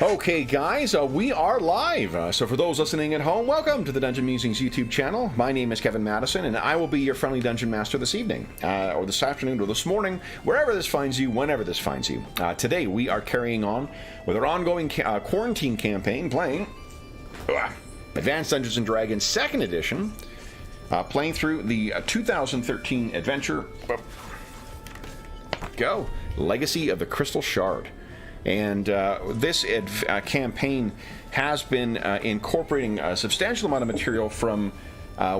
Okay, guys, we are live. So for those listening at home, welcome to the Dungeon Musings YouTube channel. My name is Kevin Madison, and I will be your friendly dungeon master this evening, or this afternoon, or this morning, wherever this finds you, whenever this finds you. Today, we are carrying on with our ongoing quarantine campaign, playing Advanced Dungeons & Dragons 2nd Edition, playing through the 2013 adventure, Legacy of the Crystal Shard. And this campaign has been incorporating a substantial amount of material from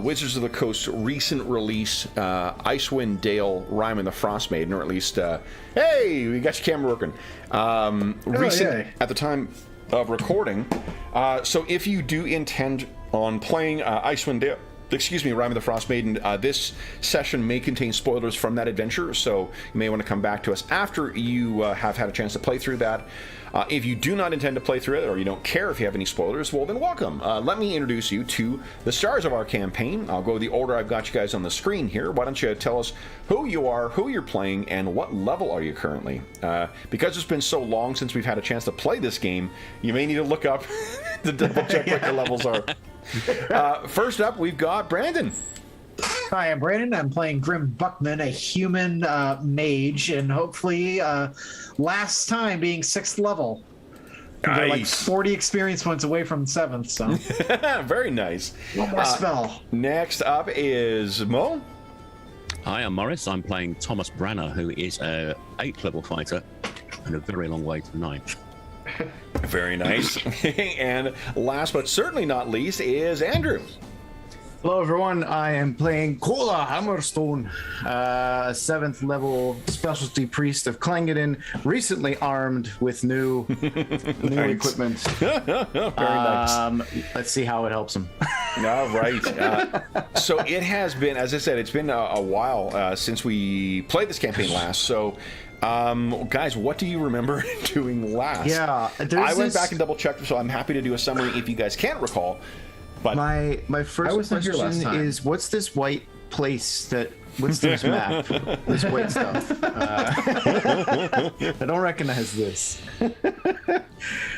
Wizards of the Coast's recent release, Icewind Dale, Rime and the Frost Maiden, or at least, hey, we got your camera working. Recent at the time of recording. So if you do intend on playing Icewind Dale, Rime of the Frost Maiden, this session may contain spoilers from that adventure, so you may want to come back to us after you have had a chance to play through that. If you do not intend to play through it, or you don't care if you have any spoilers, well then welcome. Let me introduce you to the stars of our campaign. I'll go the order I've got you guys on the screen here. Why don't you tell us who you are, who you're playing, and what level are you currently? Because it's been so long since we've had a chance to play this game, you may need to look up to double check what your levels are. First up, we've got Brandon. Hi, I'm Brandon. I'm playing Grim Buckman, a human mage, and hopefully last time being 6th level. Nice. They're like 40 experience points away from 7th, so. Very nice. One more spell. Next up is Mo. Hi, I'm Morris. I'm playing Thomas Branner, who is a 8th level fighter and a very long way to 9th. Very nice. And last but certainly not least is Andrew. Hello everyone, I am playing Kola Hammerstone, 7th level specialty priest of Clangeddon, recently armed with new equipment. Very nice. Let's see how it helps him. All right. So it has been, as I said, it's been a while since we played this campaign last, so guys, what do you remember doing last? Yeah, I went back and double checked, so I'm happy to do a summary if you guys can't recall. But my first question is, what's this white place what's this map? This white stuff. I don't recognize this.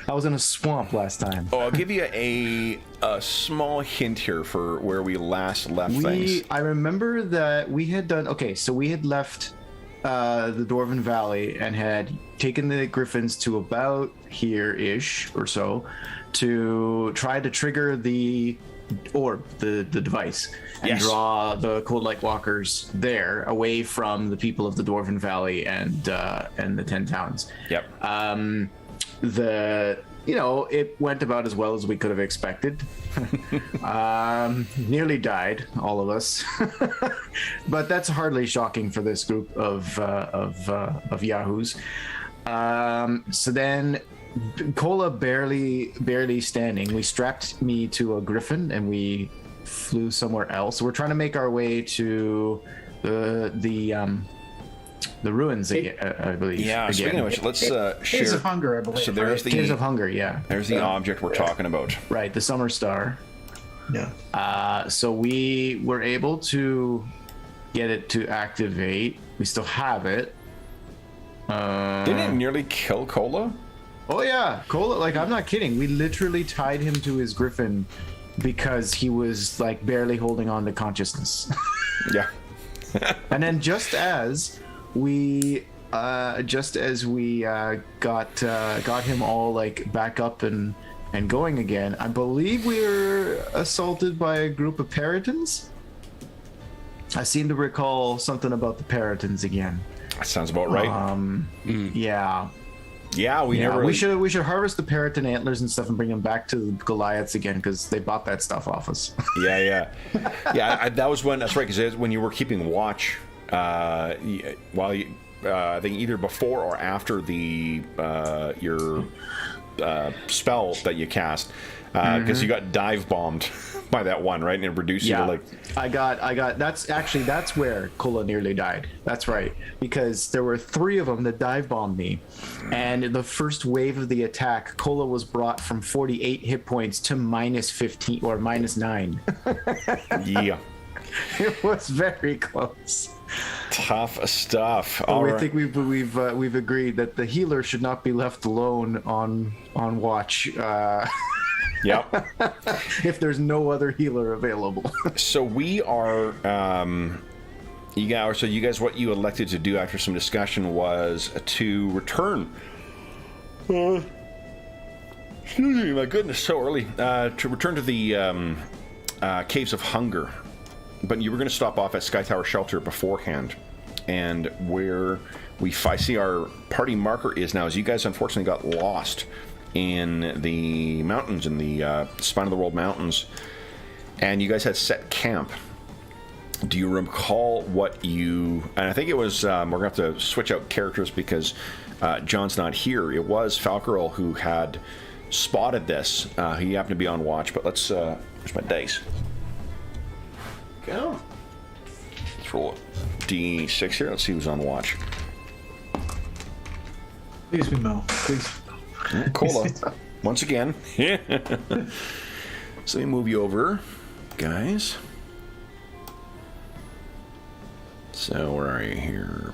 I was in a swamp last time. Oh, I'll give you a small hint here for where we last left things. I remember that we had done, so we had left the Dwarven Valley and had taken the Griffins to about here-ish or so to try to trigger the orb, the device, and draw the Cold Light Walkers there away from the people of the Dwarven Valley and the 10 towns. Yep. It went about as well as we could have expected. Nearly died, all of us. But that's hardly shocking for this group of yahoos. So then Kola barely standing. We strapped me to a griffin and we flew somewhere else. We're trying to make our way to the ruins, I believe. Yeah, again. Speaking of which, let's share. Caves of Hunger, I believe. So there's the Caves of Hunger, yeah. There's the object we're talking about. Right, the Summer Star. Yeah. So we were able to get it to activate. We still have it. Didn't it nearly kill Kola? Oh yeah, Kola, I'm not kidding. We literally tied him to his griffin because he was barely holding on to consciousness. Yeah. And then just as we got him all back up and going again, I believe we were assaulted by a group of Peritons. I seem to recall something about the Peritons again. That sounds about right. Yeah. Yeah, we should harvest the Periton antlers and stuff and bring them back to the Goliaths again because they bought that stuff off us. Yeah. That was when. That's right. Because when you were keeping watch, while you, I think either before or after the your spell that you cast, because you got dive bombed by that one, right? And it reduced you to I got that's where Kola nearly died. That's right, because there were 3 of them that dive bombed me, and the first wave of the attack, Kola was brought from 48 hit points to -15 or -9. Yeah. It was very close. Tough stuff. Well, All we right. think we've agreed that the healer should not be left alone on watch Yep. if there's no other healer available. So we are. So you guys, what you elected to do after some discussion was to return. Excuse me, my goodness, so early. To return to the Caves of Hunger. But you were going to stop off at Sky Tower Shelter beforehand. And where I see our party marker is now, is you guys unfortunately got lost in the mountains, in the Spine of the World Mountains. And you guys had set camp. Do you recall what you... And I think it was... we're going to have to switch out characters because John's not here. It was Falcarel who had spotted this. He happened to be on watch, but let's... where's my dice? Go. Let's roll a D6 here. Let's see who's on watch. Please be Mo. Please. Cola. Once again. So let me move you over, guys. So where are you here?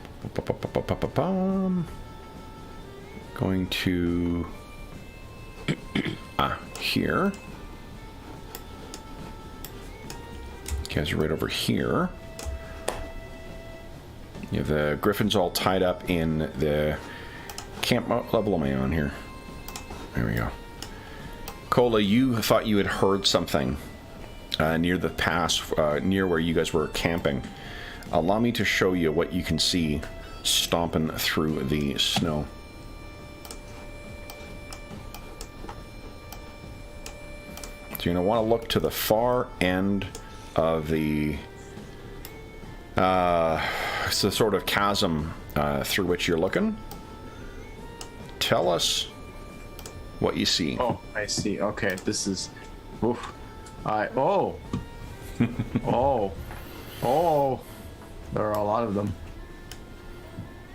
Going to here. You guys are right over here. You have the griffins all tied up in the camp. What level am I on here? There we go. Cola, you thought you had heard something near the pass, near where you guys were camping. Allow me to show you what you can see stomping through the snow. So you're going to want to look to the far end of the it's the sort of chasm through which you're looking. Tell us what you see. Oh, I see. Okay, this is... Oof. Oh. Oh. There are a lot of them.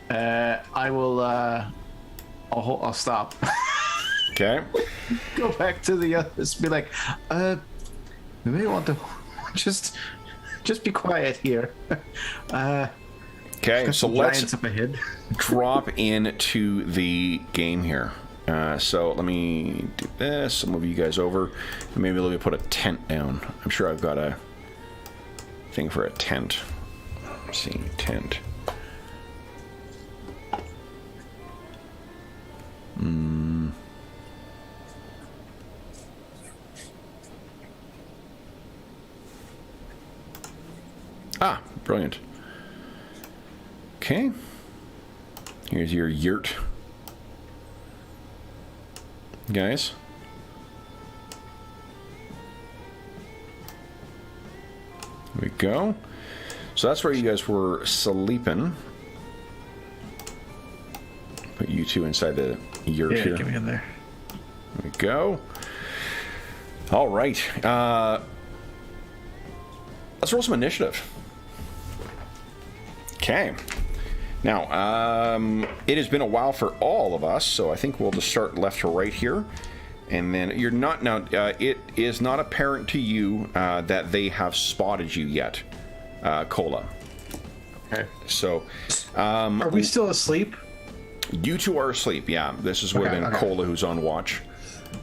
I will... I'll stop. Okay. Go back to the others. Be like, we may want to just be quiet here. Okay, so let's up ahead. drop into the game here. So let me do this. I'll move you guys over. Maybe let me put a tent down. I'm sure I've got a thing for a tent. Let's see, tent. Ah, brilliant. Okay. Here's your yurt. Guys. There we go. So that's where you guys were sleeping. Put you two inside the yurt here. Get me in there. There we go. All right. Let's roll some initiative. Okay. Now, it has been a while for all of us, so I think we'll just start left to right here. And then you're not... Now, it is not apparent to you that they have spotted you yet, Cola. Okay. So... Are we still asleep? You two are asleep, yeah. This is where then Cola, who's on watch.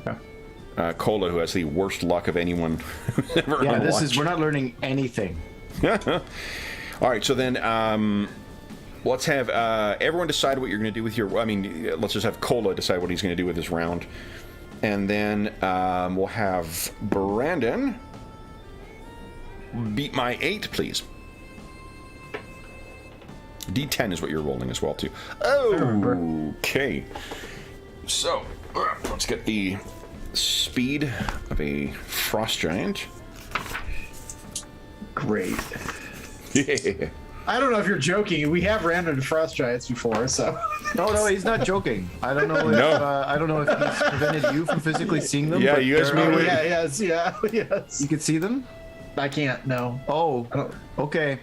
Okay. Cola, who has the worst luck of anyone who's ever Yeah, on this watch. is... We're not learning anything. All right, so then let's have everyone decide what you're going to do with your... I mean, let's just have Cola decide what he's going to do with his round. And then we'll have Brandon beat my 8, please. D10 is what you're rolling as well, too. Oh, okay. So, let's get the speed of a frost giant. Great. Yeah. I don't know if you're joking. We have ran into frost giants before, so. No, he's not joking. I don't know if I don't know if he's prevented you from physically seeing them. Yeah, but you guys they're- may- Yes. You can see them? I can't. No. Oh, okay.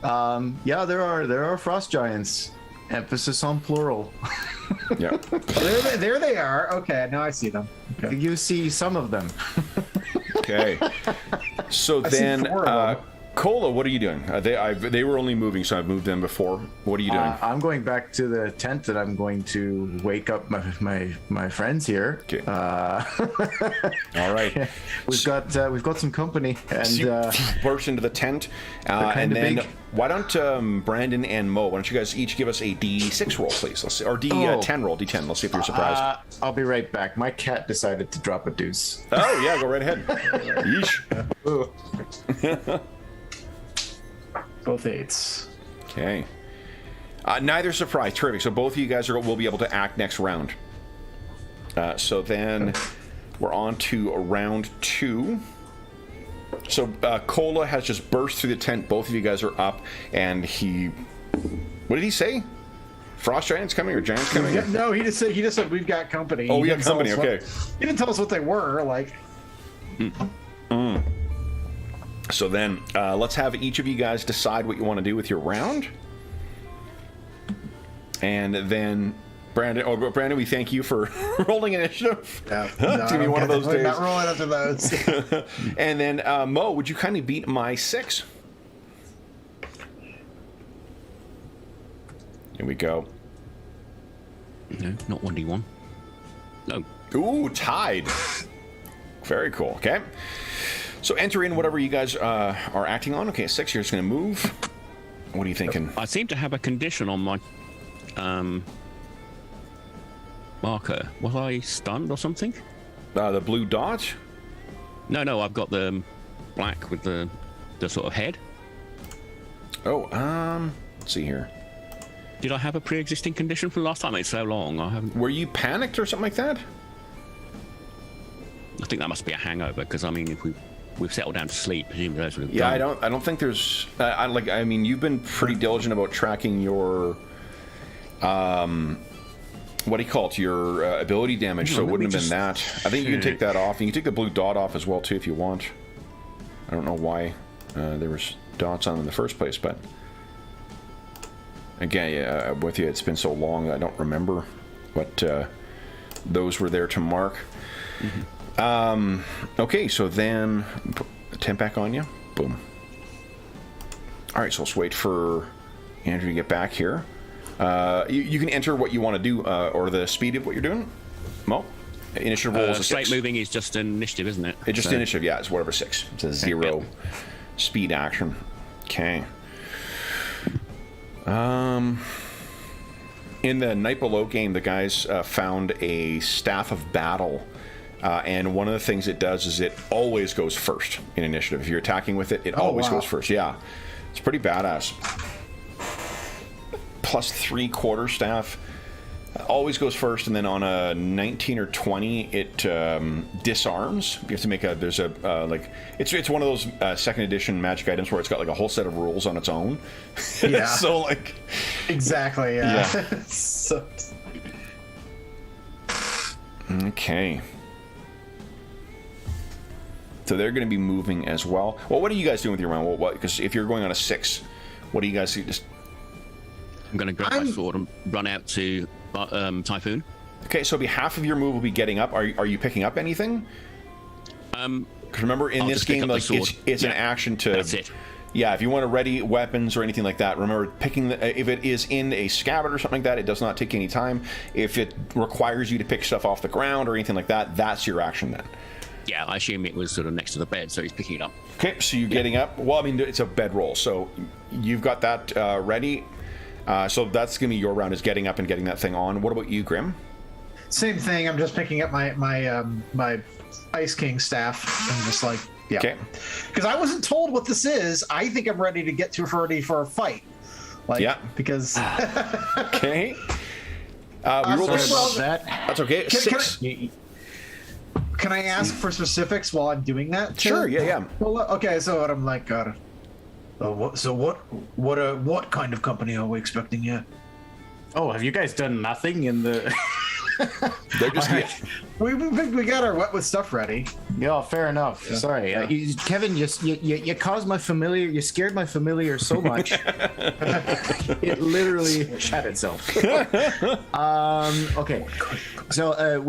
Yeah, there are frost giants. Emphasis on plural. Yeah. There they are. Okay, now I see them. Okay. You see some of them. Okay. So I see then, 4 of them. Cola, what are you doing? They were only moving, so I've moved them before. What are you doing? I'm going back to the tent that I'm going to wake up my friends here. Okay. All right. We've got some company, and So you burst into the tent, and kinda then big. why don't Brandon and Mo? Why don't you guys each give us a D6 roll, please? Let's see, or D10 roll. D10. Let's see if you're surprised. I'll be right back. My cat decided to drop a deuce. Oh yeah, go right ahead. Yeesh. Ooh. Both 8s. Okay. Neither surprised. Terrific. So both of you guys will be able to act next round. So then we're on to round 2. So Cola has just burst through the tent. Both of you guys are up, and he. What did he say? Frost giants coming or giants coming? Yeah, no, he just said we've got company. Oh, He we got didn't tell company. us Okay. He didn't tell us what they were. Like, So then, let's have each of you guys decide what you want to do with your round. And then, Brandon, we thank you for rolling initiative. yeah, It's gonna be one of those we're days. not rolling after those. And then, Mo, would you kindly beat my 6? Here we go. No, not 1d1. No. Ooh, tied. Very cool. Okay. So enter in whatever you guys are acting on. Okay, 6 here is going to move. What are you thinking? I seem to have a condition on my marker. Was I stunned or something? The blue dot? No, I've got the black with the sort of head. Oh, let's see here. Did I have a pre-existing condition from last time? It's so long. I haven't. Were you panicked or something like that? I think that must be a hangover because I mean, if we've settled down to sleep, presumably those would have Yeah, done. I don't think there's. I mean, you've been pretty diligent about tracking your. What do you call it? Your ability damage, so it wouldn't have been that. I think you can take that off. And you can take the blue dot off as well too if you want. I don't know why there was dots on them in the first place, but again, yeah, with you, it's been so long I don't remember what those were there to mark. Okay, so then put the tent back on you. Boom. All right, so let's wait for Andrew to get back here. You can enter what you want to do, or the speed of what you're doing. Mo, initiative roll is a Straight 6. moving is just an initiative, isn't it? It's just So- initiative, yeah. It's whatever 6. It's a 0 Yep. speed action. Okay. In the Night Below game, the guys found a staff of battle. And one of the things it does is it always goes first in initiative. If you're attacking with it, it always wow. goes first. Yeah, it's pretty badass. Plus 3/4 staff always goes first, and then on a 19 or 20, it disarms. You have to make there's a like it's one of those second edition Magic items where it's got like a whole set of rules on its own. Yeah. So like Exactly. Yeah. Yeah. So, okay. So they're going to be moving as well. Well, what are you guys doing with your round? What? Because if you're going on a 6, what do you guys just? I'm going to grab my sword and run out to Typhoon. Okay, so half of your move will be getting up. Are you picking up anything? Because remember, in I'll this just pick game, up the like sword. it's an Yeah, action to. That's it. Yeah, if you want to ready weapons or anything like that, remember picking if it is in a scabbard or something like that, it does not take any time. If it requires you to pick stuff off the ground or anything like that, that's your action then. Yeah, I assume it was sort of next to the bed, so he's picking it up. Okay, so you're getting up. Well, I mean, it's a bedroll, so you've got that ready. So that's gonna be your round, is getting up and getting that thing on. What about you, Grim? same thing. I'm just picking up my Ice King staff and just like, yeah. Okay. Because I wasn't told what this is. I think I'm ready to get ready for a fight. Like, Yeah. Because Okay. We rolled a well, That's okay. Six. Can I ask for specifics while I'm doing that? Sure. Yeah. Well, okay. So I'm like, what kind of company are we expecting here? Oh, have you guys done nothing in the? They're just. We got our wet with stuff ready. Yeah, fair enough. Yeah. Sorry, Yeah. Kevin. You caused my familiar. You scared my familiar so much. It literally shat itself. Okay. So,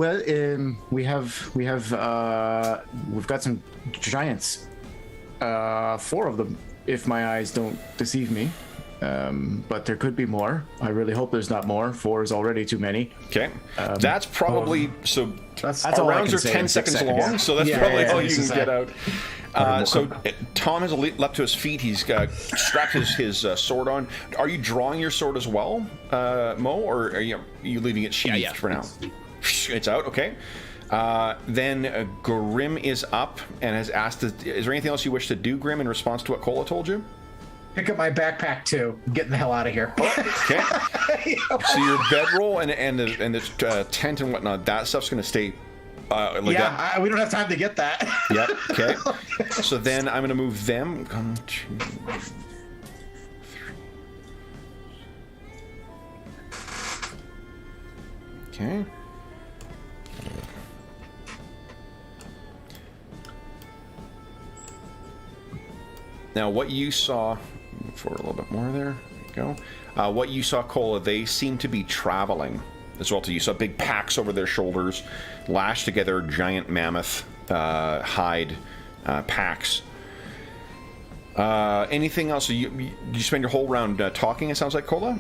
we've got some giants. 4 of them if my eyes don't deceive me. But there could be more. I really hope there's not more. 4 is already too many. Okay. That's probably... So That's our all I rounds can are say 10 in 6 seconds seconds. long, so that's Yeah, probably yeah, all yeah, you can get out. So Okay. Tom has leapt to his feet. He's strapped his sword on. Are you drawing your sword as well, Mo, or are you leaving it sheathed for now? It's out, okay. Then Grim is up and has asked, is there anything else you wish to do, Grim, in response to what Cola told you? Pick up my backpack too. I'm getting the hell out of here. Okay. So your bedroll and the tent and whatnot, that stuff's going to stay like that. We don't have time to get that. Yep. Okay. So then I'm going to move them. 1, 2, 3. Okay. Now, what you saw, forward a little bit more there, go. What you saw, Cola, they seem to be traveling as well. You saw big packs over their shoulders, lashed together, giant mammoth hide packs. Anything else? You spend your whole round talking, it sounds like, Cola?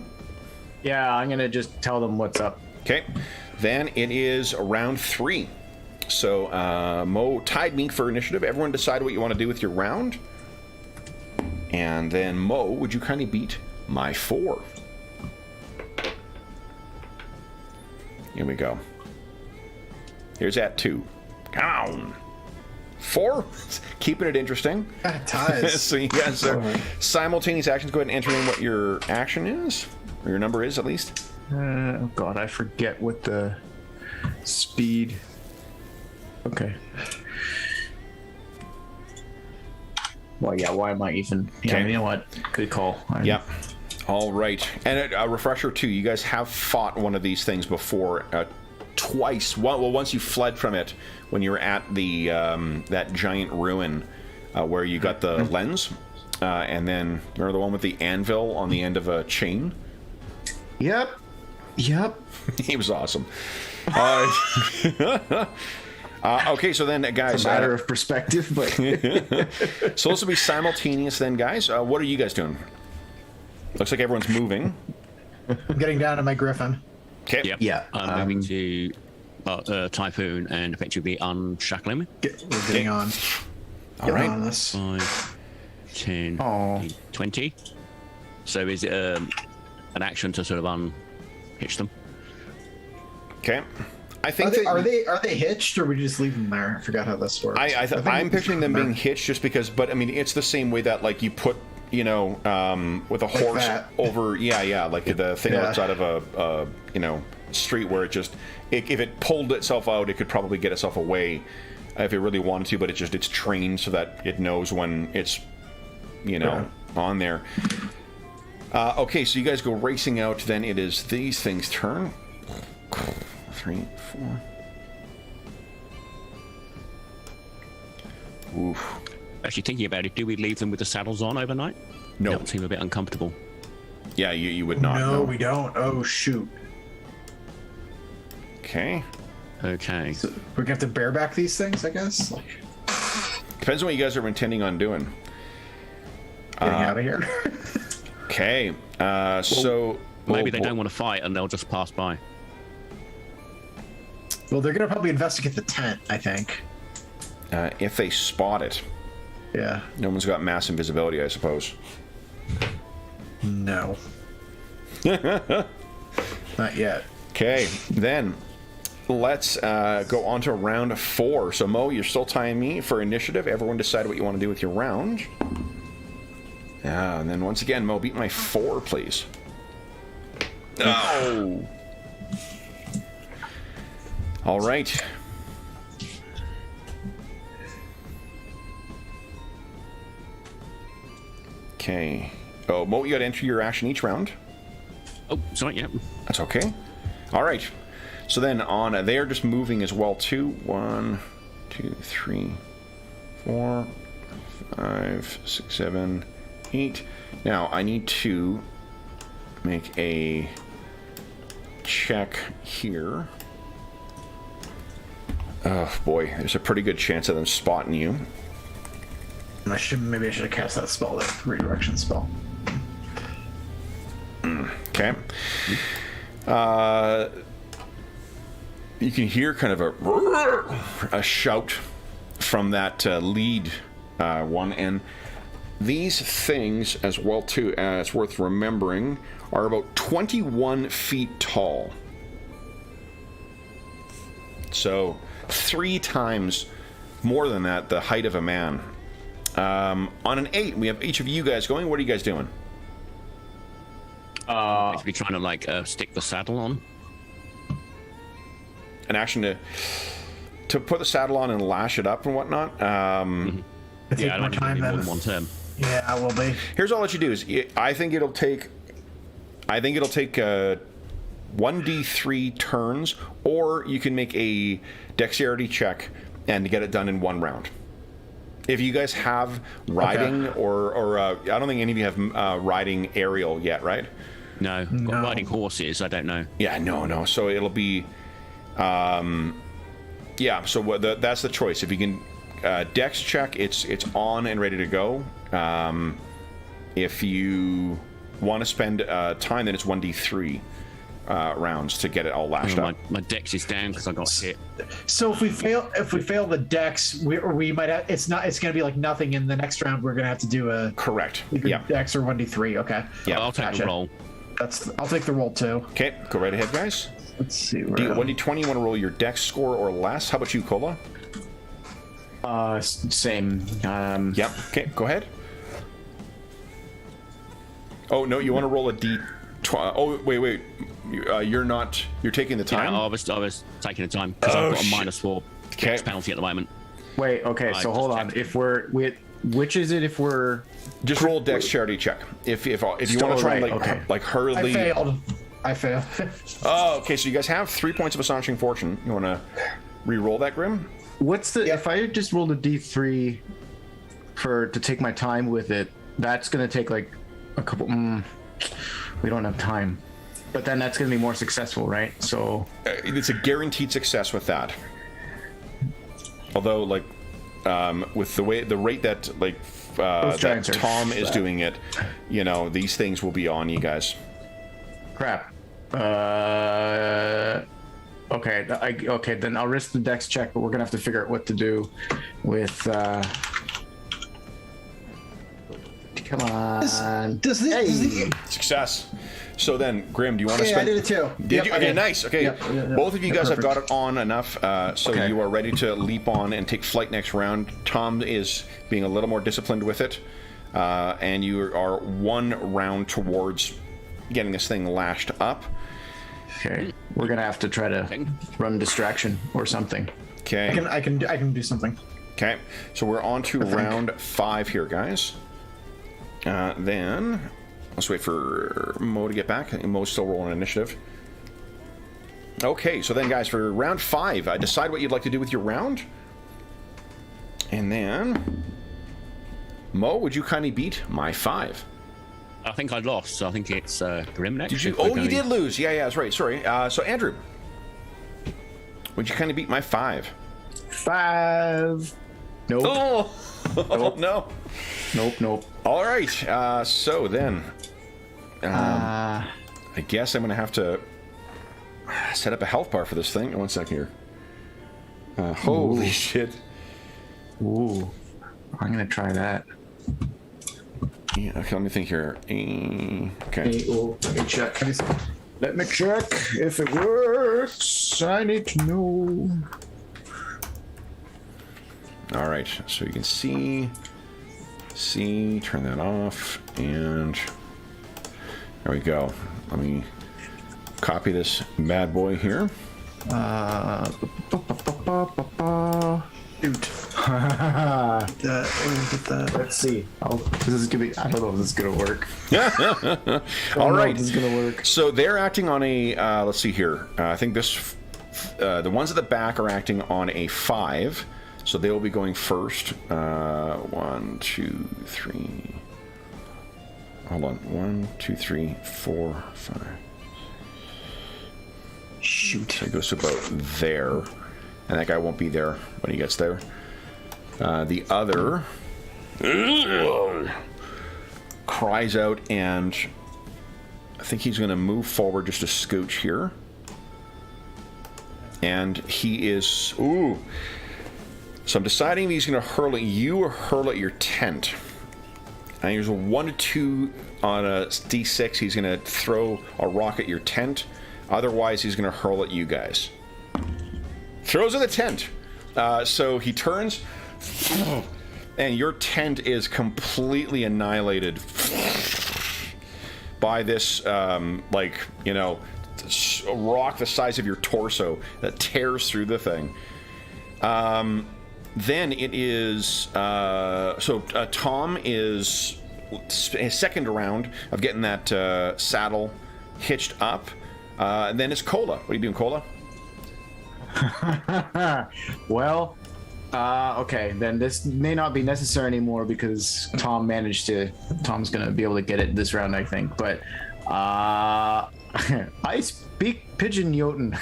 Yeah, I'm gonna just tell them what's up. Okay. Then it is round 3. So, Mo tied me for initiative. Everyone decide what you want to do with your round. And then, Mo, would you kindly beat my 4? Here we go. Here's at 2. Come on. 4? Keeping it interesting. Ties. So you guys are simultaneous actions. Go ahead and enter in what your action is, or your number is at least. Oh god, I forget what the speed. Okay. Well, yeah. Why am I even? Yeah, Okay. you know what? Good call. Yeah. All right. And a refresher too. You guys have fought one of these things before, twice. Well, once you fled from it when you were at the that giant ruin where you got the lens, and then remember the one with the anvil on the end of a chain. Yep. Yep. He was awesome. Okay, so then, guys... It's a matter of perspective, but... So this will be simultaneous then, guys. What are you guys doing? Looks like everyone's moving. I'm getting down to my griffin. Okay. Yep. Yeah, I'm moving to Typhoon and effectively unshackling me. We're getting on. All Getting right. on this. 5, 10, Aw. 20. So is it an action to sort of unhitch them? Okay. I think that... Are they hitched, or we just leave them there? I forgot how this works. I'm picturing them being hitched just because, but I mean, it's the same way that like you put, with a horse that. over, like the thing Yeah. outside of a street where it just, if it pulled itself out, it could probably get itself away if it really wanted to, but it's trained so that it knows when it's, on there. Okay, so you guys go racing out. Then it is these things' turn. 3, 4. Oof. Actually, thinking about it, do we leave them with the saddles on overnight? No. That would seem a bit uncomfortable. Yeah, you would not. No, we don't. Oh, shoot. Okay. Okay. So we're going to have to bareback these things, I guess? Like, Depends on what you guys are intending on doing. getting out of here. Okay. So... Maybe they don't want to fight and they'll just pass by. Well, they're going to probably investigate the tent, I think. If they spot it. Yeah. No one's got mass invisibility, I suppose. No. Not yet. Okay, then let's go on to round 4. So Mo, you're still tying me for initiative. Everyone decide what you want to do with your round. And then once again, Mo, beat my 4, please. No. All right. Okay. Oh, Mo, you got to enter your action each round. Oh, sorry, yeah. That's okay. All right. So then on, they're just moving as well too. 1, 2, 3, 4, 5, 6, 7, 8. Now I need to make a check here. Oh boy, there's a pretty good chance of them spotting you. Maybe I should have cast that spell, that redirection spell. Okay. You can hear kind of a shout from that lead one, and these things as well too, it's worth remembering, are about 21 feet tall. So 3 times more than that, the height of a man. On an 8, we have each of you guys going. What are you guys doing? Basically trying to like stick the saddle on. An action to put the saddle on and lash it up and whatnot. I take Yeah, I more don't time need more than than one turn. Yeah, I will be. Here's all that you do is I think it'll take 1d3 turns, or you can make a dexterity check and get it done in 1 round. If you guys have riding, or I don't think any of you have riding aerial yet, right? No, got riding horses. I don't know. Yeah, no. So it'll be, yeah. So that's the choice. If you can dex check, it's on and ready to go. If you want to spend time, then it's 1d3 rounds to get it all lashed up. My dex is down because I got hit. So if we fail the dex, we might have. It's going to be like nothing in the next round. We're going to have to do a Correct. either Yeah. dex or 1d3. Okay. Yeah. I'll take the roll. I'll take the roll too. Okay, go right ahead, guys. Let's see. 1d20, you want to roll your dex score or less. How about you, Cola? Same. Yep. Okay, go ahead. Oh, no, you want to roll a d12. Oh, wait. You're taking the time? Yeah, I was taking the time because I've got a -4 dex penalty at the moment. Wait, okay, so hold on. If we're which is it? If we're just roll a dexterity check. If you want to try and like hurriedly. I failed. Oh, okay. So you guys have 3 points of astonishing fortune. You want to re-roll that, Grim? what's the if I just rolled a d3 to take my time with it? That's gonna take like a couple. We don't have time, but then that's gonna be more successful, right? So it's a guaranteed success with that. Although, like, with the rate that that Tom is doing it, you know, these things will be on you guys. Crap. Okay. Okay. Then I'll risk the dex check, but we're gonna have to figure out what to do with. Come on. Success. So then, Grim, do you want to spend? I did it too. Did you? Okay, nice. Okay, Yep. Both of you guys have Perfect. got it on enough, so you are ready to leap on and take flight next round. Tom is being a little more disciplined with it, and you are one round towards getting this thing lashed up. Okay, we're gonna have to try to run distraction or something. Okay. I can do something. Okay, so we're on to round 5 here, guys. Then let's wait for Mo to get back. Mo's still rolling initiative. Okay, so then, guys, for round 5, decide what you'd like to do with your round. And then, Mo, would you kindly beat my 5? I think I lost, so I think it's Grim next. Did you? Oh, you did lose. Yeah, that's right. Sorry. So, Andrew, would you kindly beat my 5? 5. Nope. Oh, nope. No. Nope. All right. So then, I guess I'm going to have to set up a health bar for this thing. 1 second here. Holy shit. Ooh. I'm going to try that. Yeah, okay, let me think here. Okay. Let me check. Let me check if it works. I need to know. All right. So you can see, turn that off, and there we go. Let me copy this bad boy here. Shoot. Let's see. This is gonna be. I don't know if this is gonna work. All right. This is gonna work. So they're acting on a. Let's see here. I think this. The ones at the back are acting on a 5, so they will be going first. 1, 2, 3. Hold on. 1, 2, 3, 4, 5. Shoot. So it goes to about there. And that guy won't be there when he gets there. The other cries out, and I think he's going to move forward just a scooch here. And he is... Ooh. So I'm deciding if he's going to hurl at you or hurl at your tent. And here's a 1 to 2 on a D6. He's going to throw a rock at your tent. Otherwise, he's going to hurl at you guys. Throws at the tent. So he turns, and your tent is completely annihilated by this, like, you know, a rock the size of your torso that tears through the thing. Then it is, Tom is his second round of getting that saddle hitched up. And then it's Cola. What are you doing, Cola? Well, okay, then this may not be necessary anymore because Tom's gonna be able to get it this round, I think. But I speak Pigeon Jotun.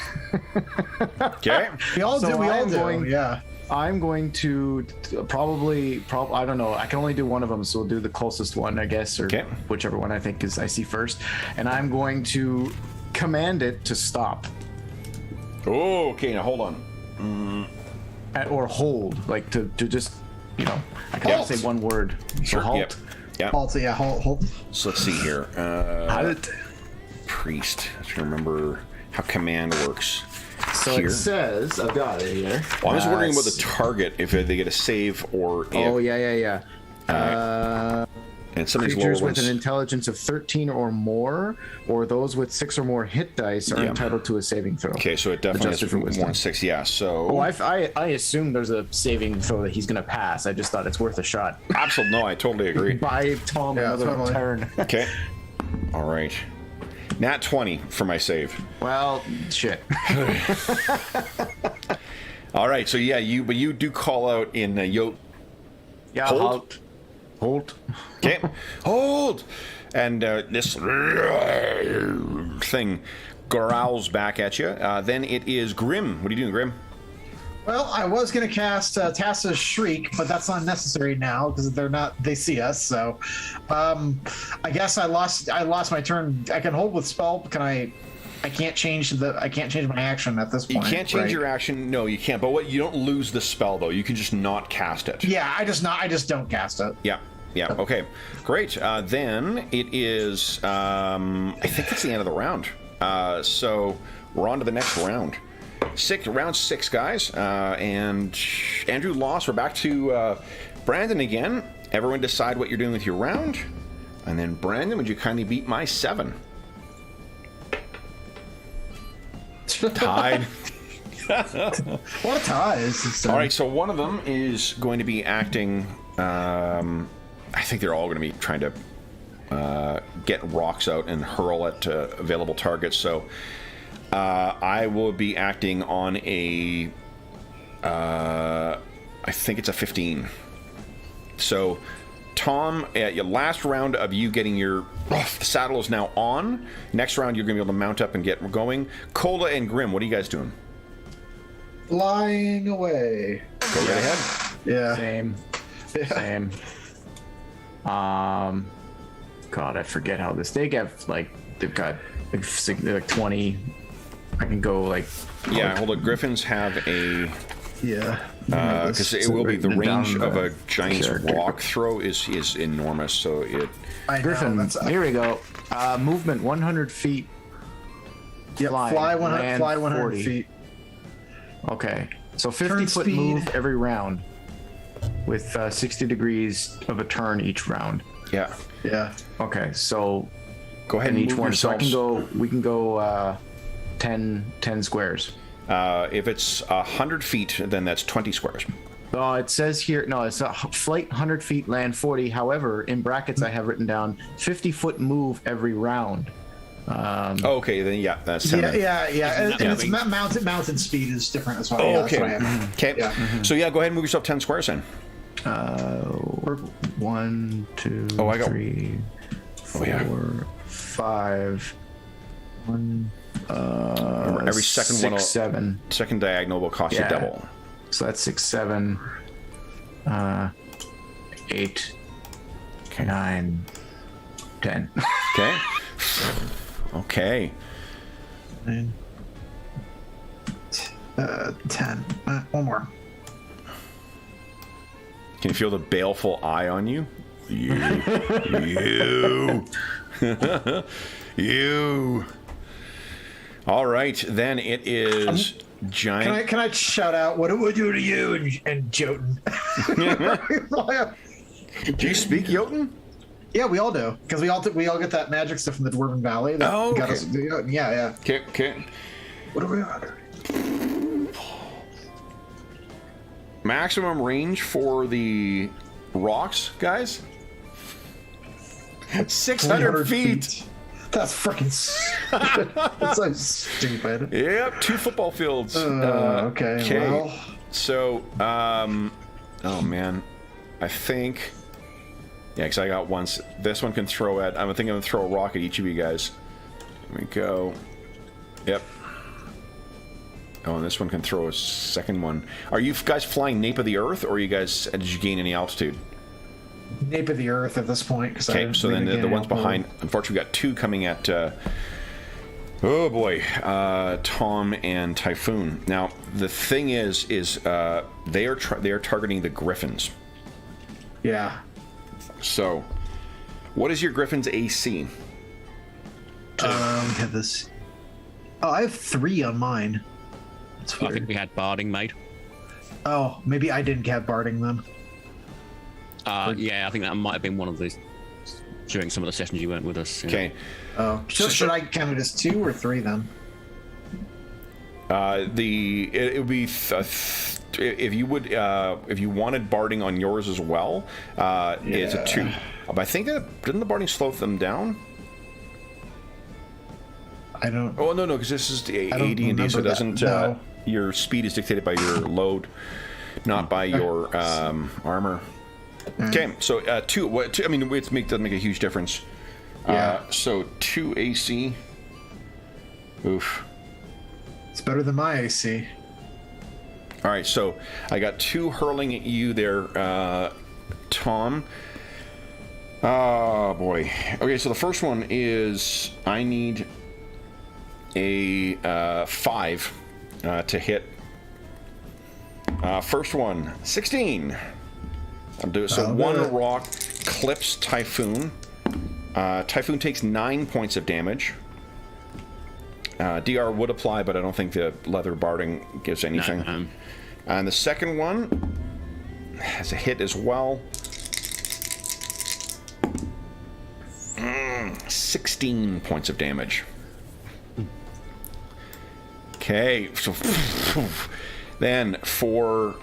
Okay. We all So do. We all I'm do. Yeah. I'm going to probably I don't know. I can only do one of them, so we'll do the closest one, I guess, or Okay. whichever one I think I see first. And I'm going to command it to stop Oh, okay. Now hold on. or hold, like to just, you know, I can only Halt. say one word. So Sure. halt. Yep. Yep. Halt. Yeah. Halt. So let's see here. Halt. Priest. I have to remember how command works. So Here. it says, I've got it here. Well, I was wondering about the target, if they get a save or if... Oh, yeah. And some of these lower Creatures with ones... an intelligence of 13 or more, or those with 6 or more hit dice are Yeah. entitled to a saving throw. Okay, so it definitely Adjusted has for more wisdom. than 6, yeah, so... Oh, I assume there's a saving throw that he's going to pass. I just thought it's worth a shot. Absolutely, no, I totally agree. Buy Tom Yeah, another totally. turn. Okay. All right. Nat 20 for my save. Well, shit. All right, so yeah, you do call out in Yote. Yeah, Hold. Hold. Okay, hold, and this thing growls back at you. Then it is Grim. What are you doing, Grim? Well, I was going to cast Tassa's Shriek, but that's not necessary now because they see us. So, I guess I lost my turn. I can hold with spell. Can I can't change my action at this You point. can't change right? your action. No, you can't. But you don't lose the spell though. You can just not cast it. Yeah, I just don't cast it. Yeah. Yeah. Okay. Great. Then it is. I think that's the end of the round. So we're on to the next round. Round 6, guys. And Andrew lost. We're back to Brandon again. Everyone decide what you're doing with your round. And then Brandon, would you kindly beat my 7? Tied. What a tie! All right, so one of them is going to be acting. I think they're all going to be trying to get rocks out and hurl at available targets. So I will be acting on a. I think it's a 15. So, Tom, at your last round of you getting your saddle is now on. Next round, you're going to be able to mount up and get going. Cola and Grim, what are you guys doing? Flying away. Go right ahead. Yeah. Same. God, I forget how this. They've got like 20. I can go like. Yeah, hold on. Griffins have a. Yeah. Because it will be the range of a giant character. rock throw is enormous, so it. I know, Griffin, that's- here we go. Movement 100 feet. Yep, fly 100 land 40. feet. Okay, so 50 Turn foot speed. move every round, with 60 degrees of a turn each round. Yeah. Yeah. Okay, so Go ahead in and each move one, so yourselves. we can go 10 squares. If it's 100 feet, then that's 20 squares. Oh, it says here, no, it's a flight 100 feet, land 40. However, in brackets, I have written down 50 foot move every round. Okay, then yeah, that's 10. Yeah. And that it's moving? mounted speed is different as well. Oh, Yeah, okay. that's what I have. Okay. Yeah. So yeah, go ahead and move yourself 10 squares then. 1, 2, Oh, I got- 3, Oh, 4, yeah. 5, 1, Remember, every second 6, one will- 7. Second diagonal will cost you Yeah. double. So that's 6, 7, 8, 9, 10. Okay. Okay. 9, 10. One more. Can you feel the baleful eye on you? You. You. All right, then it is giant. Can I shout out, what do I do to you and Jotun? Do you speak Jotun? Yeah, we all do, because we all get that magic stuff from the Dwarven Valley. That Oh, got okay. us, yeah. Okay. What are we on? Maximum range for the rocks, guys? 600 feet. That's freaking that's so stupid. Yep, 2 football fields. Okay, well. So, oh man, I think, yeah, because I got one. This one can throw at. I'm thinking I'm gonna throw a rock at each of you guys. Let me go. Yep. Oh, and this one can throw a second one. Are you guys flying nape of the earth, or are you guys? Did you gain any altitude? Nape of the earth at this point. Okay, so then the ones behind. Unfortunately, we got 2 coming at. Oh boy, Tom and Typhoon. Now the thing is they are targeting the griffins. Yeah. So, what is your griffin's AC? Have this. Oh, I have 3 on mine. That's I weird. think we had barding made. Oh, maybe I didn't have barding then. Yeah, I think that might have been one of these during some of the sessions you weren't with us. Yeah. Okay. Oh, should I count it as 2 or 3 then? It would be if you wanted barding on yours as well. It's a 2. But I think that didn't the barding slow them down? I don't. Oh no, because this is the I don't AD&D, so it remember that, doesn't. no. Your speed is dictated by your load, not by your armor. Okay, so 2. What? I mean, it doesn't make a huge difference. Yeah. So 2 AC. Oof. It's better than my AC. All right, so I got 2 hurling at you there, Tom. Oh boy. Okay, so the first one is I need a 5 to hit. First one, 16. I'll do it. So one rock clips Typhoon. Typhoon takes 9 points of damage. DR would apply, but I don't think the leather barding gives anything. No, And the second one has a hit as well. 16 points of damage. Okay, so then for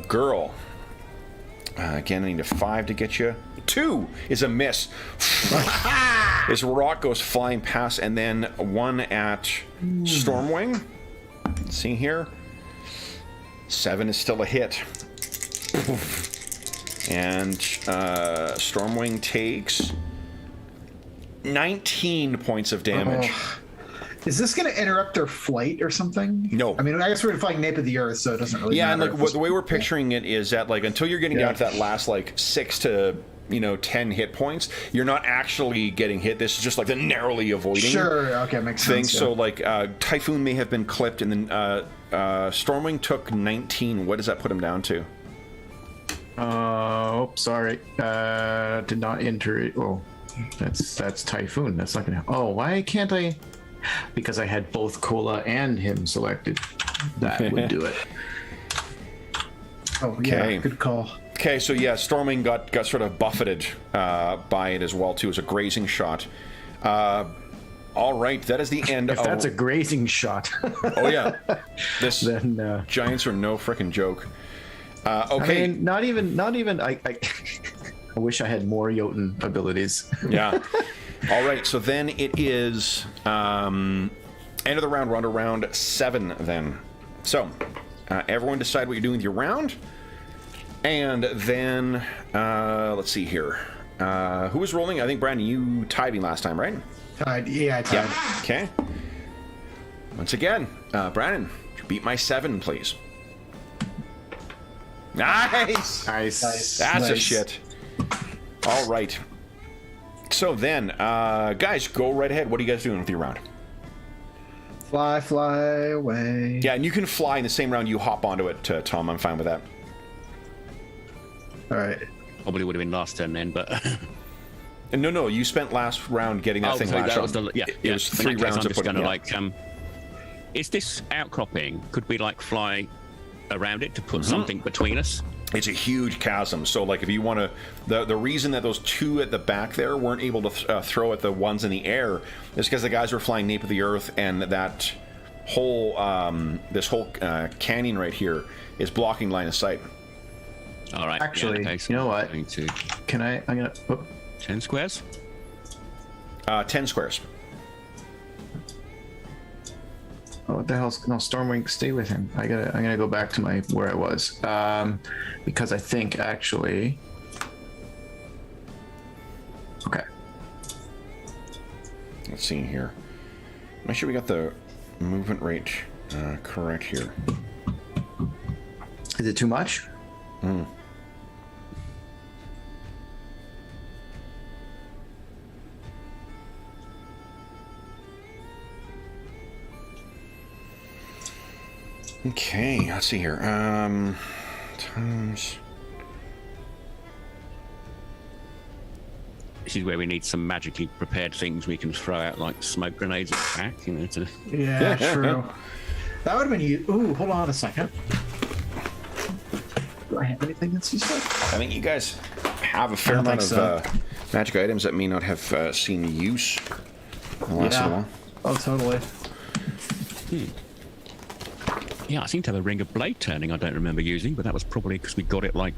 girl, again I need a 5 to get you. 2 is a miss. This rock goes flying past, and then 1 at Stormwing. See here, 7 is still a hit. And Stormwing takes 19 points of damage. Is this going to interrupt their flight or something? No. I mean, I guess we're flying Nape of the Earth, so it doesn't really Yeah, and matter. like the way we're picturing it is that like until you're getting down to that last like 6 to 10 hit points, you're not actually getting hit. This is just like the narrowly avoiding. Sure. Okay, makes thing. sense. So like Typhoon may have been clipped, and then Stormwing took 19. What does that put him down to? Oh, sorry. Did not enter it. Oh, that's Typhoon. That's not gonna. Oh, why can't I? Because I had both Cola and him selected. That would do it. Oh, yeah, Okay. good call. Okay, so yeah, Stormwing got sort of buffeted by it as well too. It was a grazing shot. All right, that is the end. If that's a grazing shot, Oh yeah, this then giants are no frickin' joke. Okay. I mean, not even. I wish I had more Jotun abilities. Yeah. All right, so then it is end of the round. We're on to round 7 then. So everyone decide what you're doing with your round, and then let's see here. Who was rolling? I think Brandon, you tied me last time, right? I tied. Yeah. Okay. Once again, Brandon, beat my 7, please. Nice. Nice. That's a Nice. shit. All right. So then, guys, go right ahead. What are you guys doing with your round? Fly away. Yeah, and you can fly in the same round you hop onto it, Tom. I'm fine with that. All right. Probably would have been last turn then, but No, you spent last round getting that thing so latched that on. was the It was In 3 that case, rounds I'm of just putting. going to Yeah. is this outcropping? Could we like fly around it to put something between us? It's a huge chasm. So, like, if you want to, the reason that those 2 at the back there weren't able to throw at the ones in the air is because the guys were flying nape of the earth, and that whole this whole canyon right here is blocking line of sight. All right. Actually, in that case, you know I'm what? going to Can I? I'm gonna. Oh, 10 squares. 10 squares. what the hell's no? Stormwing, stay with him. I'm gonna go back to my where I was. Because I think actually. Okay. Let's see here. Make sure we got the movement rate correct here. Is it too much? Okay, let's see here. Times. This is where we need some magically prepared things we can throw out, like smoke grenades at the back, you know, to... Yeah, true. That would have been you. Ooh, hold on a second. Do I have anything that's useful? I think you guys have a fair don't amount think of so. magic items that may not have seen use in the last little while. Oh, totally. Yeah, I seem to have a ring of blade turning I don't remember using, but that was probably because we got it like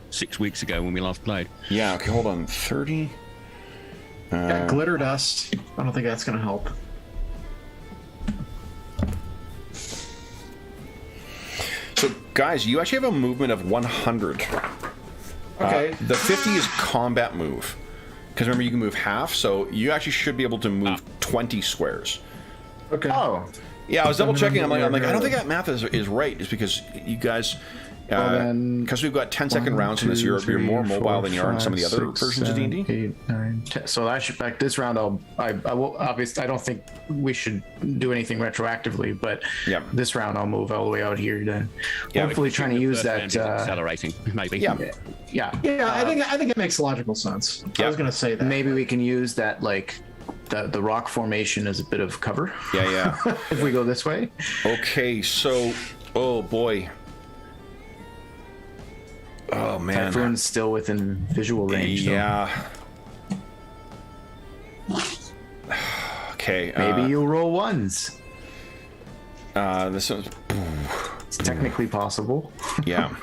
6 weeks ago when we last played. Yeah, okay, hold on. 30. Got glitter dust. I don't think that's going to help. So, guys, you actually have a movement of 100. Okay. The 50 is combat move. Because remember, you can move half, so you actually should be able to move 20 squares. Okay. Oh. Yeah, I was double checking. I'm like, I don't Yeah. think that math is right. It's because you guys, Well, then, because we've got 10-second rounds in this, you're more mobile than you are in some of the other versions of D&D. 8, 9, 10. So I should back this round. I will obviously. I don't think we should do anything retroactively, but Yeah. this round I'll move all the way out here. Then Yeah, hopefully trying to The use first round that. is accelerating, maybe. Yeah. Yeah. Yeah, I think it makes logical sense. Yeah. I was going to say that. Maybe we can use that like the rock formation as a bit of cover. Yeah. If we go this way. Okay, so, oh boy. Oh man. Typhoon's still within visual range. Though. Yeah. Okay. Maybe you'll roll ones. This one's, It's technically possible. yeah.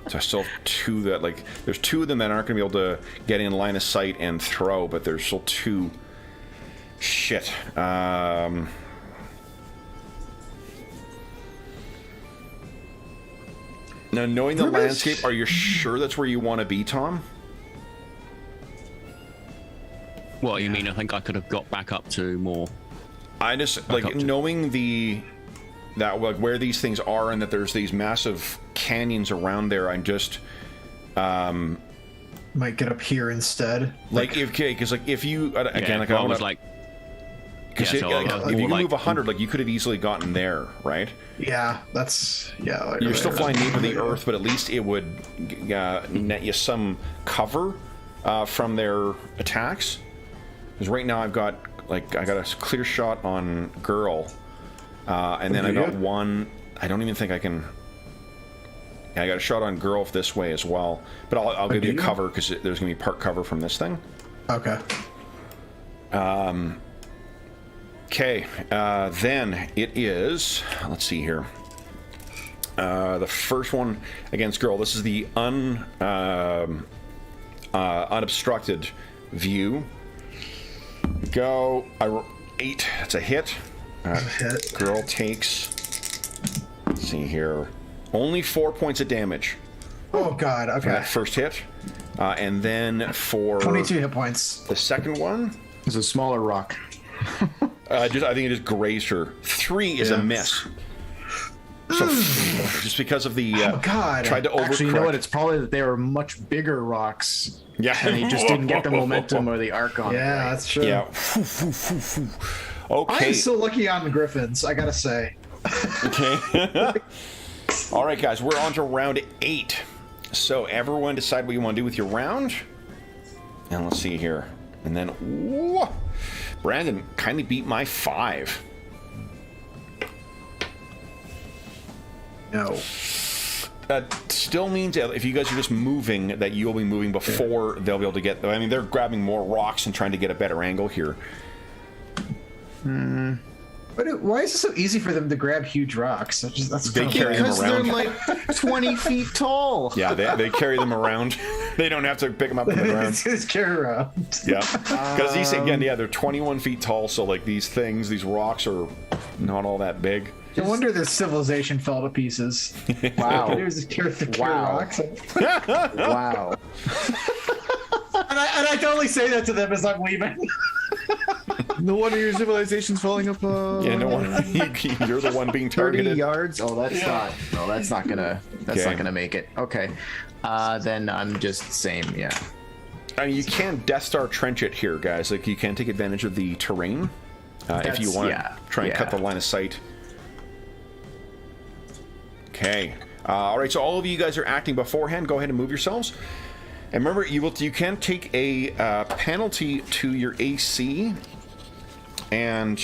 So I still have 2 that, like, there's 2 of them that aren't going to be able to get in line of sight and throw, but there's still 2. Shit. Now, knowing the landscape, are you sure that's where you want to be, Tom? What, you mean I think I could have got back up to more... I just, like, up to- knowing that like where these things are and that there's these massive canyons around there, I'm just... Might get up here instead. Like, because if you... Again, Yeah, like, well, I I was was like... Because Yeah, so I was if you more can like- move 100, like, you could have easily gotten there, right? Yeah, that's... Yeah. Like, You're still flying near the Earth, but at least it would net you some cover from their attacks. Because right now I've got, like, I got a clear shot on Girl, and then I got one... I don't even think I can... I got a shot on Girl this way as well. But I'll give you cover, because there's going to be part cover from this thing. Okay. Okay, then it is, let's see here. The first one against Girl. This is the unobstructed view. Go. 8. It's a hit. Hit. Girl takes, let's see here, only 4 points of damage Oh, God. for Okay. that first hit. And then for 22 hit points. the second one, It's a smaller rock. I think it just grazed her. 3 is a Yeah. miss. So just because of the God. tried to overcorrect. Actually, you know what? It's probably that they were much bigger rocks. Yeah. And he just didn't get the momentum or the arc on it. Yeah, right? that's true. Yeah. Okay. I'm still lucky on the Griffins, I gotta say. Okay. All right, guys, we're on to round 8. So everyone decide what you want to do with your round. And let's see here. And then, whoa, Brandon kindly beat my 5. No. That still means that if you guys are just moving, that you'll be moving before they'll be able to get. I mean, they're grabbing more rocks and trying to get a better angle here. But why is it so easy for them to grab huge rocks? That's They kind of carry them Because around. they're like 20 feet tall. Yeah, they carry them around. They don't have to pick them up from the ground. Just carry around. Yeah, because these again, yeah, they're 21 feet tall. So like these things, these rocks are not all that big. No wonder their civilization fell to pieces. Wow. There's just carry Wow. rocks. Wow. And I totally say that to them as I'm leaving. No wonder your civilization's falling apart. Yeah, no one. You're the one being 30 targeted. yards? Oh, that's not. No, that's not gonna. That's Okay. not gonna make it. Okay. Then I'm just same. Yeah. I mean, you can Death Star trench it here, guys. Like you can take advantage of the terrain if you That's- want yeah, to try and cut yeah. the line of sight. Okay. All right. So all of you guys are acting beforehand. Go ahead and move yourselves. And remember, you can take a penalty to your AC and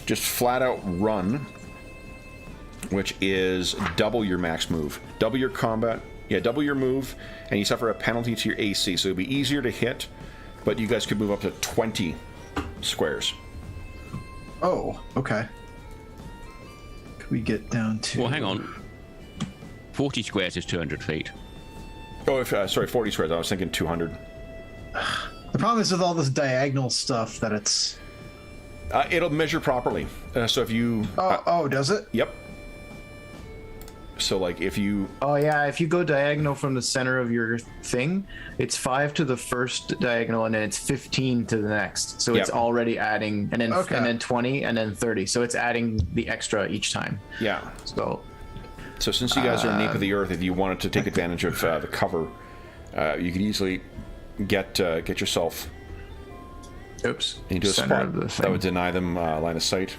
just flat out run, which is double your max move, double your combat, double your move, and you suffer a penalty to your AC. So it'll be easier to hit, but you guys could move up to 20 squares. Oh, okay. Could we get down to? Well, hang on. 40 squares is 200 feet. Oh, sorry, 40 squares. I was thinking 200. The problem is with all this diagonal stuff that it's. It'll measure properly. So if you... does it? Yep. So like if you... Oh yeah. If you go diagonal from the center of your thing, it's 5 to the first diagonal, and then it's 15 to the next. So it's Yep. already adding, and then Okay. and then 20, and then 30. So it's adding the extra each time. Yeah. So So since you guys are in nape of the earth, if you wanted to take advantage of the cover, you could easily get yourself oops. into a Center spot of the that thing. would deny them line of sight.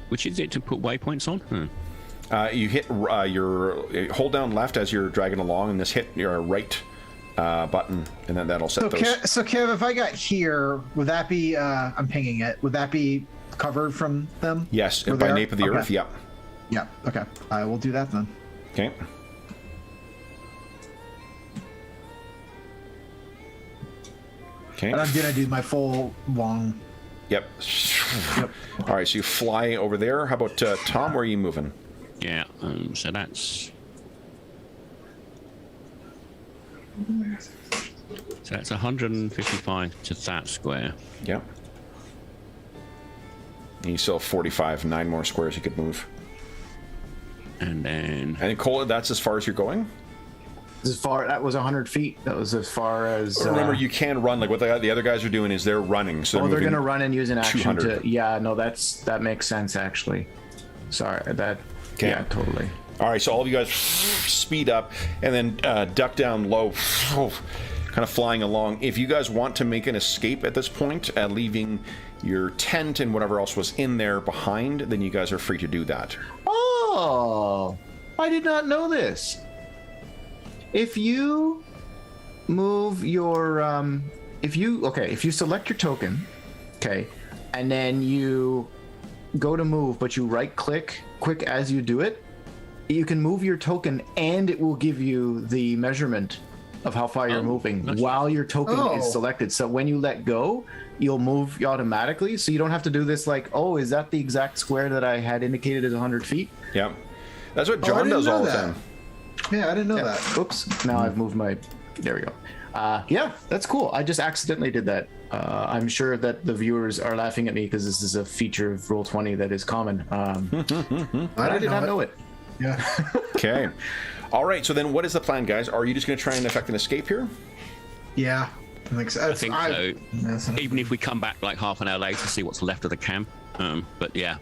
Which is it to put waypoints on? You hit hold down left as you're dragging along, and this hit your right button, and then that'll set So, those. so Kev, if I got here, would that be? I'm pinging it. Would that be covered from them? Yes, Where by they are? nape of the Okay. earth. Yep. Yeah. Okay. I will do that then. Okay. Okay. And I'm gonna do my full long. Yep. All right, so you fly over there. How about Tom? Where are you moving? Yeah, so that's... So that's 155 to that square. Yep. And you still have 45, 9 more squares you could move. And then... And Cole, that's as far as you're going? As far that was 100 feet. That was as far as. Remember, you can run. Like what the other guys are doing is they're running. So Oh, they're moving gonna run and use an action 200. to. Yeah, no, that makes sense actually. Sorry, that. Okay. Yeah, totally. All right, so all of you guys speed up and then duck down low, kind of flying along. If you guys want to make an escape at this point, leaving your tent and whatever else was in there behind, then you guys are free to do that. Oh, I did not know this. If you move your, if you select your token, okay, and then you go to move, but you right click quick as you do it, you can move your token and it will give you the measurement of how far you're moving that's while your token is Oh. selected. So when you let go, you'll move automatically. So you don't have to do this like, oh, is that the exact square that I had indicated as 100 feet? Yeah, that's what I John didn't does know all the that. time. Yeah, I didn't know that. Oops. Now I've moved my. There we go. Yeah, that's cool. I just accidentally did that. I'm sure that the viewers are laughing at me because this is a feature of Roll20 that is common. I did not know it. Yeah. Okay. All right, so then what is the plan, guys? Are you just going to try and effect an escape here? Yeah. I think so. Even if we come back like half an hour later to see what's left of the camp. But yeah.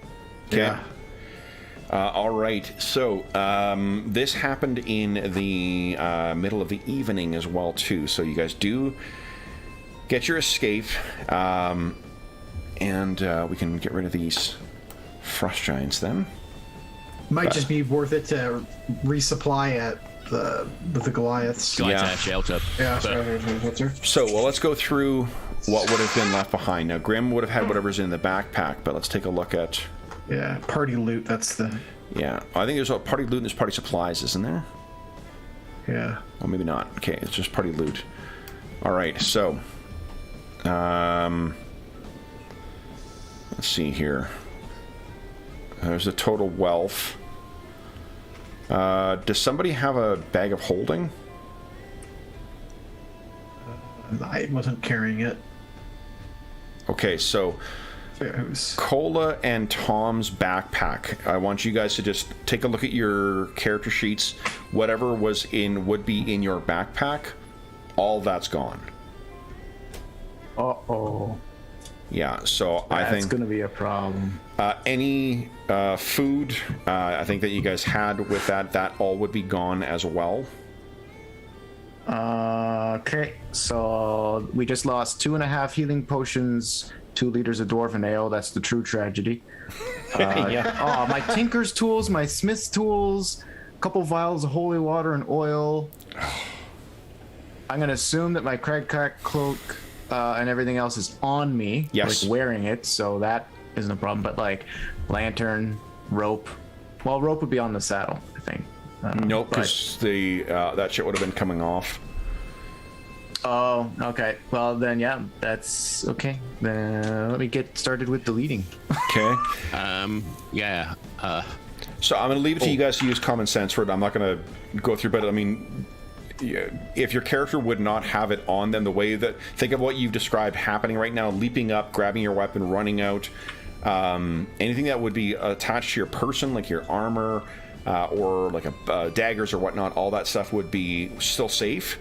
Okay. Yeah. All right. So this happened in the middle of the evening as well, too. So you guys do get your escape, and we can get rid of these frost giants then. Might just be worth it to resupply with the Goliaths. Guys, Yeah. our shelter. Yeah. So, well, let's go through what would have been left behind. Now, Grim would have had whatever's in the backpack, but let's take a look at... Yeah, party loot. That's the. Yeah, I think there's a party loot and there's party supplies, isn't there? Yeah. Well, maybe not. Okay, it's just party loot. All right, so... let's see here. There's the total wealth. Does somebody have a bag of holding? I wasn't carrying it. Okay, so Cola and Tom's backpack. I want you guys to just take a look at your character sheets. Whatever would be in your backpack, all that's gone. Uh-oh. Yeah, so I think That's going to be a problem. any food, I think that you guys had with that all would be gone as well. Okay, so we just lost 2.5 healing potions, 2 liters of dwarven ale. That's the true tragedy. Yeah. Oh, my tinker's tools, my smith's tools, a couple vials of holy water and oil. I'm gonna assume that my crack cloak and everything else is on me, Yes. like wearing it, so that isn't a problem. But like lantern, rope. Well, rope would be on the saddle, I think. Nope, but- because that shit would have been coming off. Oh, okay. Well, then, yeah, that's okay. Then let me get started with deleting. Okay. Yeah. So I'm going to leave it to you guys to use common sense for it. I'm not going to go through, but I mean, yeah, if your character would not have it on them, the way that, think of what you've described happening right now, leaping up, grabbing your weapon, running out, anything that would be attached to your person, like your armor, or like daggers or whatnot, all that stuff would be still safe.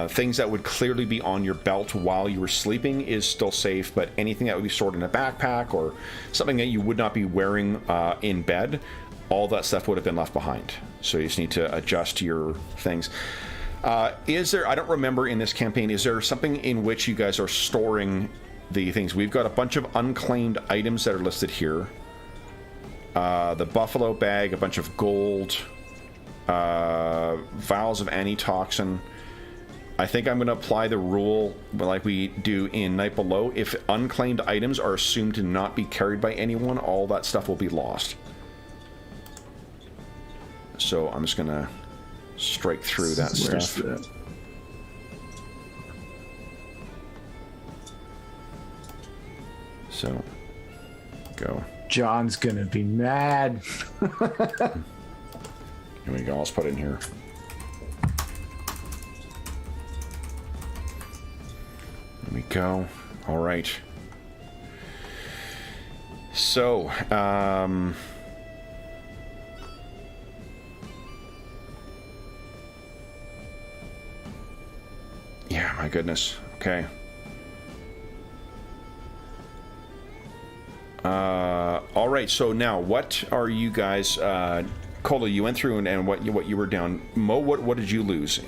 Things that would clearly be on your belt while you were sleeping is still safe, but anything that would be stored in a backpack or something that you would not be wearing in bed, all that stuff would have been left behind. So you just need to adjust your things. Is there, I don't remember in this campaign, is there something in which you guys are storing the things? We've got a bunch of unclaimed items that are listed here. The buffalo bag, a bunch of gold, vials of antitoxin. I think I'm going to apply the rule like we do in Night Below. If unclaimed items are assumed to not be carried by anyone, all that stuff will be lost. So I'm just going to strike through that Where's stuff. the- So, go. John's gonna be mad. Here we go. Let's put it in here. There we go. All right. So, yeah, my goodness. Okay. All right. So now, what are you guys? Cola, you went through and what you were down. Mo, what did you lose?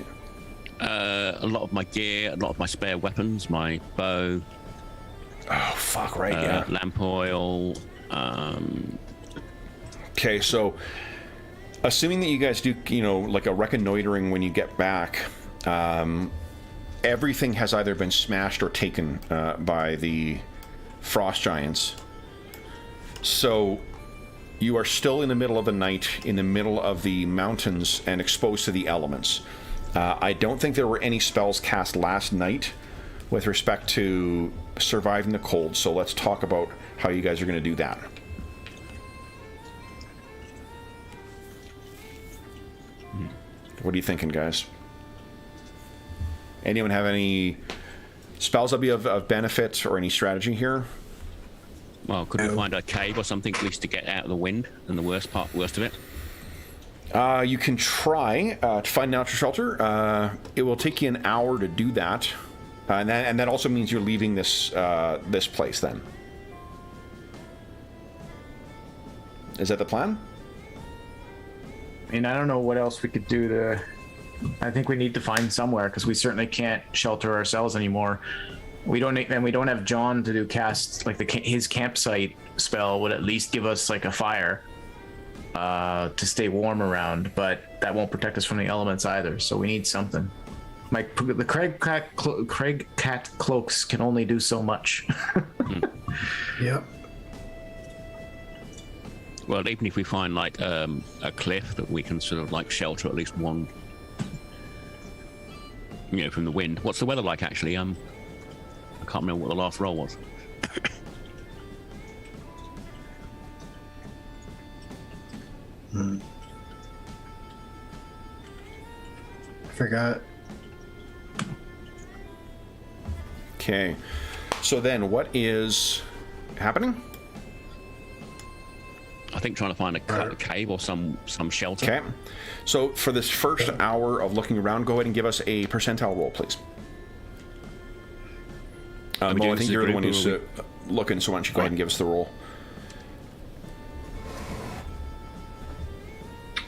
A lot of my gear, a lot of my spare weapons, my bow, Oh fuck! Right. Yeah. lamp oil. Okay. So, assuming that you guys do, like a reconnoitering when you get back, everything has either been smashed or taken by the frost giants. So you are still in the middle of the night, in the middle of the mountains, and exposed to the elements. I don't think there were any spells cast last night with respect to surviving the cold, so let's talk about how you guys are going to do that. What are you thinking, guys? Anyone have any spells that be of benefit or any strategy here? Well, could we find a cave or something at least to get out of the wind and the worst of it? You can try to find natural shelter. It will take you an hour to do that. And that also means you're leaving this this place then. Is that the plan? I mean, I don't know what else we could do to. I think we need to find somewhere because we certainly can't shelter ourselves anymore. We don't have John to do cast like his campsite spell would at least give us like a fire to stay warm around, but that won't protect us from the elements either. So we need something. The Craig Cat cloaks can only do so much. Yep. Well, even if we find like a cliff that we can sort of like shelter at least one, from the wind. What's the weather like actually? I can't remember what the last roll was. I forgot. Okay. So then, what is happening? I think trying to find a cave or some shelter. Okay. So for this first hour of looking around, go ahead and give us a percentile roll, please. I think you're the one who's looking, so why don't you go ahead and give us the roll?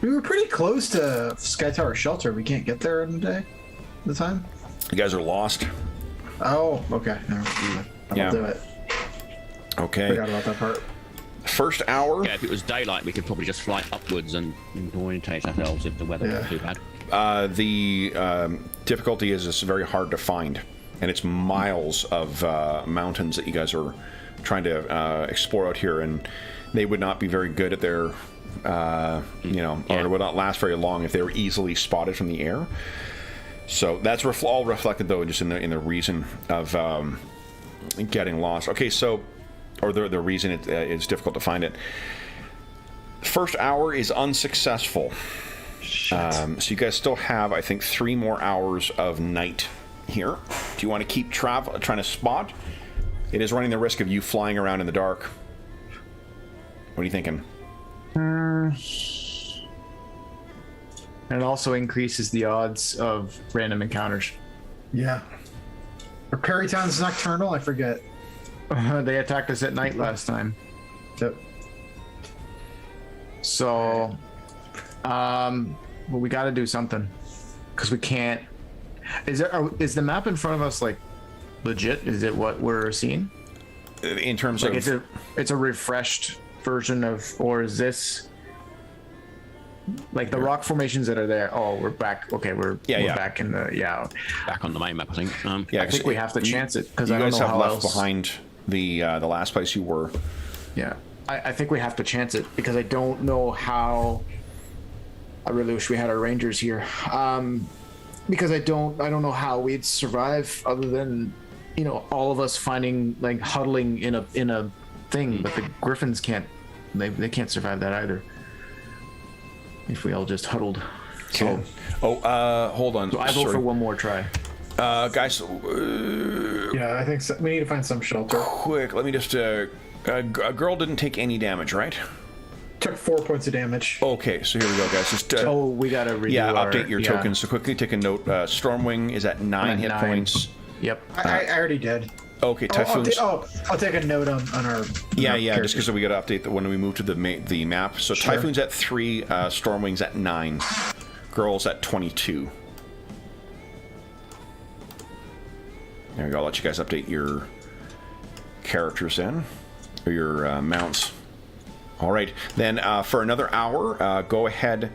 We were pretty close to Sky Tower Shelter. We can't get there in a day. The time. You guys are lost. Oh, okay. I'll do it. Okay. Forgot about that part. First hour. Yeah, if it was daylight, we could probably just fly upwards and orientate ourselves if the weather wasn't too bad. The difficulty is it's very hard to find, and it's miles of mountains that you guys are trying to explore out here, and they would not be very good at their, or would not last very long if they were easily spotted from the air. So that's all reflected though just in the reason of getting lost. Okay, so. Or the reason it's difficult to find it. First hour is unsuccessful. So you guys still have, I think, 3 more hours of night here. Do you want to keep trying to spot? It is running the risk of you flying around in the dark. What are you thinking? And it also increases the odds of random encounters. Yeah. Or Perrytown's Nocturnal? I forget. They attacked us at night last time. Yep. So, we got to do something because we can't. Is the map in front of us like legit? Is it what we're seeing? In terms like of, it's a refreshed version of, or is this like the rock formations that are there? Oh, we're back. Okay, we're back in the back on the main map, I think. I think we have to chance it because you I don't guys know have how left else. behind the last place you were. Yeah, I think we have to chance it because I don't know how. I really wish we had our rangers here, because I don't know how we'd survive other than all of us finding like huddling in a thing, but the griffins can't. They can't survive that either. If we all just huddled. So, hold on. So I vote for one more try. Guys. Yeah, I think so. We need to find some shelter. Quick, let me just. A girl didn't take any damage, right? Took 4 points of damage. Okay, so here we go, guys. Just we gotta redo update your tokens. So quickly take a note. Stormwing is at 9 hit points. Yep. I already did. Okay, Typhoon's. I'll take a note on our. Yeah, just because we got to update when we move to the map. So Sure. Typhoon's at 3, Stormwing's at 9, Girl's at 22. There we go. I'll let you guys update your characters then, or your mounts. All right, then for another hour, go ahead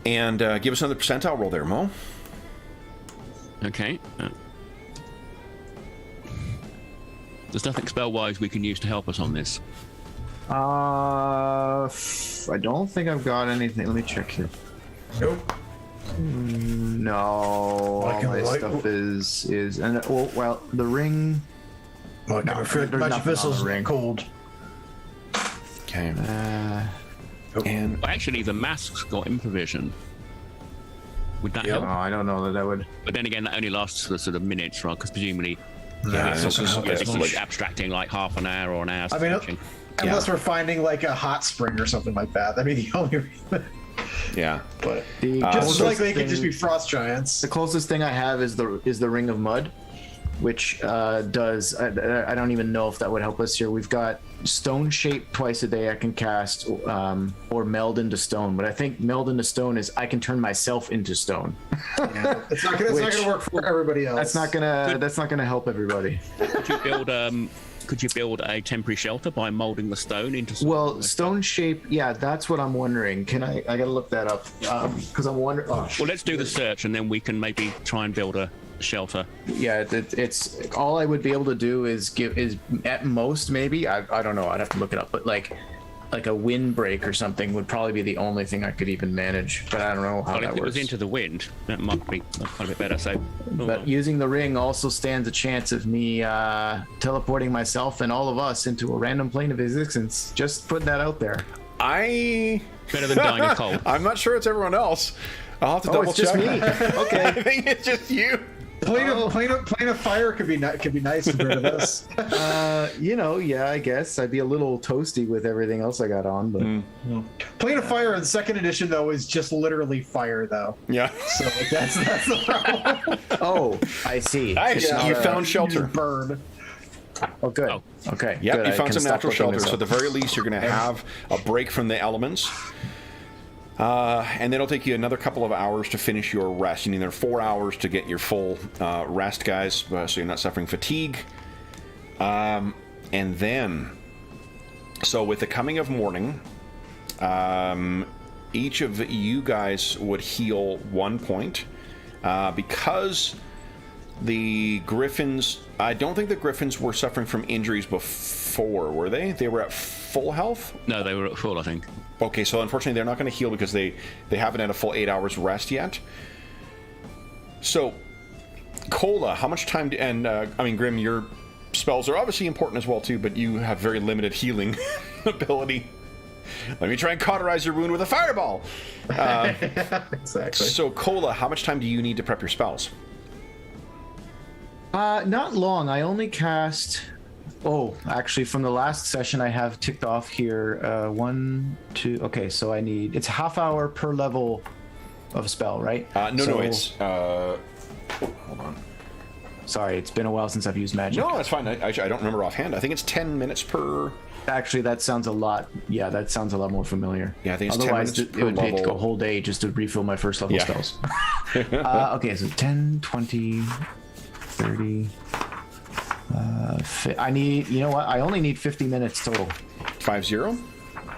and give us another percentile roll there, Mo. Okay. There's nothing spell-wise we can use to help us on this. I don't think I've got anything. Let me check here. Nope. No, all my stuff is and the ring. Well, No, there's magic nothing on missiles the ring. cold. Okay. Well, actually, the masks got improvision. Would that help? Oh, I don't know that would. But then again, that only lasts for sort of minutes, right? Because presumably, this is like abstracting like half an hour or an hour. I mean, stretching. unless we're finding like a hot spring or something like that. That'd be the only reason. Yeah. But The just closest likely it could just thing- be frost giants. The closest thing I have is the ring of mud, which does I don't even know if that would help us here. We've got Stone Shape twice a day I can cast, or Meld into Stone. But I think Meld into Stone is I can turn myself into stone. Yeah. It's not gonna work for everybody else. That's not gonna help everybody. Could you build a temporary shelter by molding the stone into something? Well, Stone Shape, yeah, that's what I'm wondering. I gotta look that up because I'm wondering. Oh, Well, let's do the search and then we can maybe try and build a shelter. yeah, it's all I would be able to do is at most maybe I don't know. I'd have to look it up, but like a windbreak or something would probably be the only thing I could even manage. But I don't know how Well, that if it works. was into the wind, that might be quite a bit better. So, But using the ring also stands a chance of me teleporting myself and all of us into a random plane of existence. Just putting that out there. better than dying of cold. I'm not sure it's everyone else. I'll have to double it's just check. me. I Okay. think it's just you. Plane of fire could be nice to get rid of this. Yeah, I guess I'd be a little toasty with everything else I got on, but Plane of fire in second edition though is just literally fire though. Yeah. So like, that's the problem. oh, I see. Nice. Yeah. You found shelter. Just burn. Oh, good. Oh. Okay. Yep, good. you I found can some stop natural looking shelter. this So up. at the very least, you're going to have a break from the elements. And then it'll take you another couple of hours to finish your rest. You need another 4 hours to get your full rest, guys, so you're not suffering fatigue. And then, so with the coming of morning, each of you guys would heal 1 point. Because the Griffins, I don't think the Griffins were suffering from injuries before, were they? They were at full health? No, they were at full, I think. Okay, so unfortunately they're not going to heal because they haven't had a full 8 hours rest yet. So, Cola, how much time Grim, your spells are obviously important as well too, but you have very limited healing ability. Let me try and cauterize your wound with a fireball. Exactly. So, Cola, how much time do you need to prep your spells? Not long. I only cast. Oh, actually, from the last session, I have ticked off here 1, 2. Okay, so I need. It's half hour per level of spell, right? No, it's. Hold on. Sorry, it's been a while since I've used magic. No, that's fine. I don't remember offhand. I think it's 10 minutes per. Actually, that sounds a lot. Yeah, that sounds a lot more familiar. Yeah, I think it's 10 Otherwise, minutes it would per take level. a whole day just to refill my first level Yeah. spells. Okay, so 10, 20, 30. I need. You know what? I only need 50 minutes total. 5-0.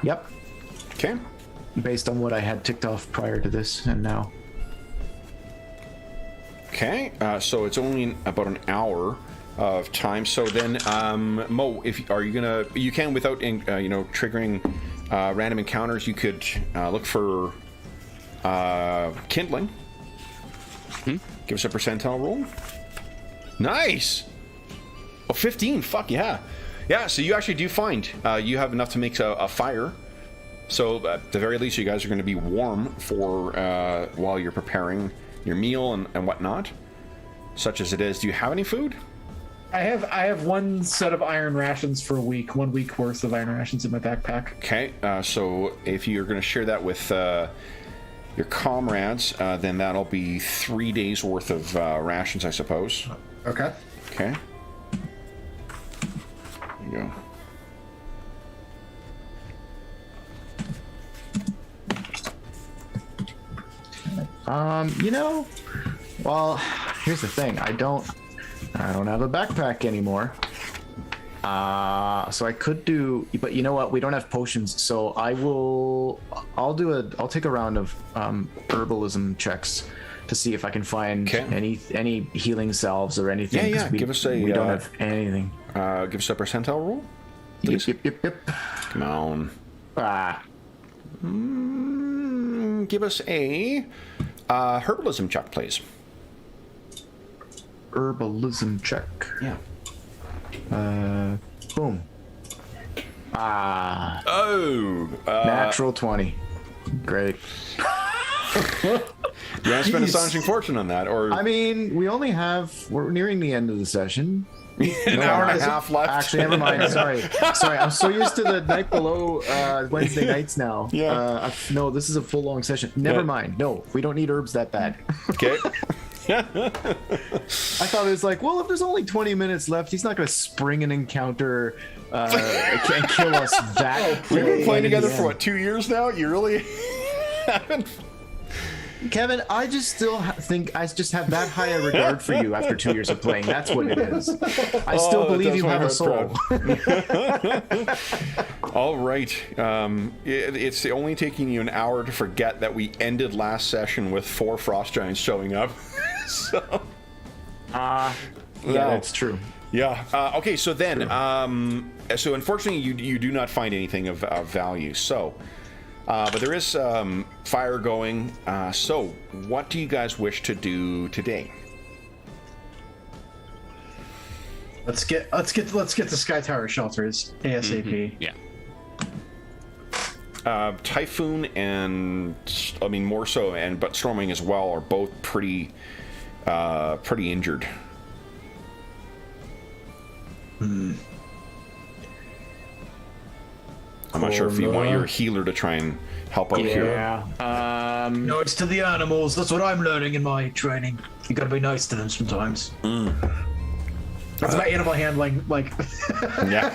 Yep. Okay. Based on what I had ticked off prior to this and now. Okay. So it's only about an hour of time. So then, Mo, you can without triggering random encounters. You could look for kindling. Give us a percentile roll. Nice. Oh, 15. Fuck yeah. Yeah. So you actually do find you have enough to make a fire. So at the very least, you guys are going to be warm for while you're preparing your meal and whatnot, such as it is. Do you have any food? I have one set of iron rations for a week. 1 week worth of iron rations in my backpack. Okay, so if you're going to share that with your comrades, then that'll be 3 days worth of rations, I suppose. Okay. Okay. There you go. Well, here's the thing. I don't have a backpack anymore. So I could do, but you know what? We don't have potions, so I'll take a round of herbalism checks to see if I can find any healing salves or anything. Yeah. Give us we don't have anything. Give us a percentile roll. Yep. Come on. Give us a herbalism check, please. Herbalism check. Yeah. Boom. Natural 20. Great. You want to spend astonishing fortune on that, or I mean, we're nearing the end of the session. an hour and a half left? Actually, never mind. Sorry. I'm so used to the night below Wednesday nights now. Yeah. No, this is a full long session. Never mind. No, we don't need herbs that bad. Okay. I thought it was like, well, if there's only 20 minutes left, he's not going to spring an encounter and kill us that. We've been playing together Yeah. for what, 2 years now? You really haven't? Kevin, I just think I just have that high a regard for you after 2 years of playing. That's what it is. I still believe you have a soul. All right. It's only taking you an hour to forget that we ended last session with 4 frost giants showing up. So. Yeah, that's true. Yeah. Okay. So then, so unfortunately, you do not find anything of value. So, but there is fire going. So, what do you guys wish to do today? Let's get the Sky Tower shelters ASAP. Yeah. Typhoon and I mean more so, but Stormwing as well are both pretty injured. I'm not sure if you want your healer to try and help out here. Yeah. No, it's to the animals. That's what I'm learning in my training. You gotta be nice to them sometimes. That's my animal handling, like. Yeah.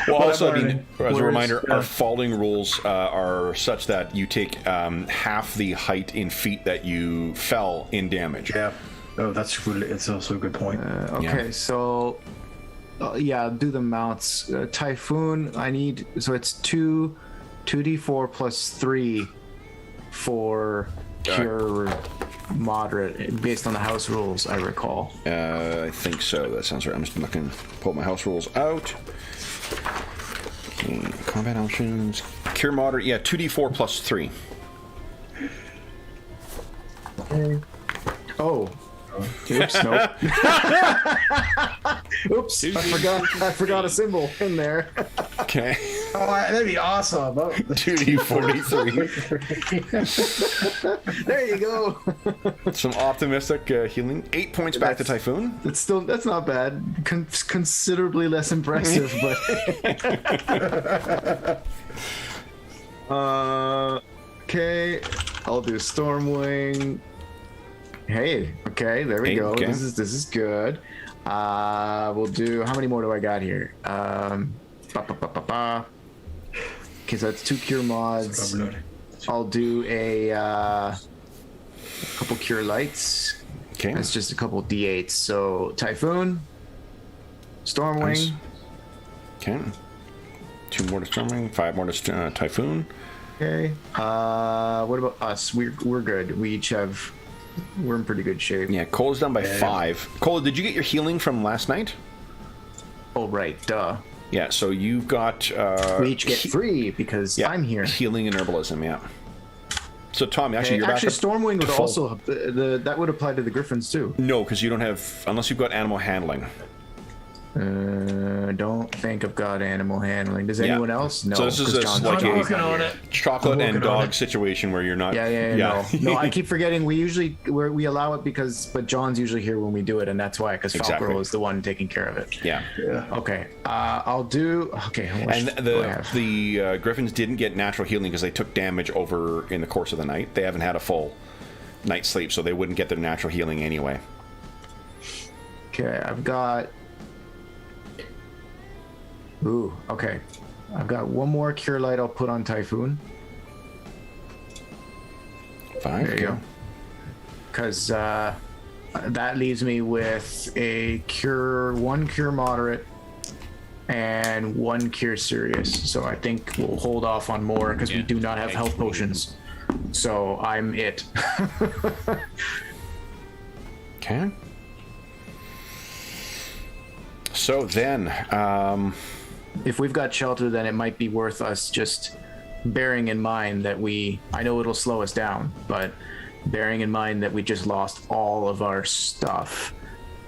Well, also, I mean, learning. as a reminder, Yeah. our falling rules are such that you take half the height in feet that you fell in damage. Yeah. Oh, that's really. It's also a good point. Okay, so yeah, do the mounts. Typhoon, I need, so it's 2d4 plus 3 for cure moderate based on the house rules, I recall. I think so. That sounds right. I'm just looking, pull my house rules out. Okay, combat options. Cure moderate. Yeah, 2d4 plus 3. Oh. Oops, nope. Oops, I forgot a symbol in there. Okay. Oh, that'd be awesome. Oh. 2d43. There you go. Some optimistic healing. 8 points back to Typhoon. That's not bad. Considerably less impressive, but okay. I'll do Stormwing. Hey, okay, there we go. Okay. This is good. We'll do, how many more do I got here? Okay, so that's 2 cure mods. I'll do a couple cure lights. Okay. That's just a couple d8s. So Typhoon, Stormwing. Nice. Okay. 2 more to Stormwing, 5 more to Typhoon. Okay. What about us? We're good. We each have. We're in pretty good shape. Yeah, Cola's done by 5. Cola, did you get your healing from last night? Oh right, duh. Yeah, so you've got We each get 3 because yeah, I'm here. healing and herbalism. Yeah. So Tom, actually, you're Actually, back. Stormwing would full. also that would apply to the Griffins too. No, because you don't have, unless you've got animal handling. Don't think I've got animal handling. Does anyone else? No. So this is 'cause a, John's like not I'm a working on it. chocolate and working on dog it. situation where you're not. Yeah. No, I keep forgetting. We allow it but John's usually here when we do it, and that's why, because Exactly. Falcro is the one taking care of it. Yeah. Okay. I'll do. Okay. And the Griffins didn't get natural healing because they took damage over in the course of the night. They haven't had a full night's sleep, so they wouldn't get their natural healing anyway. Okay, I've got. Ooh, okay. I've got one more cure light I'll put on Typhoon. 5. There you go. Because that leaves me with one cure moderate and 1 cure serious. So I think we'll hold off on more because we do not have health potions. So I'm it. Okay. So then, If we've got shelter, then it might be worth us just bearing in mind that I know it'll slow us down, but bearing in mind that we just lost all of our stuff,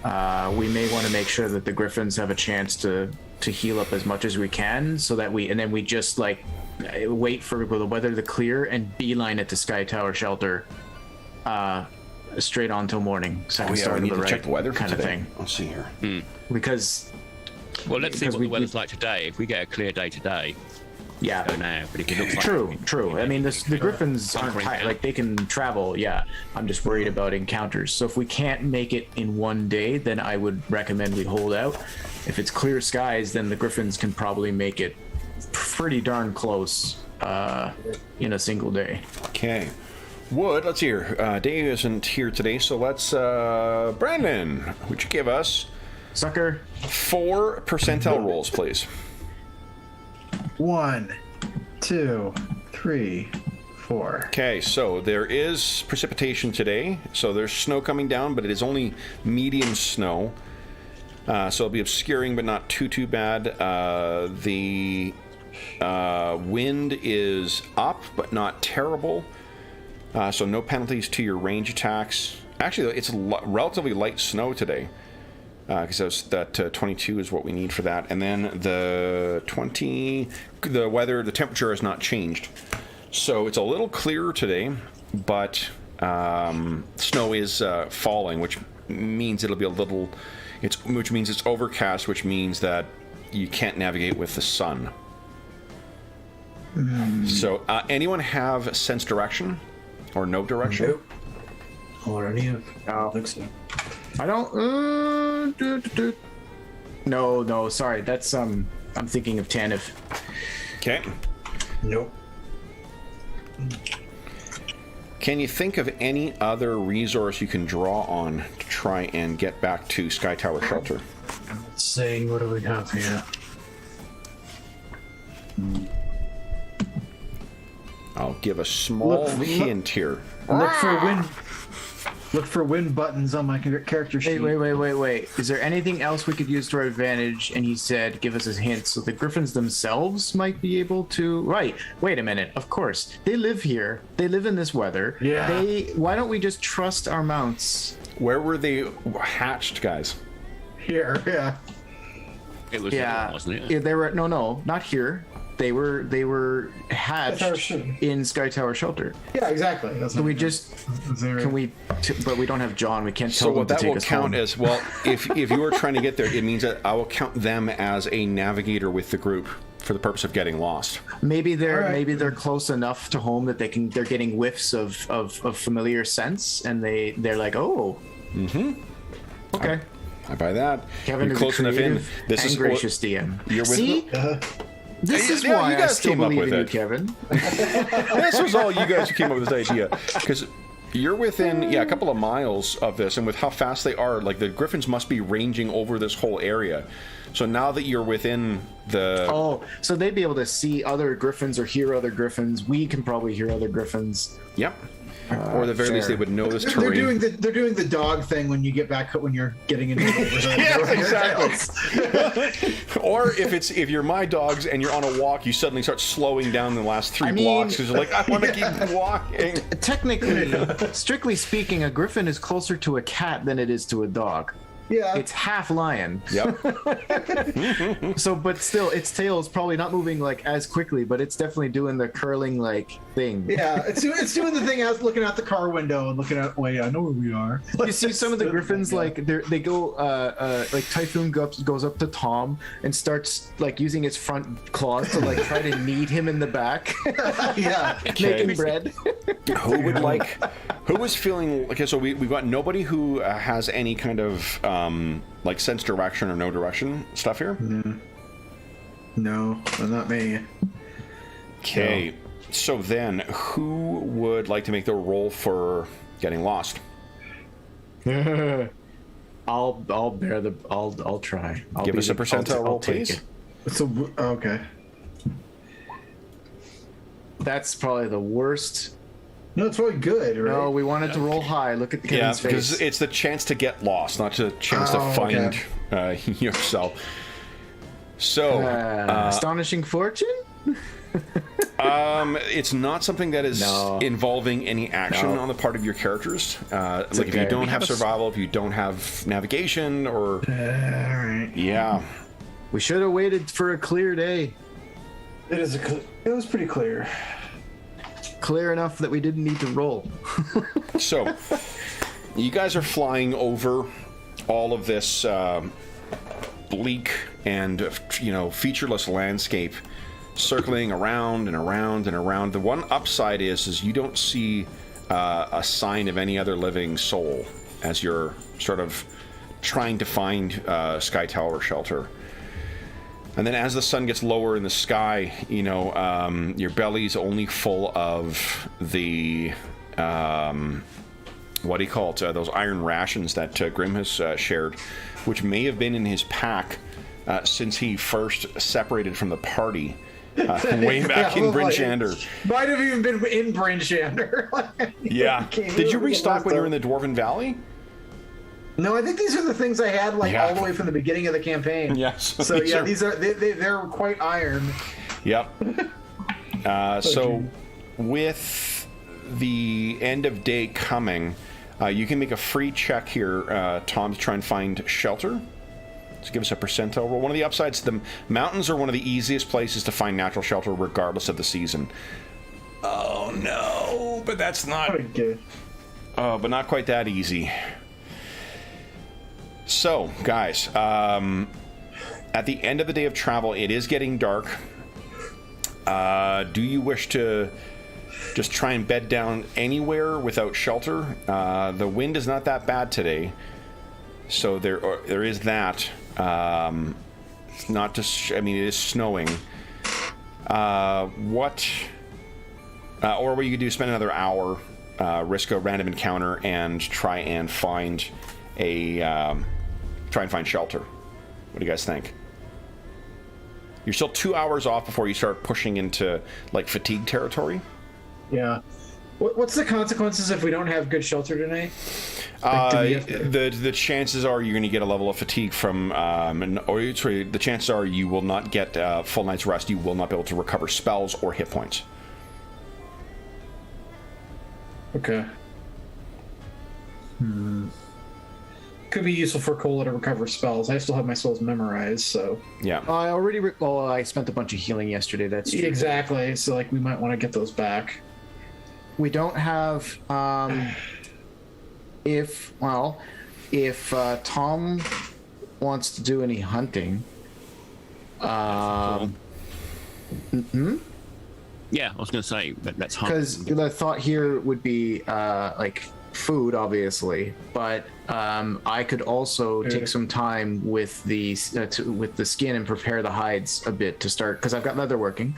we may want to make sure that the Griffins have a chance to heal up as much as we can, so that we just like wait for the weather to clear and beeline it to Sky Tower shelter, straight on till morning. Second start we of need the to check the weather kind of today. thing. Let's see here. Because Well, let's see Because what we- the weather's like today. If we get a clear day today, Yeah. go now. But if it looks like True. I mean, the griffins aren't tight. Like, they can travel, yeah. I'm just worried about encounters. So if we can't make it in one day, then I would recommend we hold out. If it's clear skies, then the griffins can probably make it pretty darn close in a single day. Okay. Wood, let's hear. Dave isn't here today, so let's... Brandon, would you give us... Sucker. 4 percentile rolls, please. 1, 2, 3, 4. Okay, so there is precipitation today. So there's snow coming down, but it is only medium snow. So it'll be obscuring, but not too bad. The wind is up, but not terrible. So no penalties to your range attacks. Actually, it's relatively light snow today. Because that 22 is what we need for that. And then the temperature has not changed. So it's a little clearer today, but snow is falling, which means it'll be which means it's overcast, which means that you can't navigate with the sun. So anyone have sense direction or no direction? Nope. Already have. I think so. I don't. No. Sorry, that's I'm thinking of Tanif. Okay. Nope. Can you think of any other resource you can draw on to try and get back to Sky Tower Shelter? Let's see. What do we have here? I'll give a small hint here. Look for win buttons on my character sheet. Wait. Is there anything else we could use to our advantage? And he said, give us a hint. So the griffins themselves might be able to... Right. Wait a minute. Of course. They live here. They live in this weather. Yeah. Why don't we just trust our mounts? Where were they hatched, guys? Here, yeah. It was, wasn't it? Yeah, they were... No, not here. They were hatched in Sky Tower Shelter. Yeah, exactly. That's Can we just... Can we... But we don't have John. We can't tell them to take us home. So what that will count as... Well, if you are trying to get there, it means that I will count them as a navigator with the group for the purpose of getting lost. Maybe they're close enough to home that they're getting whiffs of familiar scents, and they're like, oh. Mm-hmm. Okay. I buy that. Kevin you're is close a enough in. This is gracious DM. You're with See? This is why you guys I still came up believe with in you, it. Kevin. This was all you guys who came up with this idea. Because you're within, a couple of miles of this, and with how fast they are, like, the griffins must be ranging over this whole area. So now that you're within the... Oh, so they'd be able to see other griffins or hear other griffins. We can probably hear other griffins. Yep. Or at the very least, they would know this They're terrain. doing the dog thing when you get back when you're getting into the Yeah, exactly. Or if you're my dogs and you're on a walk, you suddenly start slowing down the last 3 blocks because you're like, I want to keep walking. Technically, strictly speaking, a griffin is closer to a cat than it is to a dog. Yeah. It's half lion. Yep. So, but still, its tail is probably not moving like as quickly, but it's definitely doing the curling like thing. Yeah, it's doing the thing as looking out the car window and looking out. Wait, I know where we are. You see some of the griffins like they go like Typhoon goes up to Tom and starts like using its front claws to like try to knead him in the back. Yeah, making bread. Who was feeling okay? So we've got nobody who has any kind of like sense direction or no direction stuff here. No, not me. Okay, so then who would like to make the roll for getting lost? I'll bear the. I'll try. Give us a percentile roll, take please. it. So okay. That's probably the worst. No, it's really good, right? No, we wanted to roll high. Look at Kevin's face. Because it's the chance to get lost, not the chance to find yourself. So, astonishing fortune. It's not something that is involving any action on the part of your characters. Like okay. if you don't have survival, if you don't have navigation, or right. We should have waited for a clear day. It was pretty clear. Clear enough that we didn't need to roll. So, you guys are flying over all of this bleak and featureless landscape circling around and around and around. The one upside is you don't see a sign of any other living soul as you're sort of trying to find Sky Tower shelter. And then as the sun gets lower in the sky, you know, your belly's only full of the, what do you call it, those iron rations that Grim has shared, which may have been in his pack since he first separated from the party way back in Bryn Shander. Might have even been in Bryn Shander. Yeah. Did you restock when you were in the Dwarven Valley? No, I think these are the things I had all the way from the beginning of the campaign. Yes. So yeah, they're quite iron. Yep. So with the end of day coming, you can make a free check here, Tom, to try and find shelter. So give us a percentile roll. One of the upsides, the mountains are one of the easiest places to find natural shelter regardless of the season. Oh no, but that's not good. Oh, but not quite that easy. So, guys, at the end of the day of travel, it is getting dark. Do you wish to just try and bed down anywhere without shelter? The wind is not that bad today, so there is that. It's not just, I mean, it is snowing. Or what you could do, spend another hour, risk a random encounter, and try and find shelter. What do you guys think? You're still 2 hours off before you start pushing into like fatigue territory. Yeah. What's the consequences if we don't have good shelter tonight? The chances are you're going to get a level of fatigue from, the chances are you will not get full night's rest. You will not be able to recover spells or hit points. Okay. Could be useful for Cola to recover spells. I still have my spells memorized, so yeah. I already I spent a bunch of healing yesterday. That's true. Exactly. So like we might want to get those back. We don't have if Tom wants to do any hunting. Yeah, I was going to say that's hunt. Because the thought here would be like food, obviously, but I could also take some time with the skin and prepare the hides a bit to start, because I've got leather working,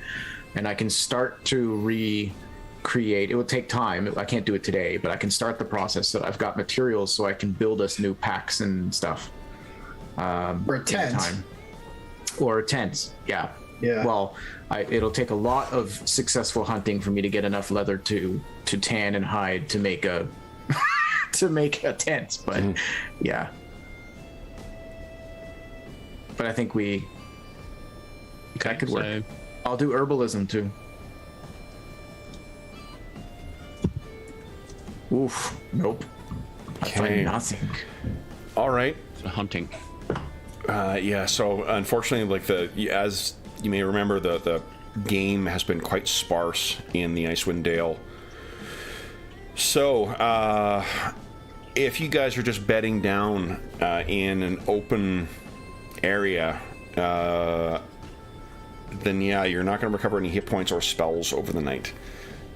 and I can start to recreate. It will take time. I can't do it today, but I can start the process. So I've got materials, so I can build us new packs and stuff. Or a tent. Or tents. Yeah. Yeah. Well, it'll take a lot of successful hunting for me to get enough leather to tan and hide to make a tent, but yeah. But I think that could work. So, I'll do herbalism too. Oof. Nope. I find nothing. All right. so hunting. Yeah. So unfortunately, as you may remember, the game has been quite sparse in the Icewind Dale. So, if you guys are just bedding down in an open area, then yeah, you're not going to recover any hit points or spells over the night,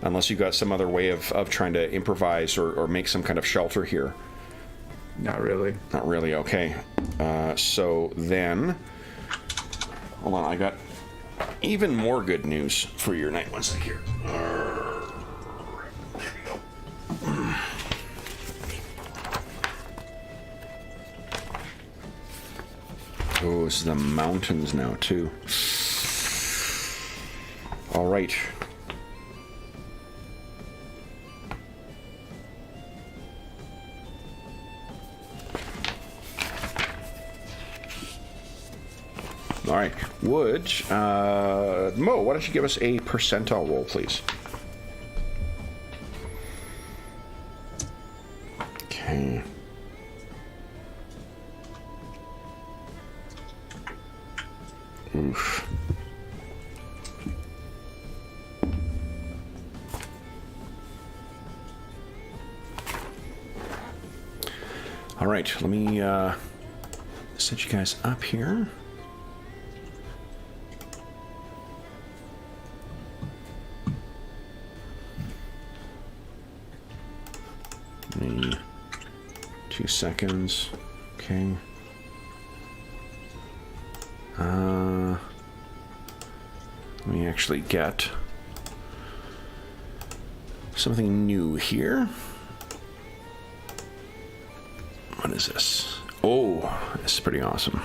unless you've got some other way of trying to improvise or make some kind of shelter here. Not really. Not really. Okay. So then, hold on. I got even more good news for your night. One sec here. Oh, this is the mountains now, too. All right. All right. Would, Mo, why don't you give us a percentile roll, please? Okay. Oof. All right, let me set you guys up here. 2 seconds. Okay. Let me actually get something new here. What is this? Oh, this is pretty awesome.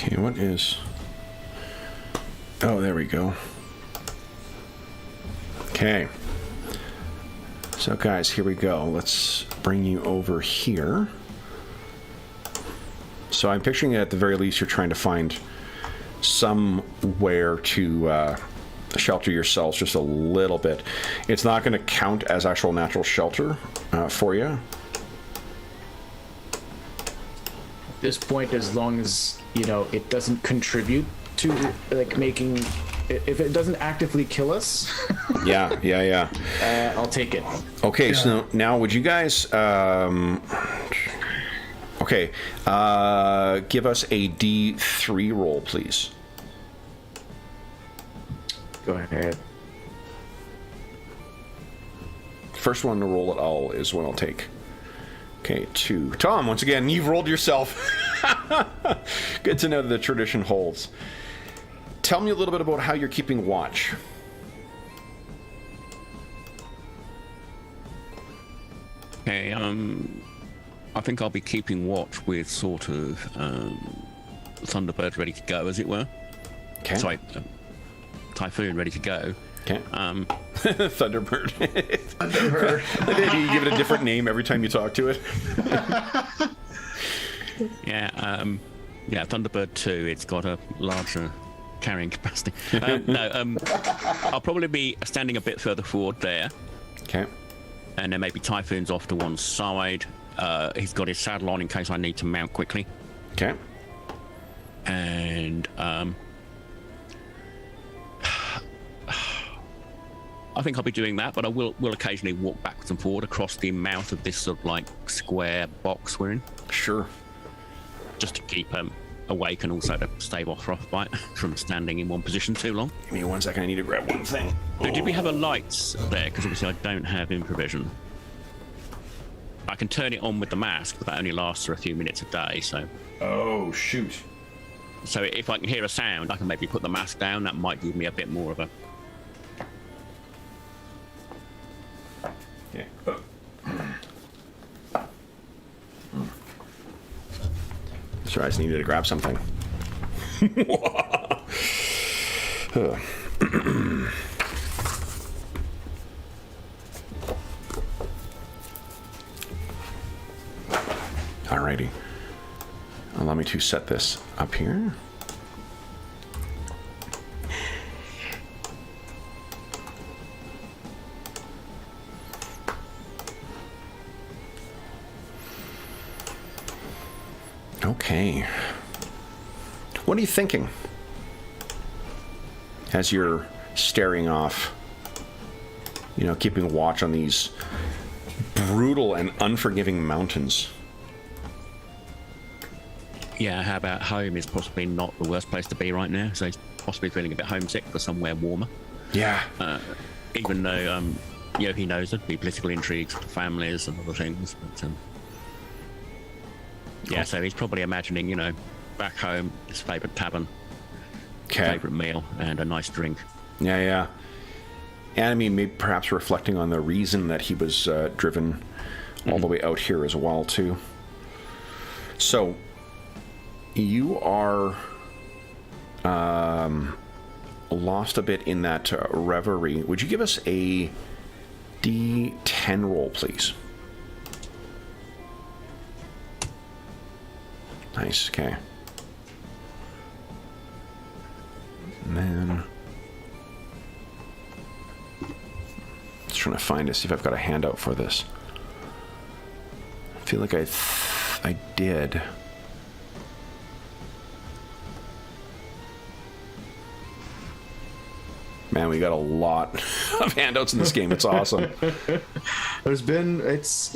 Okay, what is... Oh, there we go. Okay. So, guys, here we go. Let's bring you over here. So I'm picturing at the very least you're trying to find somewhere to shelter yourselves just a little bit. It's not going to count as actual natural shelter for you. At this point, as long as, you know, it doesn't contribute to, like, making... If it doesn't actively kill us... Yeah. I'll take it. Okay, so now would you guys... Okay, give us a D3 roll, please. Go ahead. First one to roll at all is what I'll take. Okay, 2. Tom, once again, you've rolled yourself. Good to know that the tradition holds. Tell me a little bit about how you're keeping watch. Okay, I think I'll be keeping watch with sort of Thunderbird ready to go, as it were. Okay. Sorry, Typhoon ready to go. Okay. Thunderbird. Thunderbird. You give it a different name every time you talk to it. Yeah, Thunderbird 2, it's got a larger carrying capacity. I'll probably be standing a bit further forward there. Okay. And then maybe Typhoon's off to one side. He's got his saddle on in case I need to mount quickly. Okay. And I think I'll be doing that, but I will occasionally walk backwards and forward across the mouth of this sort of like square box we're in. Sure. Just to keep awake and also to stave off frostbite from standing in one position too long. Give me 1 second, I need to grab one thing. So did we have a lights there? Because obviously I don't have improvision. I can turn it on with the mask, but that only lasts for a few minutes a day, so... Oh, shoot. So if I can hear a sound, I can maybe put the mask down. That might give me a bit more of a... Okay. Sorry, I just needed to grab something. Alrighty. Allow me to set this up here. Okay. What are you thinking as you're staring off, you know, keeping watch on these brutal and unforgiving mountains? Yeah, how about home is possibly not the worst place to be right now, so he's possibly feeling a bit homesick for somewhere warmer. Yeah. Even though, you know, he knows there'd be political intrigues with families and other things, but... yeah, so he's probably imagining, you know, back home, his favourite tavern, favourite meal, and a nice drink. Yeah. And I mean, maybe perhaps reflecting on the reason that he was driven all the way out here as well, too. So, you are lost a bit in that reverie. Would you give us a D10 roll, please? Nice, okay. And then... just trying to find it, see if I've got a handout for this. I feel like I did. Man, we got a lot of handouts in this game. It's awesome. There's been it's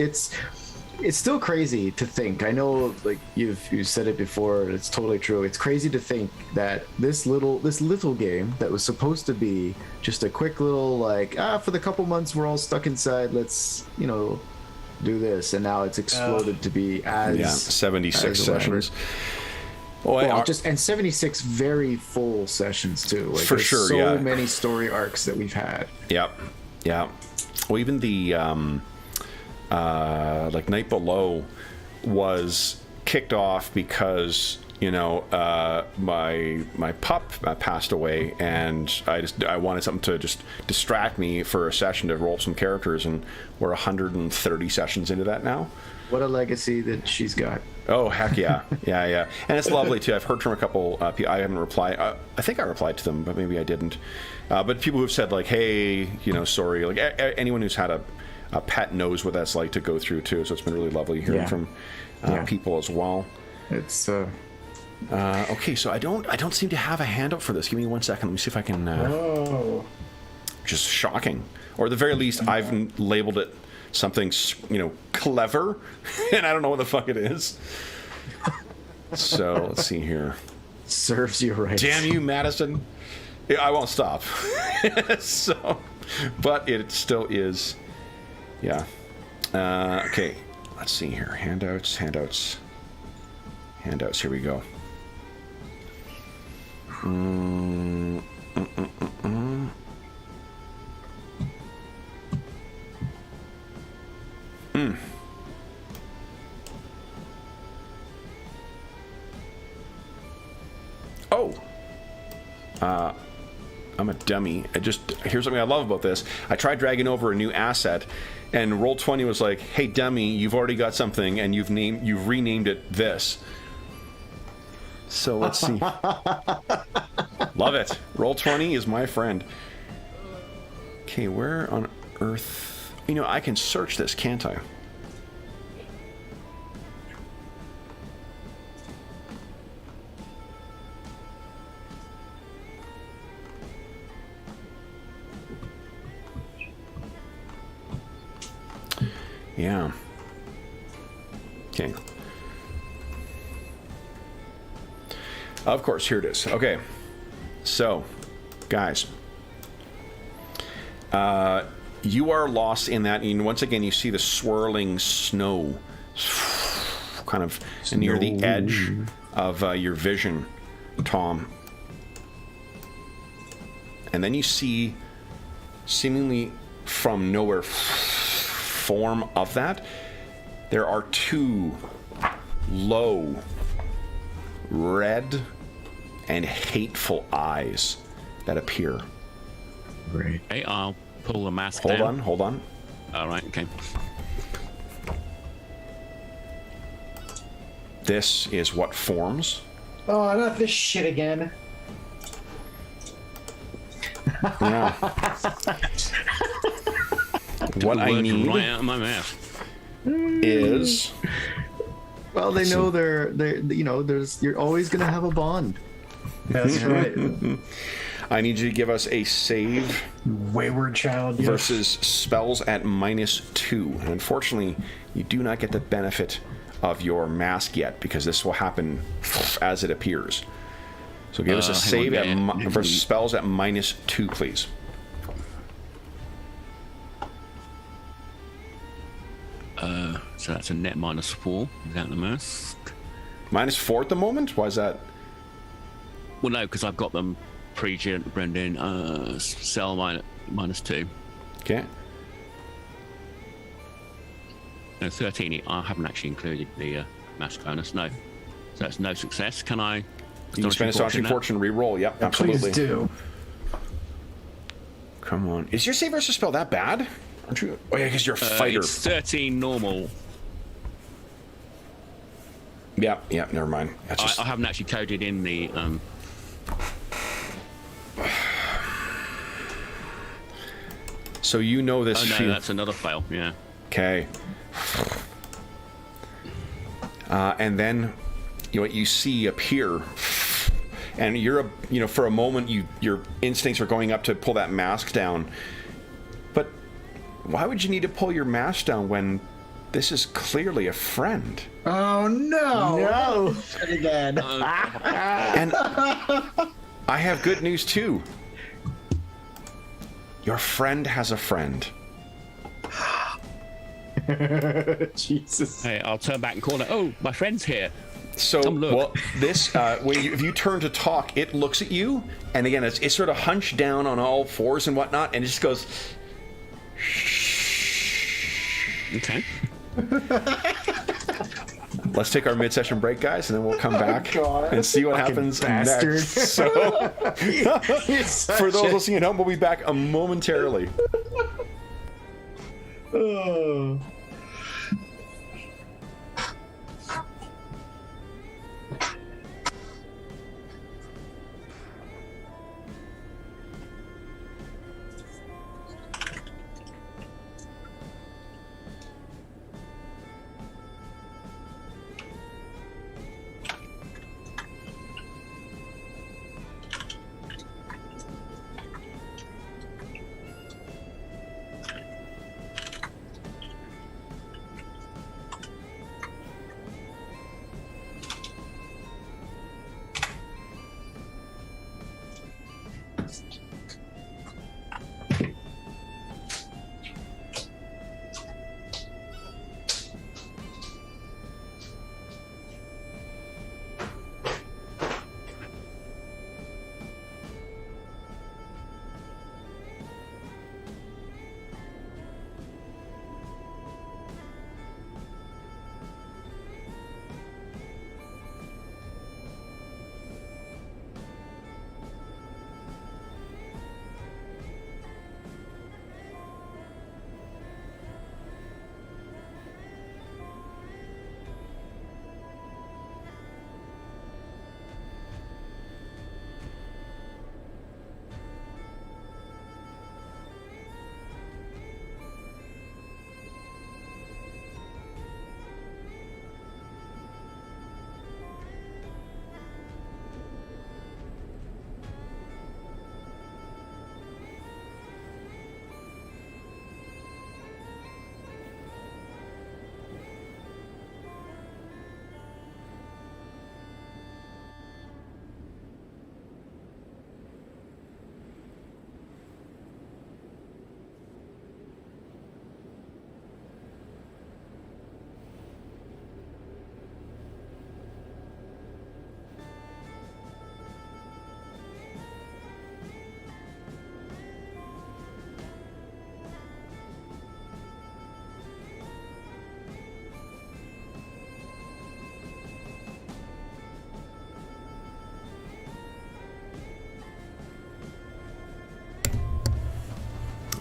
still crazy to think. I know, like you said it before. It's totally true. It's crazy to think that this little game that was supposed to be just a quick little like for the couple months we're all stuck inside. Let's do this, and now it's exploded to be as 76 sessions. Well, and 76 very full sessions too. Like, for sure, so many story arcs that we've had. Yep. Well, even the like Night Below was kicked off because my pup passed away, and I wanted something to just distract me for a session to roll some characters, and we're 130 sessions into that now. What a legacy that she's got. Oh, heck yeah. Yeah. And it's lovely, too. I've heard from a couple people. I haven't replied. I think I replied to them, but maybe I didn't. But people who've said, like, hey, sorry. Like, anyone who's had a pet knows what that's like to go through, too. So it's been really lovely hearing from people as well. It's... okay, so I don't seem to have a handout for this. Give me 1 second. Let me see if I can... Just shocking. Or at the very least, I've labeled it something, clever, and I don't know what the fuck it is. So let's see here. Serves you right. Damn you, Madison. Yeah, I won't stop. But it still is. Yeah. Okay. Let's see here. Handouts. Here we go. Oh, I'm a dummy. Here's something I love about this. I tried dragging over a new asset, and Roll20 was like, "Hey, dummy, you've already got something, and you've renamed it this." So let's see. Love it. Roll20 is my friend. Okay, where on earth? I can search this, can't I? Yeah. Okay. Of course, here it is. Okay. So, guys, you are lost in that, and once again, you see the swirling snow kind of near the edge of your vision, Tom. And then you see, seemingly from nowhere, form of that, there are two low, red, and hateful eyes that appear. Great. Okay, I'll pull the mask down. Hold on. All right, okay. This is what forms. Oh, not this shit again. Yeah. What I need right out of my mouth is... Well, they know you're always going to have a bond. That's right. I need you to give us a save Wayward child. versus spells at -2. And unfortunately, you do not get the benefit of your mask yet, because this will happen as it appears. So give us a save versus spells at -2, please. So that's a net -4 without the mask. -4 at the moment? Why is that? Well, no, because I've got them pre-generated in cell -2. Okay. No, 13. I haven't actually included the mask bonus. No, so that's no success. Can I You can spend astonishing fortune, re-roll. Yep, absolutely. Please do. Come on. Is your save versus spell that bad? Aren't you? Oh yeah, because you're a fighter. It's 13 normal. Yeah, never mind. That's just... I haven't actually coded in the. So you know this. Oh no, that's another fail. Yeah. Okay. And then, what you see appear, and you're, for a moment, your instincts are going up to pull that mask down. But why would you need to pull your mask down when this is clearly a friend? Oh no! No. Again. And I have good news too. Your friend has a friend. Jesus. Hey, I'll turn back and call it. Oh, my friend's here. So, Come look. well, this if you turn to talk, it looks at you, and again, it's sort of hunched down on all fours and whatnot, and it just goes. Okay. Let's take our mid-session break, guys, and then we'll come back and see what happens bastard. next. So, for those listening at home, we'll be back momentarily. Oh.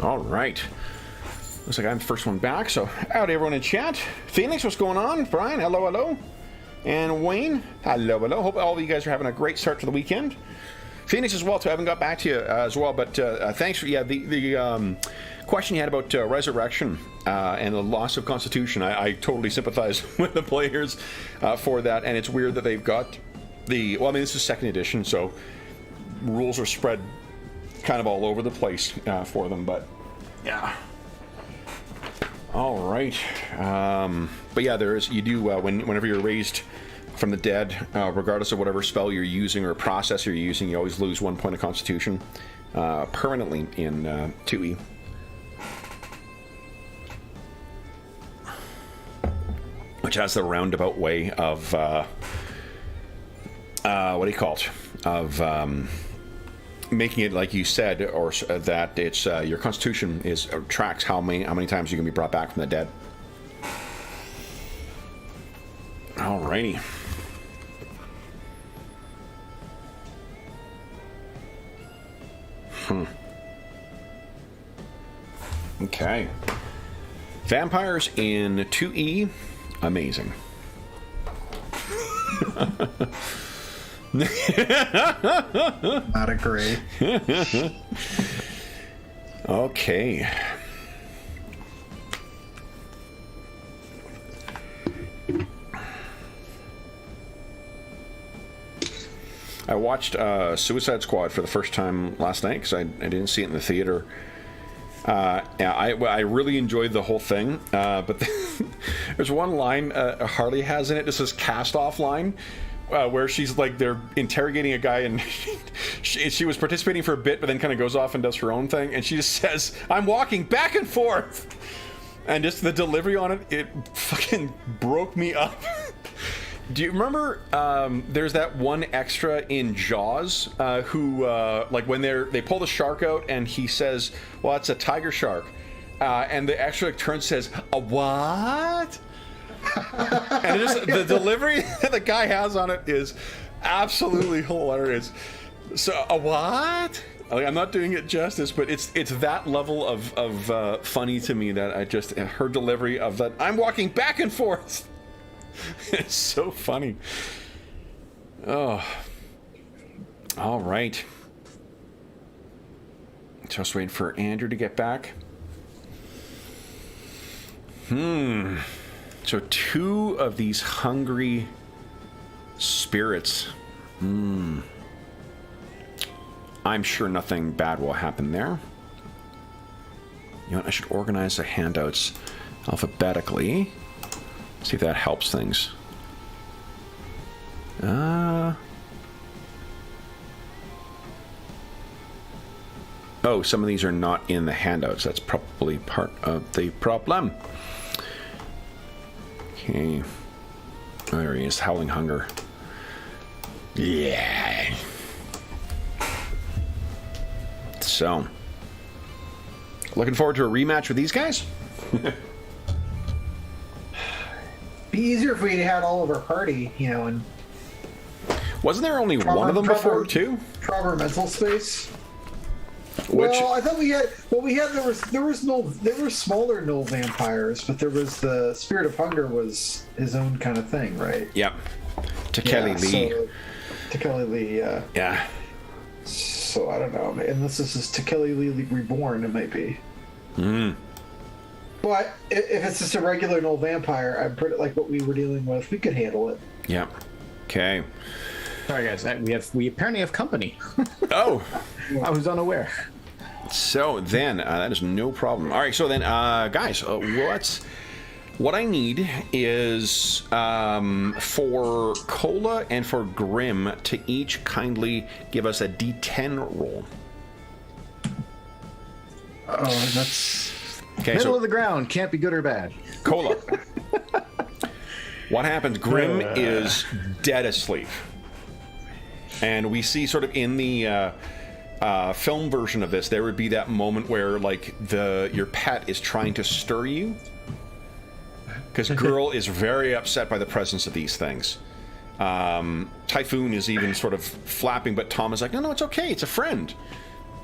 All right. Looks like I'm the first one back, so howdy everyone in chat. Phoenix, what's going on? Brian, hello. And Wayne, hello. Hope all of you guys are having a great start to the weekend. Phoenix as well, too. I haven't got back to you as well, but thanks for, the question you had about resurrection and the loss of constitution. I totally sympathize with the players for that, and it's weird that they've got this is second edition, so rules are spread kind of all over the place for them, but yeah. All right. But yeah, whenever you're raised from the dead, regardless of whatever spell you're using or process you're using, you always lose 1 point of constitution permanently in 2e. Which has the roundabout way of making it, like you said, or that it's your constitution tracks how many times you can be brought back from the dead. Alrighty. Okay. Vampires in 2E, amazing. Not agree. Okay. I watched Suicide Squad for the first time last night because I didn't see it in the theater. Yeah, I really enjoyed the whole thing, but there's one line Harley has in it. This is cast-off line where she's like they're interrogating a guy and she was participating for a bit, but then kind of goes off and does her own thing, and she just says, "I'm walking back and forth," and just the delivery on it, it fucking broke me up. Do you remember there's that one extra in Jaws who like when they pull the shark out and he says, well, it's a tiger shark, and the extra turns and says, a what? And just the delivery that the guy has on it is absolutely hilarious. So a what? Like, I'm not doing it justice, but it's that level of funny to me that I just her delivery of that I'm walking back and forth. It's so funny. Oh. All right. Just waiting for Andrew to get back. So 2 of these hungry spirits. I'm sure nothing bad will happen there. You know what? I should organize the handouts alphabetically. See if that helps things. Oh, some of these are not in the handouts. That's probably part of the problem. Okay. Oh, there he is, Howling Hunger. Yeah. So, looking forward to a rematch with these guys? Be easier if we had all of our party, you know, and wasn't there only one of them before too? Proper mental space. Which, well, I thought we had. Well, we had. There were smaller null vampires, but there was the Spirit of Hunger was his own kind of thing, right? Yep. Tekeli Lee. So, Tekeli Lee. Yeah. So I don't know, unless this is Tekeli Lee Reborn, it might be. But if it's just a regular null vampire, I'm pretty like what we were dealing with. We could handle it. Yeah. Okay. Sorry, guys. We apparently have company. Oh. I was unaware. So then, that is no problem. All right. So then, guys, what I need is for Cola and for Grim to each kindly give us a D10 roll. Oh, that's. Okay, Middle so of the ground, can't be good or bad. Cola. What happens? Grim is dead asleep. And we see sort of in the film version of this, there would be that moment where like your pet is trying to stir you. Because Girl is very upset by the presence of these things. Typhoon is even sort of flapping, but Tom is like, no, it's okay. It's a friend.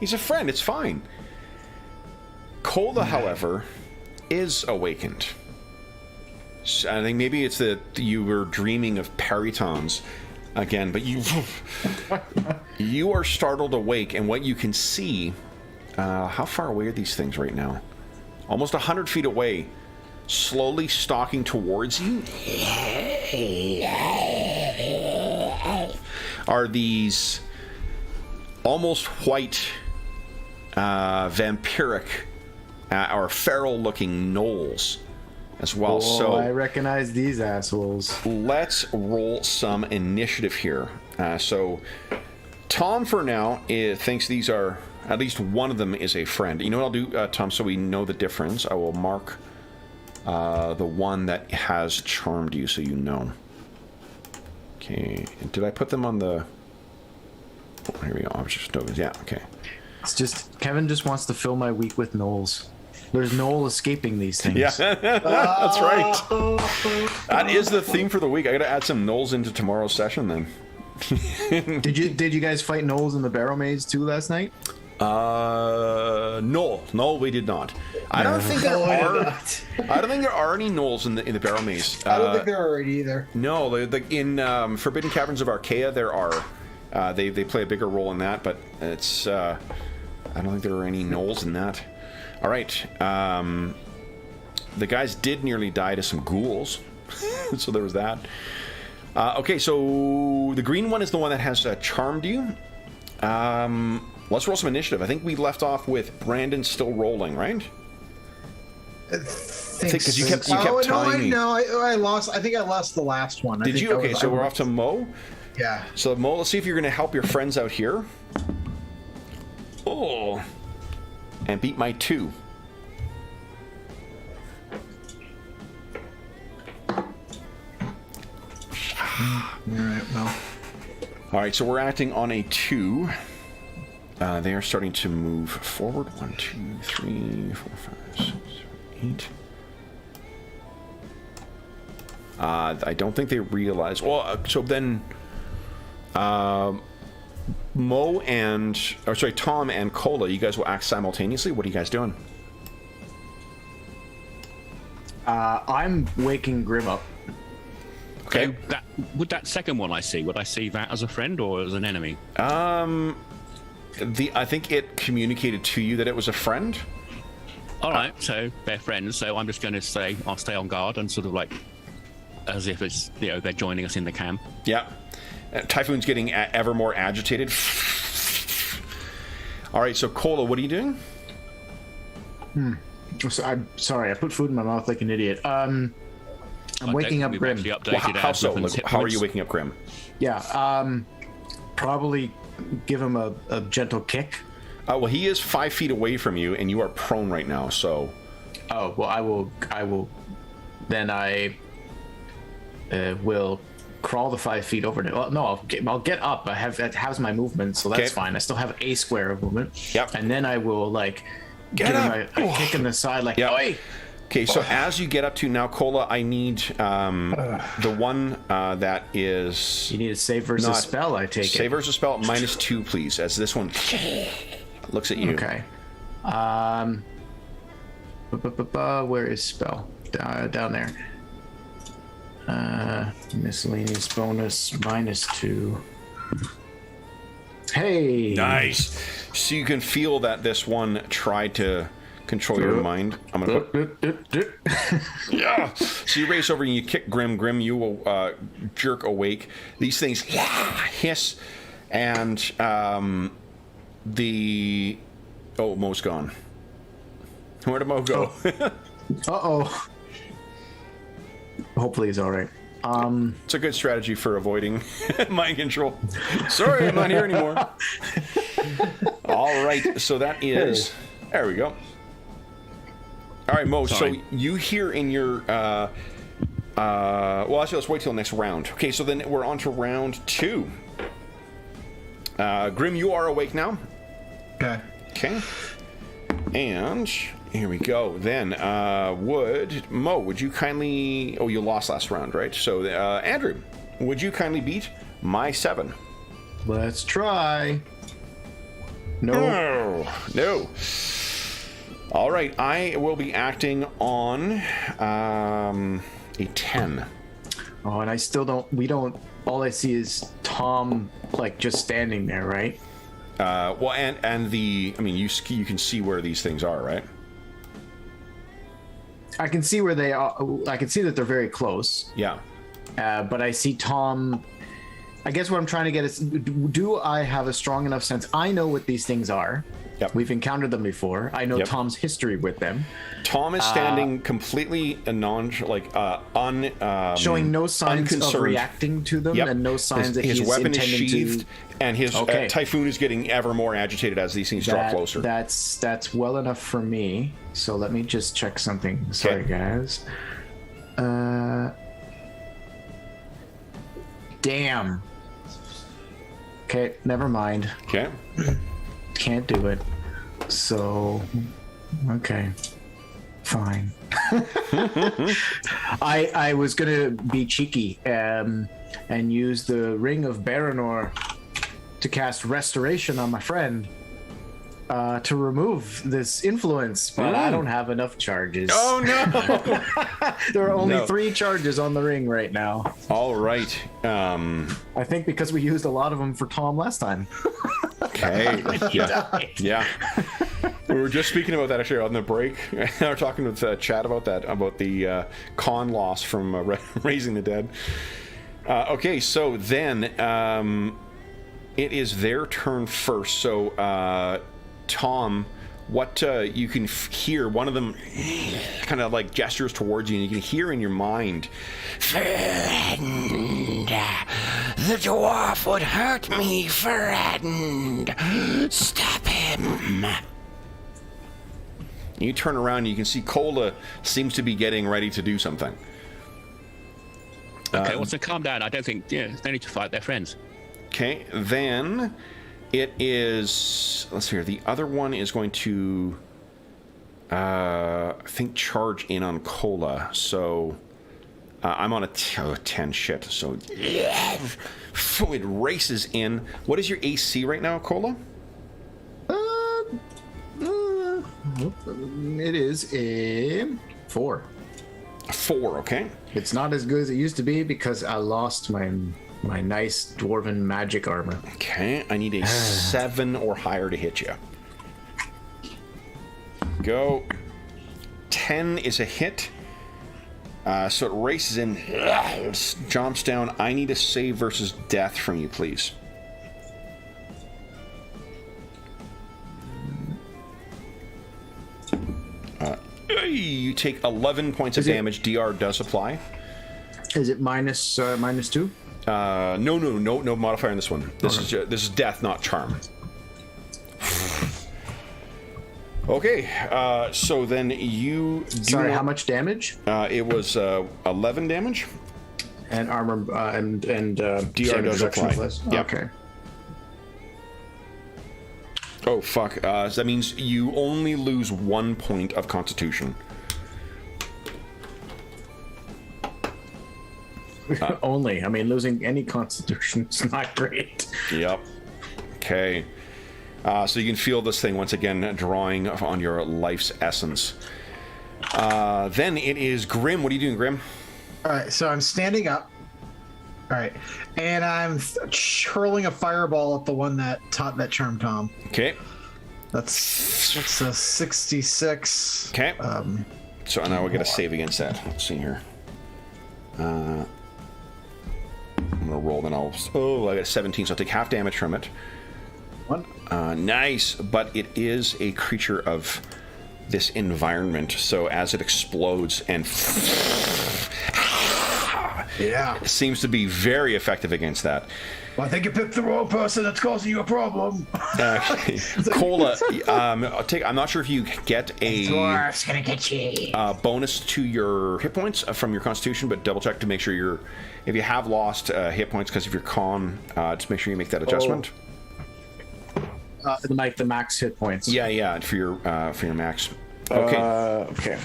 He's a friend. It's fine. Cola, however, is awakened. So I think maybe it's that you were dreaming of peritons again, but you are startled awake, and what you can see, how far away are these things right now? Almost 100 feet away, slowly stalking towards you, are these almost white, vampiric, or feral-looking gnolls as well. Oh, so I recognize these assholes. let's roll some initiative here. So Tom, for now, thinks these are, at least one of them is a friend. You know what I'll do, Tom, so we know the difference? I will mark the one that has charmed you so you know. Okay, did I put them on the... Oh, here we go. I was just... Yeah, okay. It's just Kevin just wants to fill my week with gnolls. There's no escaping these things. Yeah, that's right. That is the theme for the week. I gotta add some gnolls into tomorrow's session then. Did you guys fight gnolls in the barrel maze too last night? No, we did not. I don't think there are. I don't think there are any gnolls in the barrel maze. I don't think there are either. No, in Forbidden Caverns of Archaea there are. They play a bigger role in that, but it's. I don't think there are any gnolls in that. All right. The guys did nearly die to some ghouls, so there was that. Okay, so the green one is the one that has charmed you. Let's roll some initiative. I think we left off with Brandon still rolling, right? Because you kept telling me. No, I lost. I think I lost the last one. Did you? Okay, so we're off to Mo. Yeah. So Mo, let's see if you're going to help your friends out here. Oh, and beat my 2. Alright, well. Alright, so we're acting on a 2. They are starting to move forward. 1, 2, 3, 4, 5, 6, 7, 8. I don't think they realize. Well, so then Tom and Cola, you guys will act simultaneously. What are you guys doing? I'm waking Grim up. Okay. So would that second one I see that as a friend or as an enemy? I think it communicated to you that it was a friend. All right, so they're friends. So I'm just going to say I'll stay on guard and sort of like as if it's they're joining us in the camp. Yeah. Typhoon's getting ever more agitated. All right, so Cola, what are you doing? So I'm sorry, I put food in my mouth like an idiot. I'm waking up Grim. How are you waking up Grim? Yeah, probably give him a gentle kick. Well, he is 5 feet away from you, and you are prone right now. So. Oh well, I will. Then I will crawl the 5 feet over. Well, no, I'll get up. That has my movement, so that's fine. I still have a square of movement. Yep. And then I will give him a kick in the side, like, oi! Okay, so as you get up to now, Cola, I need the one that is. You need a save versus spell, I take it. Save versus spell, -2, please, as this one looks at you. Okay. Where is spell? Down there. Miscellaneous bonus, -2. Hey! Nice. So you can feel that this one tried to control your mind. I'm gonna put. Yeah. So you race over and you kick Grim. Grim, you will jerk awake. These things hiss, and Mo's gone. Where did Mo go? Uh-oh. Hopefully he's all right. It's a good strategy for avoiding mind control. Sorry, I'm not here anymore. All right, so that is. There we go. All right, Mo. Sorry. So you hear in your. Well, actually, let's wait till next round. Okay, so then we're on to round 2. Grim, you are awake now. Okay. Okay. And here we go. Then, Mo, would you kindly... Oh, you lost last round, right? So, Andrew, would you kindly beat my 7? Let's try. No. All right, I will be acting on a 10. Oh, and I still don't... All I see is Tom, just standing there, right? Well, and the... I mean, you can see where these things are, right? I can see where they are. I can see that they're very close. Yeah. But I see Tom. I guess what I'm trying to get is, do I have a strong enough sense? I know what these things are. Yep. We've encountered them before. I know Yep. Tom's history with them. Tom is standing completely showing no signs of unconcerned. reacting to them, Yep. and no signs that his he's weapon is intending sheathed, to. and his Okay. Typhoon is getting ever more agitated as these things draw closer. That's well enough for me. So let me just check something. Sorry, guys. Damn. Okay, never mind. Okay. Can't do it. So, okay, fine. I was gonna be cheeky and use the Ring of Baranor to cast Restoration on my friend. to remove this influence, but I don't have enough charges. Oh no! There are only No. 3 charges on the ring right now. All right. I think because we used a lot of them for Tom last time. Okay. Yeah. Yeah. We were just speaking about that actually on the break. We were talking with Chad about that, about the con loss from Raising the Dead. Okay, so then it is their turn first. So, Tom, what you can hear, one of them kind of like gestures towards you, and you can hear in your mind, "Friend, the dwarf would hurt me, friend. Stop him." You turn around and you can see Cola seems to be getting ready to do something. Okay, well, so calm down. I don't think, they need to fight their friends. Okay, then it is, let's see here, the other one is going to, I think, charge in on Cola. So I'm on a 10 shit, so it races in. What is your AC right now, Cola? It is a 4. 4, okay. It's not as good as it used to be because I lost my nice dwarven magic armor. Okay, I need a 7 or higher to hit you. Go. 10 is a hit. So it races in, jumps down. I need a save versus death from you, please. You take 11 points of damage. DR does apply. Is it minus 2? No modifier on this one. This is death, not charm. Okay, so then you do. Sorry, how much damage? It was 11 damage. And armor and DR does apply. Yep. Okay. Oh fuck! So that means you only lose 1 point of Constitution. Only. I mean, losing any Constitution is not great. Yep. Okay. So you can feel this thing once again drawing on your life's essence. Then it is Grim. What are you doing, Grim? All right, so I'm standing up. All right, and I'm hurling a fireball at the one that taught that charm, Tom. Okay. That's a 66. Okay. So now we'll get a save against that. Let's see here. I'm gonna roll, then I'll. Oh, I got a 17, so I'll take half damage from it. 1. Nice, but it is a creature of this environment. So as it explodes and it seems to be very effective against that. Well, I think you picked the wrong person that's causing you a problem. Cola, I'm not sure if you get a Dwarf's gonna get you. bonus to your hit points from your Constitution, but double check to make sure if you have lost hit points because of your con, just make sure you make that adjustment. Like the max hit points. Yeah, for your max. Okay. Okay.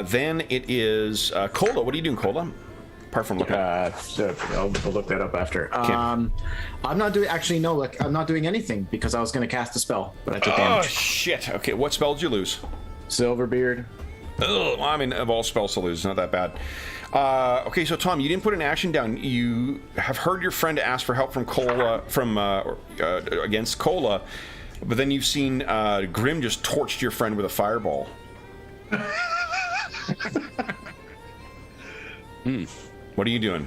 Then it is Cola. What are you doing, Cola? Apart from looking. I'll look that up after. I'm not doing. Actually, no. Look, I'm not doing anything because I was going to cast a spell, but I took Oh damage. shit! Okay, what spell did you lose? Silverbeard. Ugh, I mean, of all spells to lose, it's not that bad. Okay, so Tom, you didn't put an action down. You have heard your friend ask for help from Cola against Cola, but then you've seen Grim just torched your friend with a fireball. What are you doing?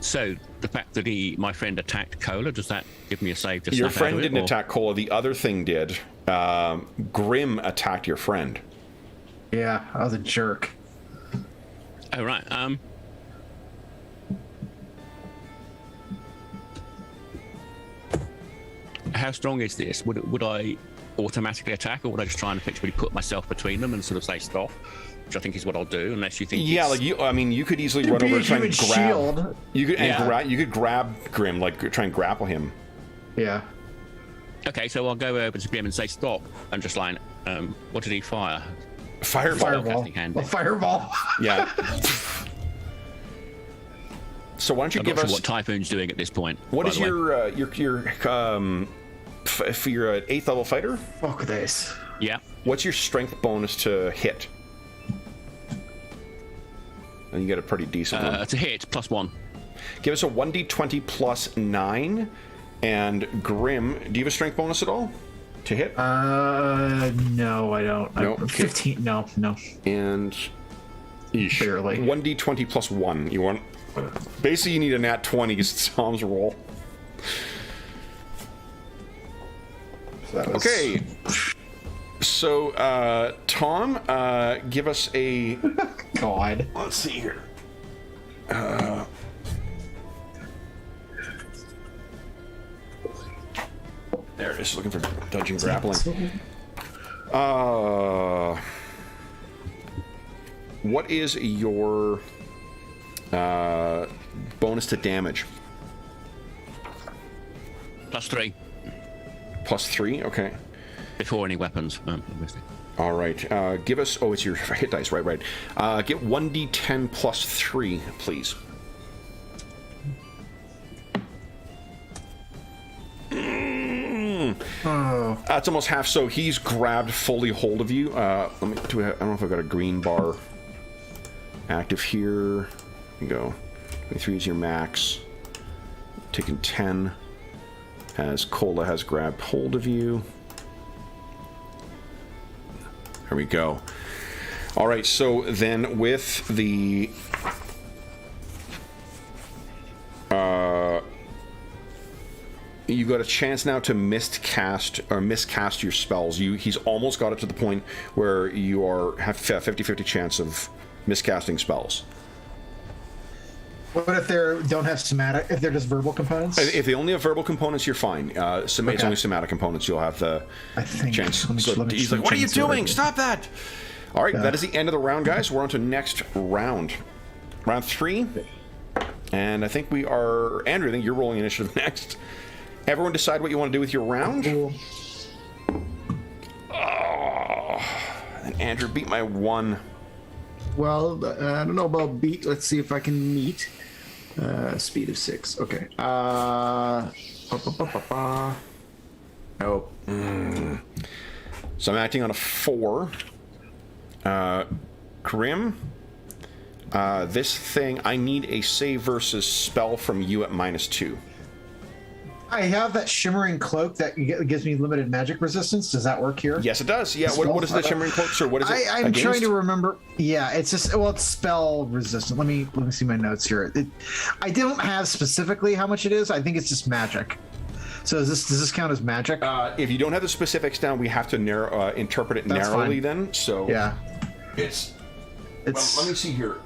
So the fact that my friend attacked Cola, does that give me a save? To Your snap out friend of it, didn't or- attack Cola. The other thing did. Grim attacked your friend. Yeah, I was a jerk. Oh right. How strong is this? Would I automatically attack, or would I just try and effectively put myself between them and sort of say stop? Which I think is what I'll do, unless you think. Yeah, it's... like you. I mean, you could easily run Be over a and try and human grab. shield. You could Yeah. you could grab Grim, like try and grapple him. Yeah. Okay, so I'll go over to Grim and say stop, and just like, what did he fire? Fireball. Fireball. Casting hand. A fireball. Yeah. So why don't you I'm give not us sure what Typhoon's doing at this point. what by is the way. if you're an 8th level fighter? Fuck this. Yeah. What's your strength bonus to hit? And you get a pretty decent one. To hit, +1. Give us a 1d20 plus 9. And Grim, do you have a strength bonus at all to hit? No, I don't. No, I, okay. 15. No. And Barely. 1d20 plus 1. You want basically you need a nat 20 because it's Tom's roll. Okay. So Tom, give us a God. let's see here. There it is, looking for dungeon grappling. What is your bonus to damage? +3. +3, okay. Before any weapons, obviously. All right, give us, oh, it's your hit dice, right. Get 1d10 plus 3, please. That's almost half, so he's grabbed fully hold of you. Let me, I don't know if I've got a green bar active here. Here you go. 23 is your max. Taking 10 as Cola has grabbed hold of you. There we go. All right, so then with the you got a chance now to miscast your spells. He's almost got it to the point where you have 50-50 chance of miscasting spells. What if they don't have somatic? If they're just verbal components? If they only have verbal components, you're fine. It's only somatic components. You'll have the chance. He's like, "What are you doing? Stop that!" All right, that is the end of the round, guys. We're on to next round, round 3, and I think we are. Andrew, I think you're rolling initiative next. Everyone decide what you want to do with your round. Oh, and Andrew beat my 1. Well, I don't know about beat. Let's see if I can meet. Speed of 6. Okay. Oh. So I'm acting on a 4. Grim. This thing, I need a save versus spell from you at -2. I have that shimmering cloak that gives me limited magic resistance. Does that work here? Yes, it does. Yeah. What is the shimmering cloak, sir? What is it? I'm against? trying to remember. Yeah, it's just it's spell resistant. Let me see my notes here. I don't have specifically how much it is. I think it's just magic. So does this count as magic? If you don't have the specifics down, we have to interpret it That's narrowly. fine. Then, so yeah, it's. Well, let me see here.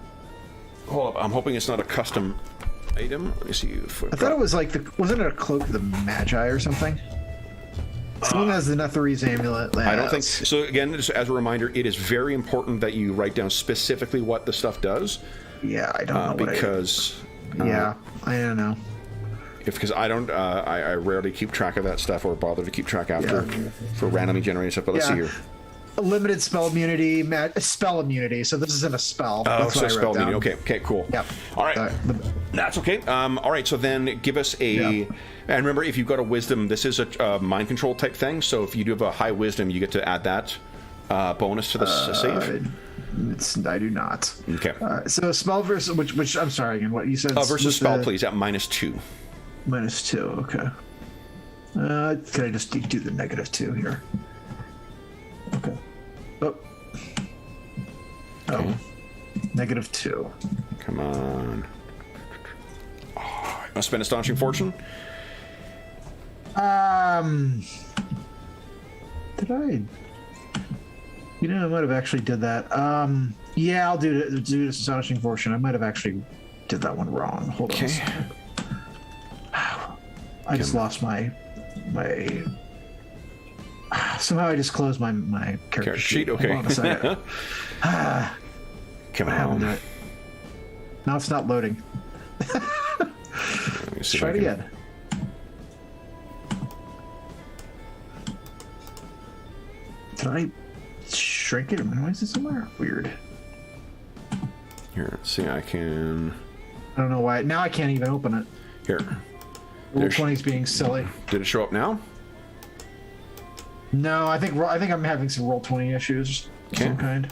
Hold up. I'm hoping it's not a custom item. Let me see. I thought it was like wasn't it a cloak of the Magi or something? Someone has the Netherese amulet. I don't think so. Again, just as a reminder, it is very important that you write down specifically what the stuff does. Yeah, I don't know because. I don't know. Because I don't, I rarely keep track of that stuff or bother to keep track after for randomly generated stuff. But let's see here. A limited spell immunity, spell immunity. So this isn't a spell. Oh, so spell immunity. Okay, cool. Yep. All right. That's okay. All right, so then give us a... Yep. And remember, if you've got a wisdom, this is a mind control type thing. So if you do have a high wisdom, you get to add that bonus to the save. I do not. Okay. So spell versus... Which I'm sorry, again, what you said? Versus spell, please, at -2. -2, okay. Can I just do the -2 here? Okay. Oh. -2. Come on. Oh, I must spend Astonishing Fortune? Did I? You know, I might have actually did that. Yeah, I'll do this Astonishing Fortune. I might have actually did that one wrong. Hold on a second. I just lost my somehow I just closed my character sheet. Okay. Hold on a second. Come on. on. Now it's not loading. Let's try it again. Did I shrink it or minimize it somewhere? Weird. Here, let's see. I can. I don't know why. Now I can't even open it. Here. Roll 20's being silly. Did it show up now? No, I think I'm having some roll 20 issues of some kind.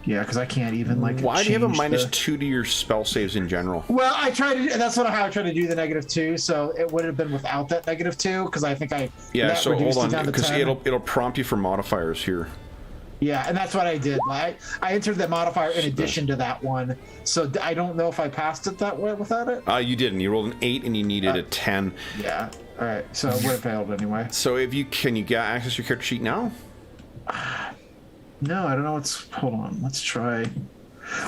Yeah, because I can't even like. Why do you have a change -2 to your spell saves in general? Well, I tried to. That's how I tried to do the -2. So it would have been without that -2 because I think I. Yeah. that So hold reduced it on, down to because 10. it'll prompt you for modifiers here. Yeah, and that's what I did. I entered the modifier in addition to that one, so I don't know if I passed it that way without it. You didn't. You rolled an 8 and you needed a 10. Yeah. All right. So it would have failed anyway. So can you get access to your character sheet now? No, I don't know what's. Hold on. Let's try.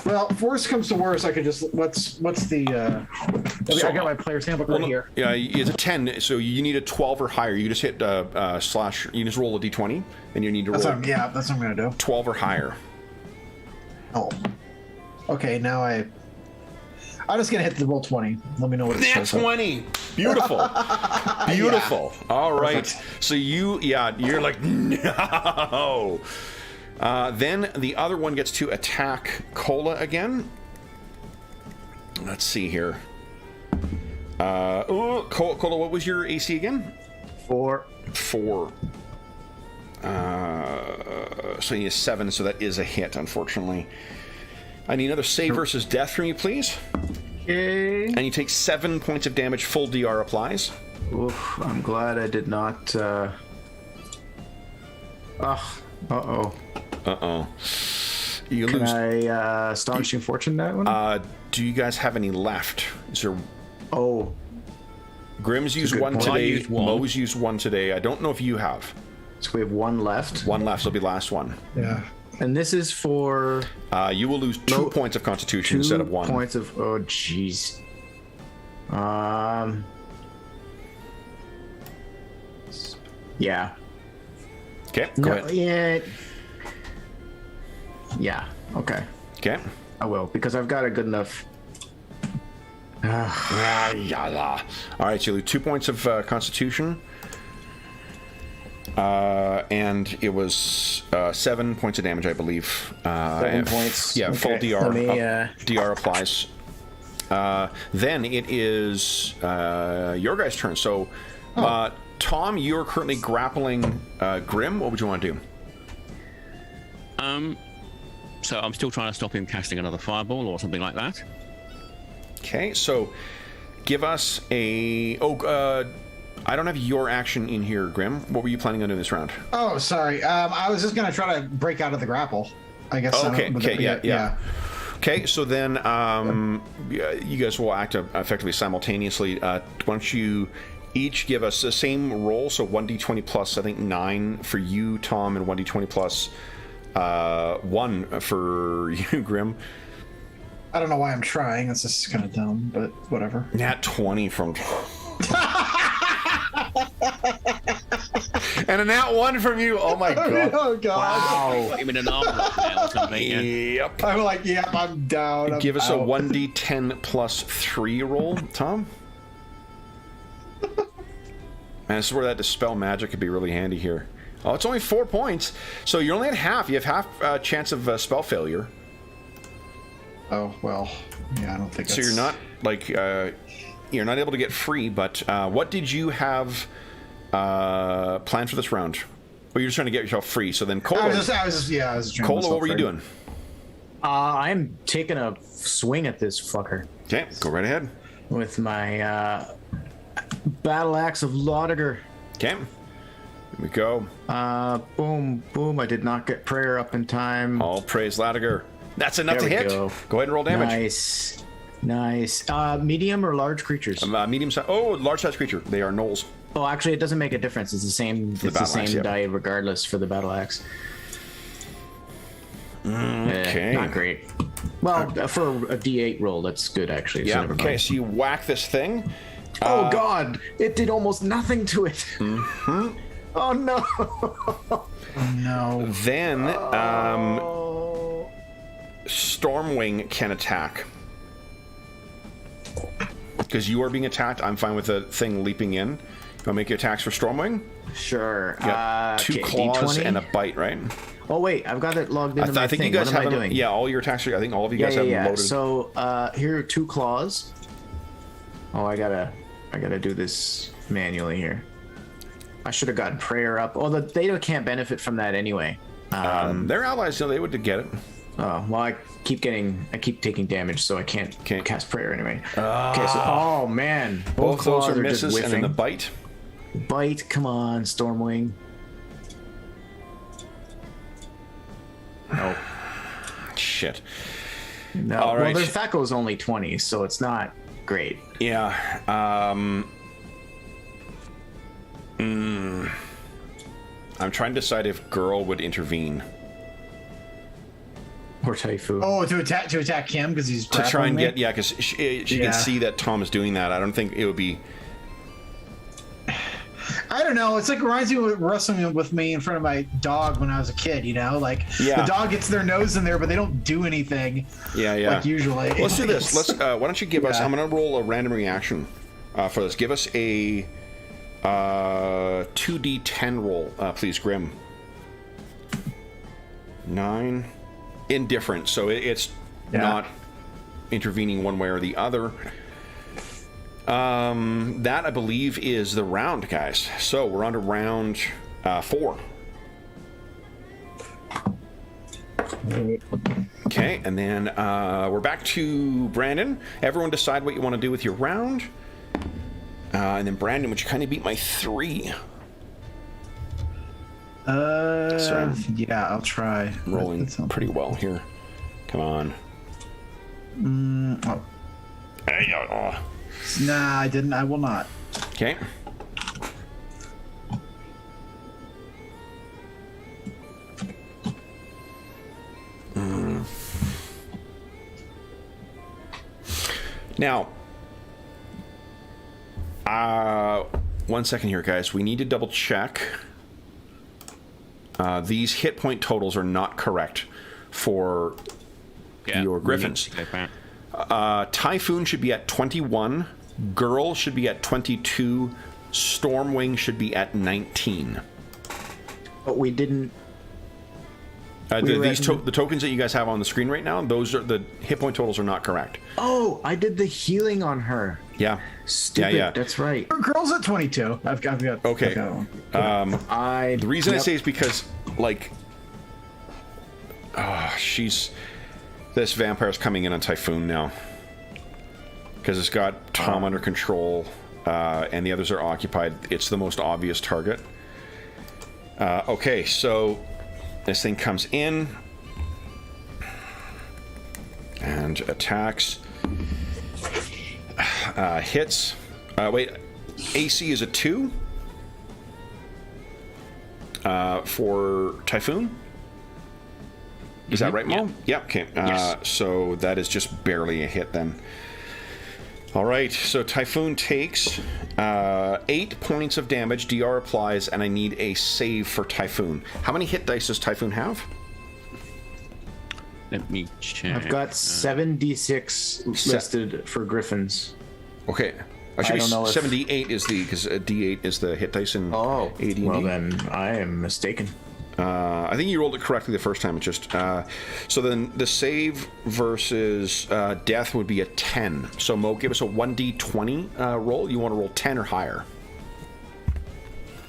Well, if worse comes to worse, I could just. What's the? I got my player's handbook right here. Yeah, it's a 10. So you need a 12 or higher. You just hit slash. You just roll a d20, and you need to roll. That's what I'm gonna do. 12 or higher. Oh. Okay. Now I'm just gonna hit the roll 20. Let me know what it Nat says. 20. Beautiful. Beautiful. All right. Perfect. So you're like no. Then the other one gets to attack Cola again. Let's see here. Cola, what was your AC again? 4. 4. So you need a 7, so that is a hit, unfortunately. I need another save versus death from you, please. Okay. And you take 7 points of damage. Full DR applies. Oof, I'm glad I did not. Uh-oh. You Can lose. I Astonishing Fortune that one? Do you guys have any left? Is there? Oh. Grimm's used good one point. I today. used one. Mo's used one today. I don't know if you have. So we have one left. One left, so it'll be last one. Yeah. And this is for You will lose 2 points of Constitution instead of 1. 2 points of. Oh, jeez. Yeah. Okay, go ahead. Yeah. Yeah. Okay. Okay. I will because I've got a good enough. All right, so you lose 2 points of Constitution. And it was 7 points of damage, I believe. 7 points. Yeah, full Okay. DR. Let me, DR applies. Then it is your guys' turn. So, Tom, you are currently grappling Grim. What would you want to do? So I'm still trying to stop him casting another fireball or something like that. Okay, so give us a. I don't have your action in here, Grim. What were you planning on doing this round? Oh, sorry. I was just gonna try to break out of the grapple. I guess. Okay. Yeah. Okay, so then you guys will act effectively simultaneously. Why don't you each give us the same roll? So 1d20 plus, I think, 9 for you, Tom, and 1d20 plus 1 for you, Grim. I don't know why I'm trying. It's just kind of dumb, but whatever. Nat 20 from. And a nat 1 from you. Oh my god. Oh god. Put him in an arm lock now or something. Yeah. Yep. I'm like, yeah, I'm down. Give us a out. 1d10 plus 3 roll, Tom. And this is where that dispel magic could be really handy here. Oh, it's only 4 points, so you're only at half. You have half chance of spell failure. Oh well, yeah, I don't think. So you're not like you're not able to get free. But what did you have planned for this round? Well, you're just trying to get yourself free. So then, Cola. I was just trying Cola, to what were you doing? I'm taking a swing at this fucker Okay, go right ahead. with my battle axe of Laudiger. Okay, here we go. Boom, boom. I did not get prayer up in time. All praise Latiger. That's enough There to we hit. go. Go ahead and roll damage. Nice. Medium or large creatures? Medium size. Oh, large size creature. They are gnolls. Oh, actually, it doesn't make a difference. It's the same. It's the battle same axe, yeah. die regardless for the battle axe. Okay. Not great. Well, for a D8 roll, that's good actually. So Yeah. never Okay. mind. So you whack this thing. Oh God! It did almost nothing to it. Mm-hmm. Oh no! No. Then Stormwing can attack. Because you are being attacked, I'm fine with the thing leaping in. I'll make your attacks for Stormwing. Sure. Yeah, 2 claws D20? and a bite, right? Oh wait, I've got it logged into my I think thing. you guys what am have I them. doing? Yeah, all your attacks. I think all of you guys have them loaded. So here are 2 claws. Oh, I gotta do this manually here. I should have gotten prayer up. Oh, they can't benefit from that anyway. Their allies, so they would get it. Oh well, I keep taking damage, so I can't cast prayer anyway. Okay, so oh man, Both those claws are just misses, and then whiffing. the bite. Bite, come on, Stormwing. Nope. Shit. No. All right. Well, their THAC0's only 20, so it's not great. Yeah. I'm trying to decide if Girl would intervene Or Typhoon. Oh, to attack him because he's to try and grappling me? get because she Yeah. can see that Tom is doing that. I don't think it would be. I don't know. It's like reminds me of wrestling with me in front of my dog when I was a kid. You know, like Yeah. the dog gets their nose in there, but they don't do anything. Yeah. Like usually. Let's do this. Let's. Why don't you give us? Yeah. I'm going to roll a random reaction for this. Give us a 2d10 roll, please, Grim. 9. Indifferent, so it's not intervening one way or the other. That I believe is the round, guys. So we're on to round 4. Okay, and then we're back to Brandon. Everyone decide what you want to do with your round. And then Brandon, would you kind of beat my 3? Sorry. Yeah, I'll try. Rolling pretty well here. Come on. Oh. Hey, Nah, I didn't. I will not. Okay. Now, 1 second here, guys. We need to double check. These hit point totals are not correct for your Griffins. Typhoon should be at 21. Girl should be at 22. Stormwing should be at 19. But we didn't. The tokens that you guys have on the screen right now, those are the hit point totals are not correct. Oh, I did the healing on her. Yeah. Stupid. Yeah. That's right. Girl's at 22. I've got. Okay. I've got one. The reason I Yep. say is because, like, this vampire's coming in on Typhoon now. Because it's got Tom under control, and the others are occupied. It's the most obvious target. Okay, so this thing comes in and attacks. Hits. Wait, AC is a 2 for Typhoon. Is that right, Mo? Yeah. Okay. Yes. So that is just barely a hit then. All right. So Typhoon takes 8 points of damage. DR applies, and I need a save for Typhoon. How many hit dice does Typhoon have? Let me check. I've got 7d6 listed for Griffins. Okay. I don't know if- 78 is because D8 is the hit dice in Oh, AD&D. well then I am mistaken. I think you rolled it correctly the first time. It just so then the save versus death would be a 10. So Mo, give us a 1d20 roll. You want to roll 10 or higher.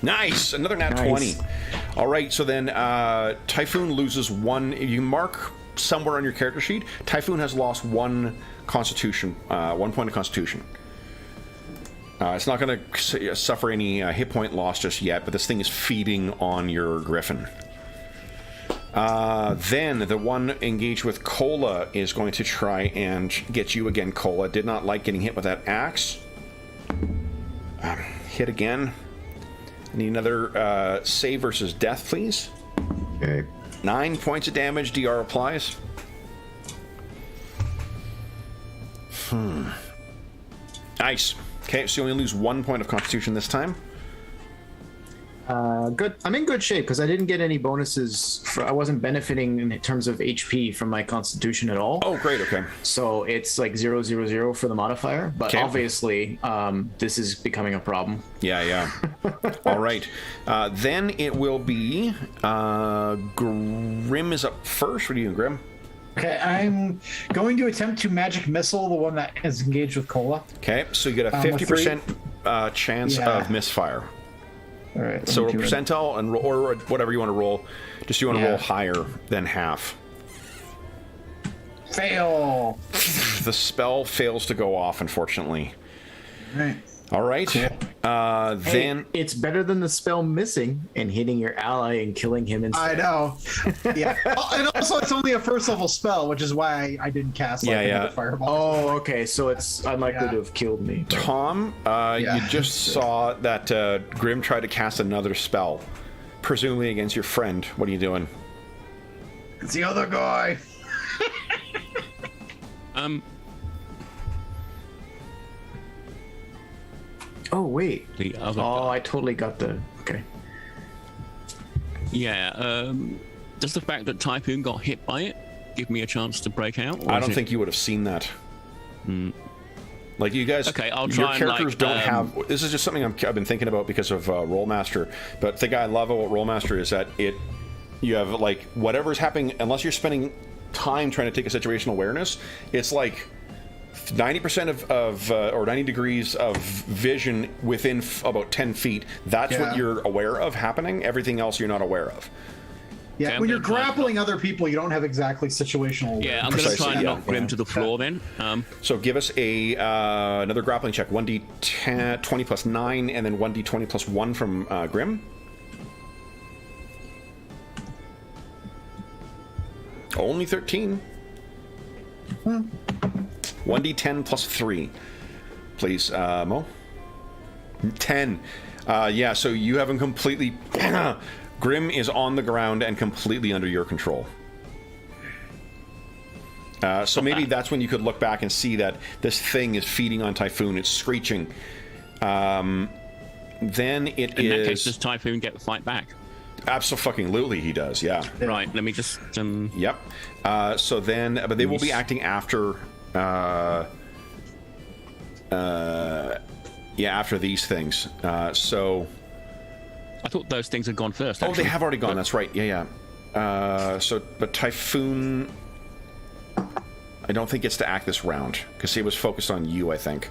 Nice, another nat 20. All right, so then Typhoon loses 1. You mark somewhere on your character sheet. Typhoon has lost 1 Constitution, 1 point of Constitution. It's not going to suffer any hit point loss just yet, but this thing is feeding on your Griffin. Then the one engaged with Cola is going to try and get you again, Cola. Did not like getting hit with that axe. Hit again. I need another save versus death, please. Okay. 9 points of damage. DR applies. Nice. Okay, so you only lose 1 point of Constitution this time. Good. I'm in good shape because I didn't get any bonuses. I wasn't benefiting in terms of HP from my Constitution at all. Oh, great. Okay. So it's like 0, 0, 0 for the modifier. But Okay. obviously, this is becoming a problem. Yeah. All right. Then it will be Grim is up first. What are you doing, Grim? Okay, I'm going to attempt to magic missile the one that is engaged with Cola. Okay, so you get a with 50% chance Yeah. of misfire. All right. So a percentile and or whatever you want to roll. Just you want to roll higher than half. Fail. The spell fails to go off, unfortunately. Right. All right. Then It's better than the spell missing and hitting your ally and killing him instead. I know. Yeah. And also, it's only a first level spell, which is why I didn't cast another fireball. Oh, okay. So it's unlikely to have killed me. Tom, you just saw that Grim tried to cast another spell, presumably against your friend. What are you doing? It's the other guy. Oh, wait. The other. I totally got the... Okay. Yeah. Does the fact that Typhoon got hit by it give me a chance to break out? I don't think you would have seen that. Like you guys, Okay, I'll your try and, characters like, don't have. This is just something I've been thinking about because of Rollmaster. But the thing I love about Rollmaster is that you have like whatever's happening, unless you're spending time trying to take a situational awareness, it's like 90% of or 90 degrees of vision within about 10 feet. That's what you're aware of happening. Everything else you're not aware of. Yeah, Okay, when I'm you're gonna try- grappling other people, you don't have exactly situational. Yeah, I'm going to Precisely, try and yeah. knock Grim to the floor then. So give us a another grappling check. 1d10 20 plus 9, and then 1d20 plus 1 from Grim. Only 13. 1d10 plus 3. Please, Mo. 10. Yeah, so you haven't completely... Grim is on the ground and completely under your control. So maybe that's when you could look back and see that this thing is feeding on Typhoon. It's screeching. Then it In is... that case, does Typhoon get the fight back? Absolutely, he does. Yeah. Right. Let me just. Yep. So then, but they will be acting after. After these things. So. I thought those things had gone first. Oh, Actually. they have already gone. That's right. Yeah. But Typhoon, I don't think gets to act this round because he was focused on you, I think.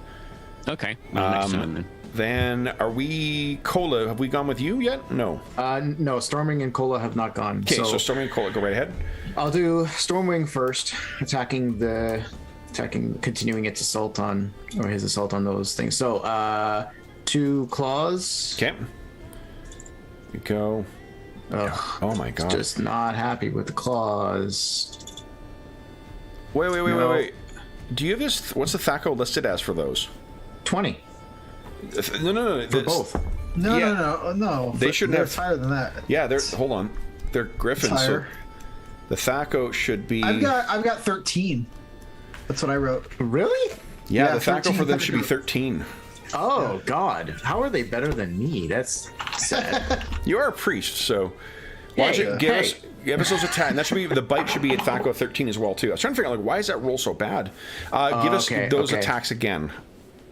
Okay. Well, next time then. Then are we Cola? Have we gone with you yet? No. No, Stormwing and Cola have not gone. Okay, so Storming and Cola, go right ahead. I'll do Stormwing first, continuing its assault on, or his assault on those things. So, 2 claws. Okay. You go. Ugh, Oh my god. just not happy with the claws. Wait. Do you have this? What's the THAC0 listed as for those? 20 No. for both. No. They should They're have- higher than that. Yeah, they're. Hold on. They're Griffins. So higher. the THAC0 should be. I've got 13. That's what I wrote. Really? Yeah, the THAC0 13 for them should be THAC0. 13. Oh God, how are they better than me? That's sad. You are a priest, so why don't you give us those attacks? And that should be the bite should be at THAC0 13 as well too. I was trying to figure out like why is that roll so bad? Give us those attacks again.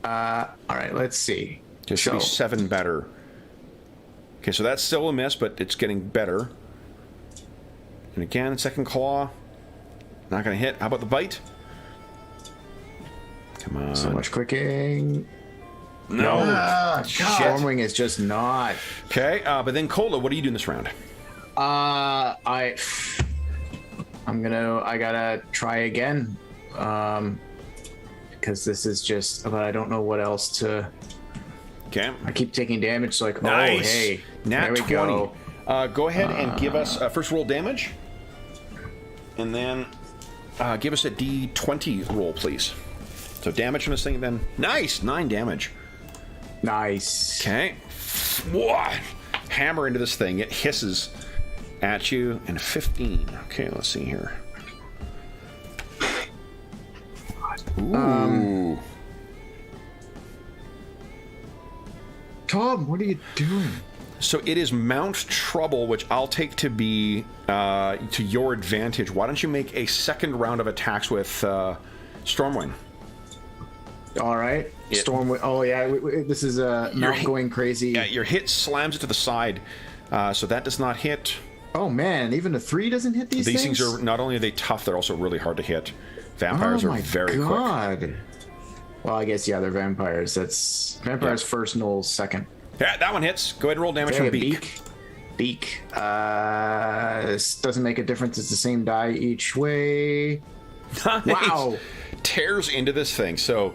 All right, let's see. It should be 7 better. Okay, so that's still a miss, but it's getting better. And again, second claw. Not gonna hit. How about the bite? Come on. So much clicking. No. Stormwing is just not. Okay, but then Cola, what are you doing this round? I gotta try again. Because this is just, but I don't know what else to. Okay. I keep taking damage, so like, Nice. oh hey, Nat there we 20. go. Go ahead and give us first roll damage. And then give us a D20 roll, please. So damage from this thing, then. Nice! 9 damage. Nice. Okay. Whoa. Hammer into this thing. It hisses at you. And 15. Okay, let's see here. Ooh. Tom, what are you doing? So it is Mount Trouble, which I'll take to be to your advantage. Why don't you make a second round of attacks with Stormwind? All right. Stormwind. Oh yeah, this is not going crazy. Yeah, your hit slams it to the side, so that does not hit. Oh man, even a 3 doesn't hit these things? These things are not only are they tough, they're also really hard to hit. Vampires are very quick. Well, I guess yeah, they're vampires. That's vampires first, Knowles second. Yeah, that one hits. Go ahead and roll damage from Beak. Beak. This doesn't make a difference. It's the same die each way. Nice. Wow. Tears into this thing. So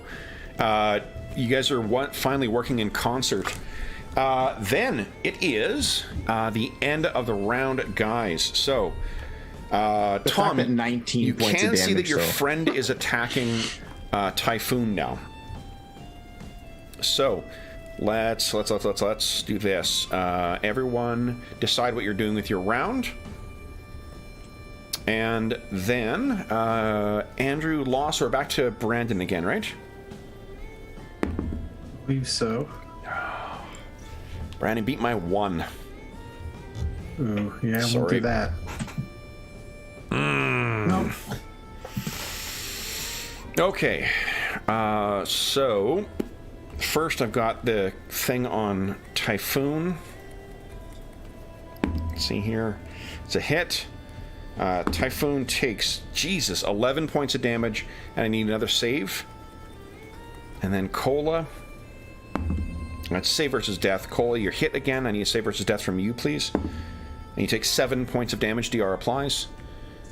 you guys are finally working in concert. Then it is the end of the round, guys. So Tom, at 19 you points can of damage, see that your friend is attacking Typhoon now. So let's do this. Everyone decide what you're doing with your round. And then Andrew lost. We're back to Brandon again, right? I believe so. Brandon beat my 1. Ooh, yeah, I Sorry. won't do that. Nope. Okay, so first I've got the thing on Typhoon. Let's see here. It's a hit. Typhoon takes, 11 points of damage, and I need another save. And then Cola. That's save versus death. Cola, you're hit again. I need a save versus death from you, please. And you take 7 points of damage. DR applies.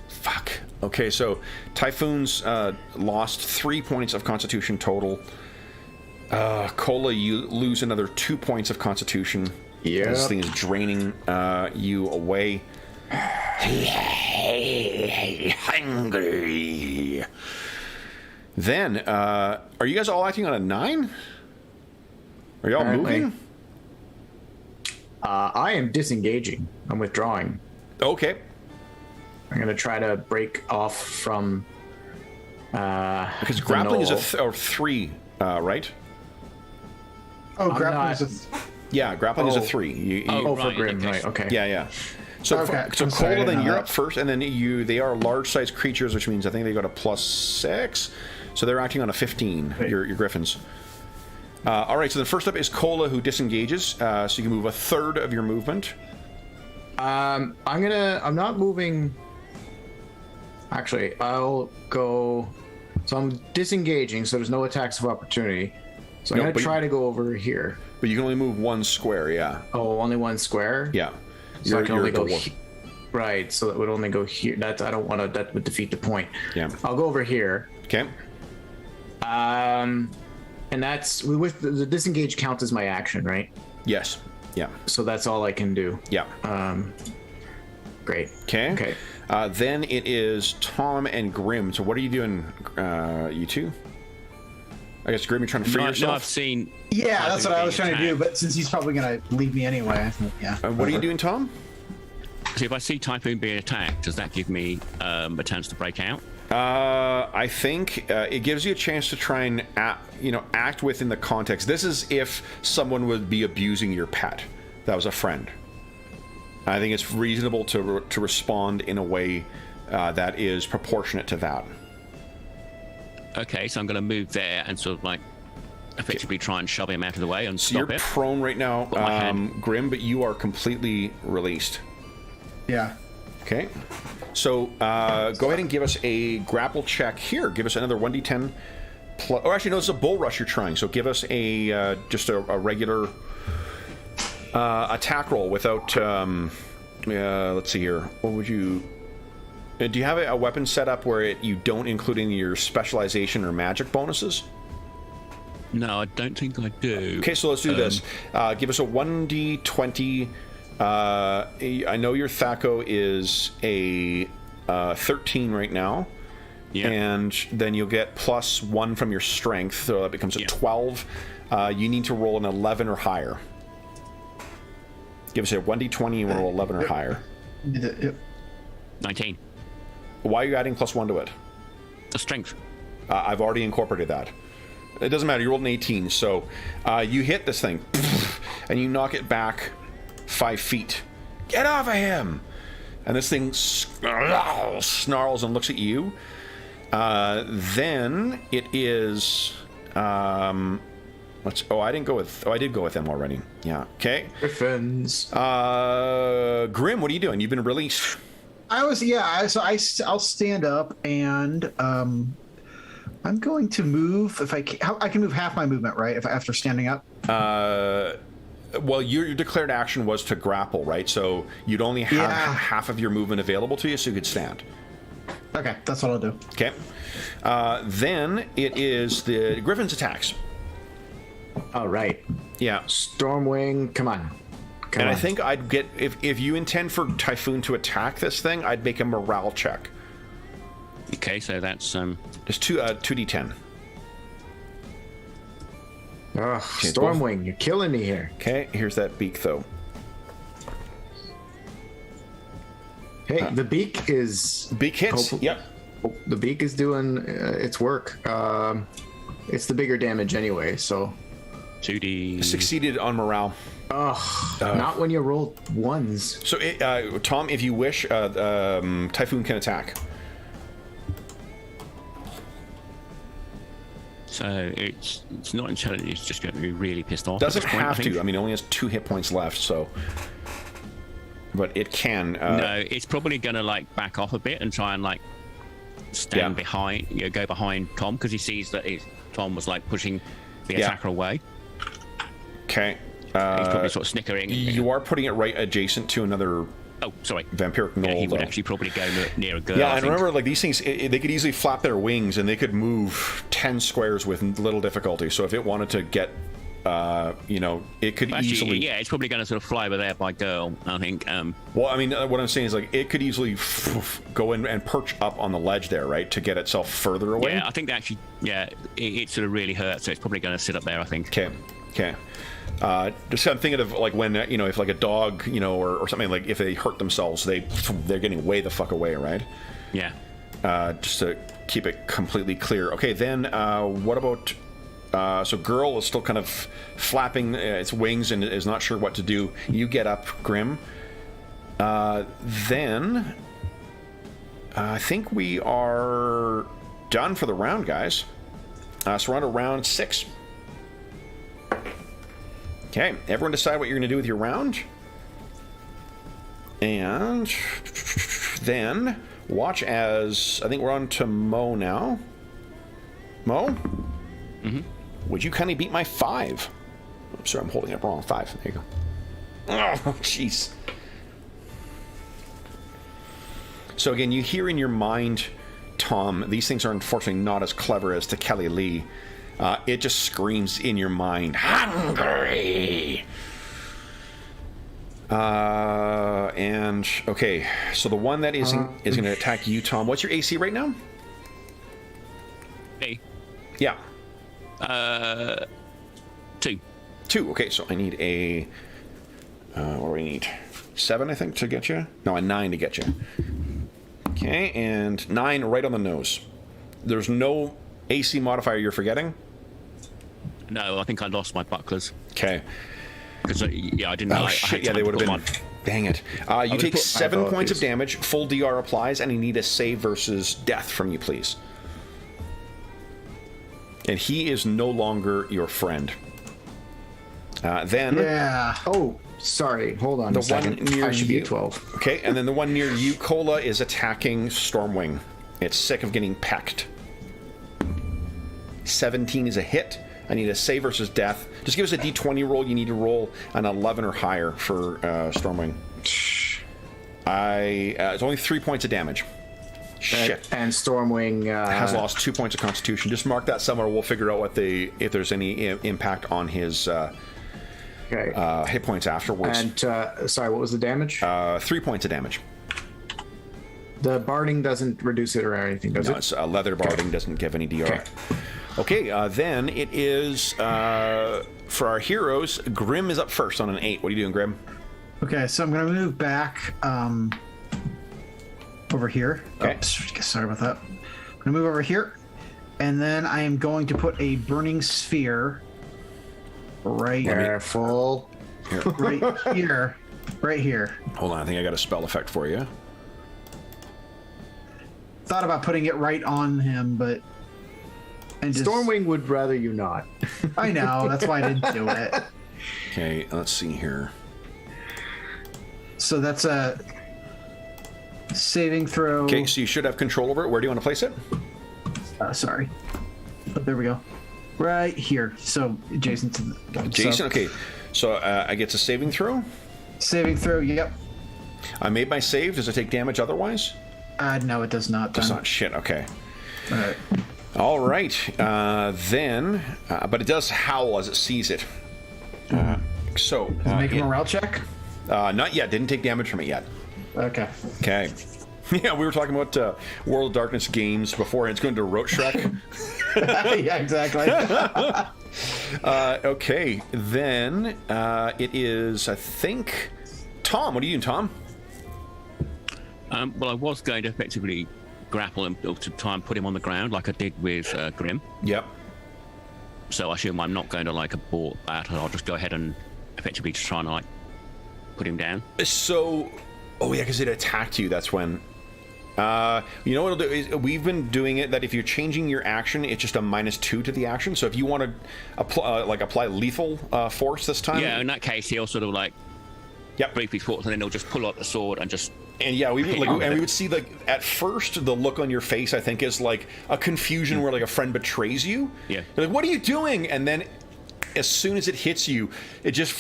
Fuck. Okay, so Typhoon's lost 3 points of Constitution total. Cola, you lose another 2 points of Constitution. Yeah. This thing is draining you away. Hungry. Then, are you guys all acting on a 9? Are y'all moving? I am disengaging. I'm withdrawing. Okay. I'm going to try to break off from... because grappling is a 3, right? Oh, grappling not- is Yeah, grappling is a 3. for right, Grim, okay. right, okay. Yeah. So, Okay, so I'm sorry, I Cola, didn't then know you're that. up first, and then they are large-sized creatures, which means I think they go to +6. So they're acting on a 15. Your griffins. All right. So the first up is Cola, who disengages. So you can move a third of your movement. I'm not moving... Actually, I'll go... So I'm disengaging, so there's no attacks of opportunity. So I'm No, going to but try to go over here. But you can only move 1 square. Yeah. Oh, only 1 square? Yeah. So I can only go dwarf. here. Right, so that would only go here. I don't want to... That would defeat the point. Yeah. I'll go over here. Okay. And that's... With the disengage counts as my action, right? Yes. Yeah. So that's all I can do. Yeah. Great. Okay. Okay. Then it is Tom and Grim. So what are you doing, you two? I guess Grim, you're trying to free yourself. No, I've seen. Yeah, that's what I was trying to do, attacked. but since he's probably going to leave me anyway, I think, yeah. What are you doing, Tom? So if I see Typhoon being attacked, does that give me a chance to break out? I think it gives you a chance to try and act within the context. This is if someone would be abusing your pet that was a friend. I think it's reasonable to respond in a way that is proportionate to that. Okay, so I'm going to move there and sort of like effectively try and shove him out of the way and So stop you're it. prone right now, my hand. Grim, but you are completely released. Yeah. Okay. So go ahead and give us a grapple check here. Give us another 1d10. Or actually, no, it's a bull rush you're trying. So give us a just a regular attack roll without. Let's see here. What would you? Do you have a weapon set up where you don't include any of your specialization or magic bonuses? No, I don't think I do. Okay, so let's do this. Give us a 1d20. I know your Thaco is a 13 right now. Yeah. And then you'll get +1 from your strength, so that becomes a 12. You need to roll an 11 or higher. Give us a 1d20 and roll 11 or higher. 19. Why are you adding +1 to it? The strength. I've already incorporated that. It doesn't matter. You rolled an 18, so you hit this thing, and you knock it back 5 feet. Get off of him! And this thing snarls and looks at you. Then it is... I did go with them already. Yeah, okay. Griffins. Grim, what are you doing? You've been released. I'll stand up and I'm going to move if I can. I can move half my movement, right? If after standing up. Well, your declared action was to grapple, right? So you'd only have half of your movement available to you, so you could stand. Okay, that's what I'll do. Okay. Then it is the Griffin's attacks. All right. Yeah. Stormwing, come on. Come on. I think I'd get if you intend for Typhoon to attack this thing, I'd make a morale check. Okay, so that's Just 2d10. Ugh, Stormwing, you're killing me here. Okay, here's that beak though. Hey, the beak is... Beak hits. Yep. The beak is doing its work. It's the bigger damage anyway, so... 2D... Succeeded on morale. Not when you roll ones. So, Tom, if you wish, Typhoon can attack. So it's not intelligent, it's just going to be really pissed off. Doesn't at this point, have I think. to. I mean, it only has 2 hit points left, so... But it can... No, it's probably going to, like, back off a bit and try and, like, stand behind, go behind Tom, because he sees that Tom was, like, pushing the attacker away. Okay. He's probably sort of snickering. You are putting it right adjacent to another... Oh, sorry. Vampiric knoll, he would though. actually probably go near a girl. Yeah, I and think. remember, like, these things, they could easily flap their wings and they could move 10 squares with little difficulty. So if it wanted to get, it could Actually, easily... Yeah, it's probably going to sort of fly over there by girl, I think. Well, I mean, what I'm saying is, like, it could easily go in and perch up on the ledge there, right, to get itself further away. Yeah, I think that actually, it sort of really hurts, so it's probably going to sit up there, I think. Okay. Just kind of thinking of, like, when, if, like, a dog, or something, like, if they hurt themselves, they're getting way the fuck away, right? Yeah. Just to keep it completely clear. Okay, then what about... so girl is still kind of flapping its wings and is not sure what to do. You get up, Grim. Then I think we are done for the round, guys. So we're on to round 6. Okay, everyone decide what you're going to do with your round. And then watch as... I think we're on to Mo now. Mo? Mm-hmm. Would you kindly beat my 5? I'm sorry, I'm holding it wrong. 5. There you go. Oh, jeez. So again, you hear in your mind, Tom, these things are unfortunately not as clever as to Kelly Lee. It just screams in your mind, hungry! And, okay, so the one that is going to attack you, Tom. What's your AC right now? Me? Yeah. 2. 2, okay, so I need a... what do we need? 7, I think, to get you? No, a 9 to get you. Okay, and 9 right on the nose. There's no AC modifier you're forgetting? No, I think I lost my bucklers. Okay. Because, I didn't know. Oh, shit, yeah, they would have been... Dang it. You take 7 points of damage, full DR applies, and you need a save versus death from you, please. And he is no longer your friend. Then... Yeah. Oh, sorry. Hold on the a second. One near I should be you, at 12. Okay, and then the one near you, Cola, is attacking Stormwing. It's sick of getting pecked. 17 is a hit. I need a save versus death. Just give us a d20 roll. You need to roll an 11 or higher for Stormwing. It's only 3 points of damage. Shit. And Stormwing has lost 2 points of Constitution. Just mark that somewhere. We'll figure out if there's any impact on his hit points afterwards. And sorry, what was the damage? 3 points of damage. The barding doesn't reduce it or anything, does No, it? it's leather barding, doesn't give any DR. Okay, then it is for our heroes. Grim is up first on an 8. What are you doing, Grim? Okay, so I'm going to move back over here. Okay. Oops, sorry about that. I'm going to move over here, and then I am going to put a burning sphere right Careful. here. Right here. Hold on, I think I got a spell effect for you. Thought about putting it right on him, but Stormwing would rather you not. I know, that's why I didn't do it. Okay, let's see here. So that's a saving throw. Okay, so you should have control over it. Where do you want to place it? Sorry. Oh, there we go. Right here. So Jason. Jason, okay. So I get a saving throw. Saving throw. Yep. I made my save. Does it take damage otherwise? No, it does not. Does not. Shit. Okay. All right. All right. Then, but it does howl as it sees it. So Make a morale check. not yet. Didn't take damage from it yet. Okay. Okay. Yeah, we were talking about World of Darkness games before, and it's going to Rote Shrek. Yeah, exactly. Okay, then it is, I think, Tom. What are you doing, Tom? Well, I was going to effectively grapple him to try and put him on the ground like I did with Grim. Yep. So I assume I'm not going to like abort that, and I'll just go ahead and effectively just try and like put him down. So, oh yeah, because it attacked you. That's when. You know what it'll do is we've been doing it that if you're changing your action, it's just a -2 to the action. So if you want to apply lethal force this time, Yeah, in that case, he'll sort of like briefly force, and then he'll just pull out the sword and just. And yeah, we would hit him with we it. would see like at first the look on your face, I think, is like a confusion where like a friend betrays you. Yeah. You're like, what are you doing? And then as soon as it hits you, it just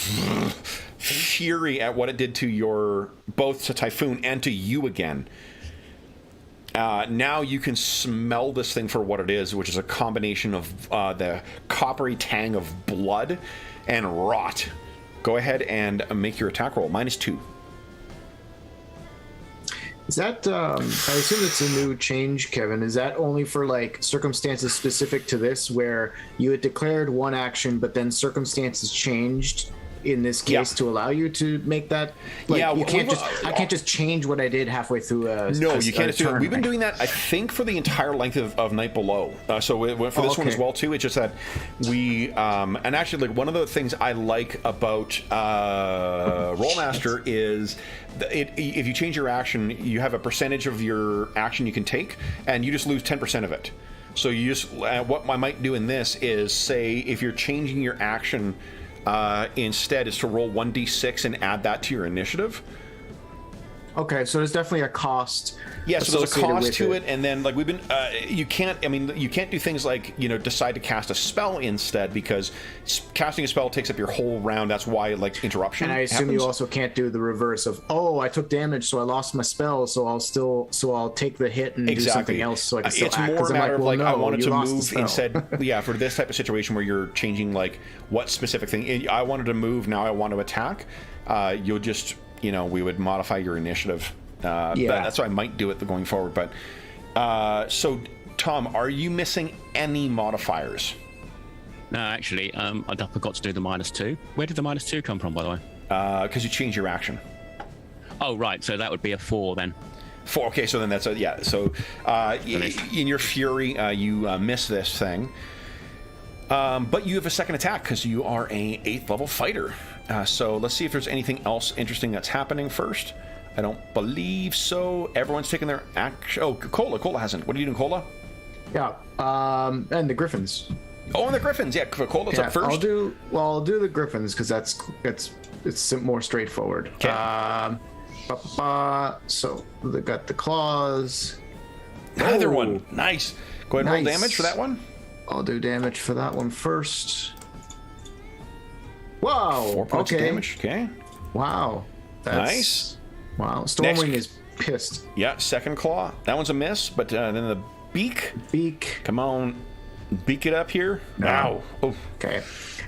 fury at what it did to your both to Typhoon and to you again. Now you can smell this thing for what it is, which is a combination of the coppery tang of blood and rot. Go ahead and make your attack roll. -2. Is that, I assume it's a new change, Kevin. Is that only for like circumstances specific to this where you had declared one action, but then circumstances changed in this case to allow you to make that? Like, Yeah, you can't we've- I can't just change what I did halfway through No, you can't do it. turn, We've been right? doing that, I think, for the entire length of Night Below. So for this one as well, too. It's just that we, and actually, like one of the things I like about Rollmaster is if you change your action, you have a percentage of your action you can take, and you just lose 10% of it. So you just, what I might do in this is say if you're changing your action. Instead is to roll 1d6 and add that to your initiative. Okay, so there's definitely a cost. Yeah, so there's a associated cost with to it, and then like we've been, you can't do things like decide to cast a spell instead because casting a spell takes up your whole round. That's why like interruption. And I assume happens. you also can't do the reverse of, I took damage, so I lost my spell, so I'll take the hit and do something else. So I can still it's act, more a 'cause I'm matter of well, like I no, wanted you to lost the move spell. instead. Yeah, for this type of situation where you're changing like what specific thing I wanted to move. Now I want to attack. You'll just we would modify your initiative. That's why I might do it going forward. But so, Tom, are you missing any modifiers? No, actually, I forgot to do the -2. Where did the -2 come from, by the way? Because you change your action. Oh, right. So that would be a 4 then. 4. Okay, so then that's a yeah. So in your fury, you miss this thing. But you have a second attack because you are a 8th level fighter. So let's see if there's anything else interesting that's happening first. I don't believe so. Everyone's taking their action. Oh, Cola hasn't. What are you doing, Cola? Yeah, and the Griffins. Oh, and the Griffins. Yeah, Cola's up first. I'll do the Griffins because it's more straightforward. Okay. So they got the claws. Another Oh, one. Nice. Go ahead and roll nice. damage for that one. I'll do damage for that one first. Wow. 4 points of damage. Okay. Wow. Nice. Wow. Stormwing is pissed. Yeah, second claw. That one's a miss, but then the beak. Beak. Come on. Beak it up here. No. Ow. Oh. Okay.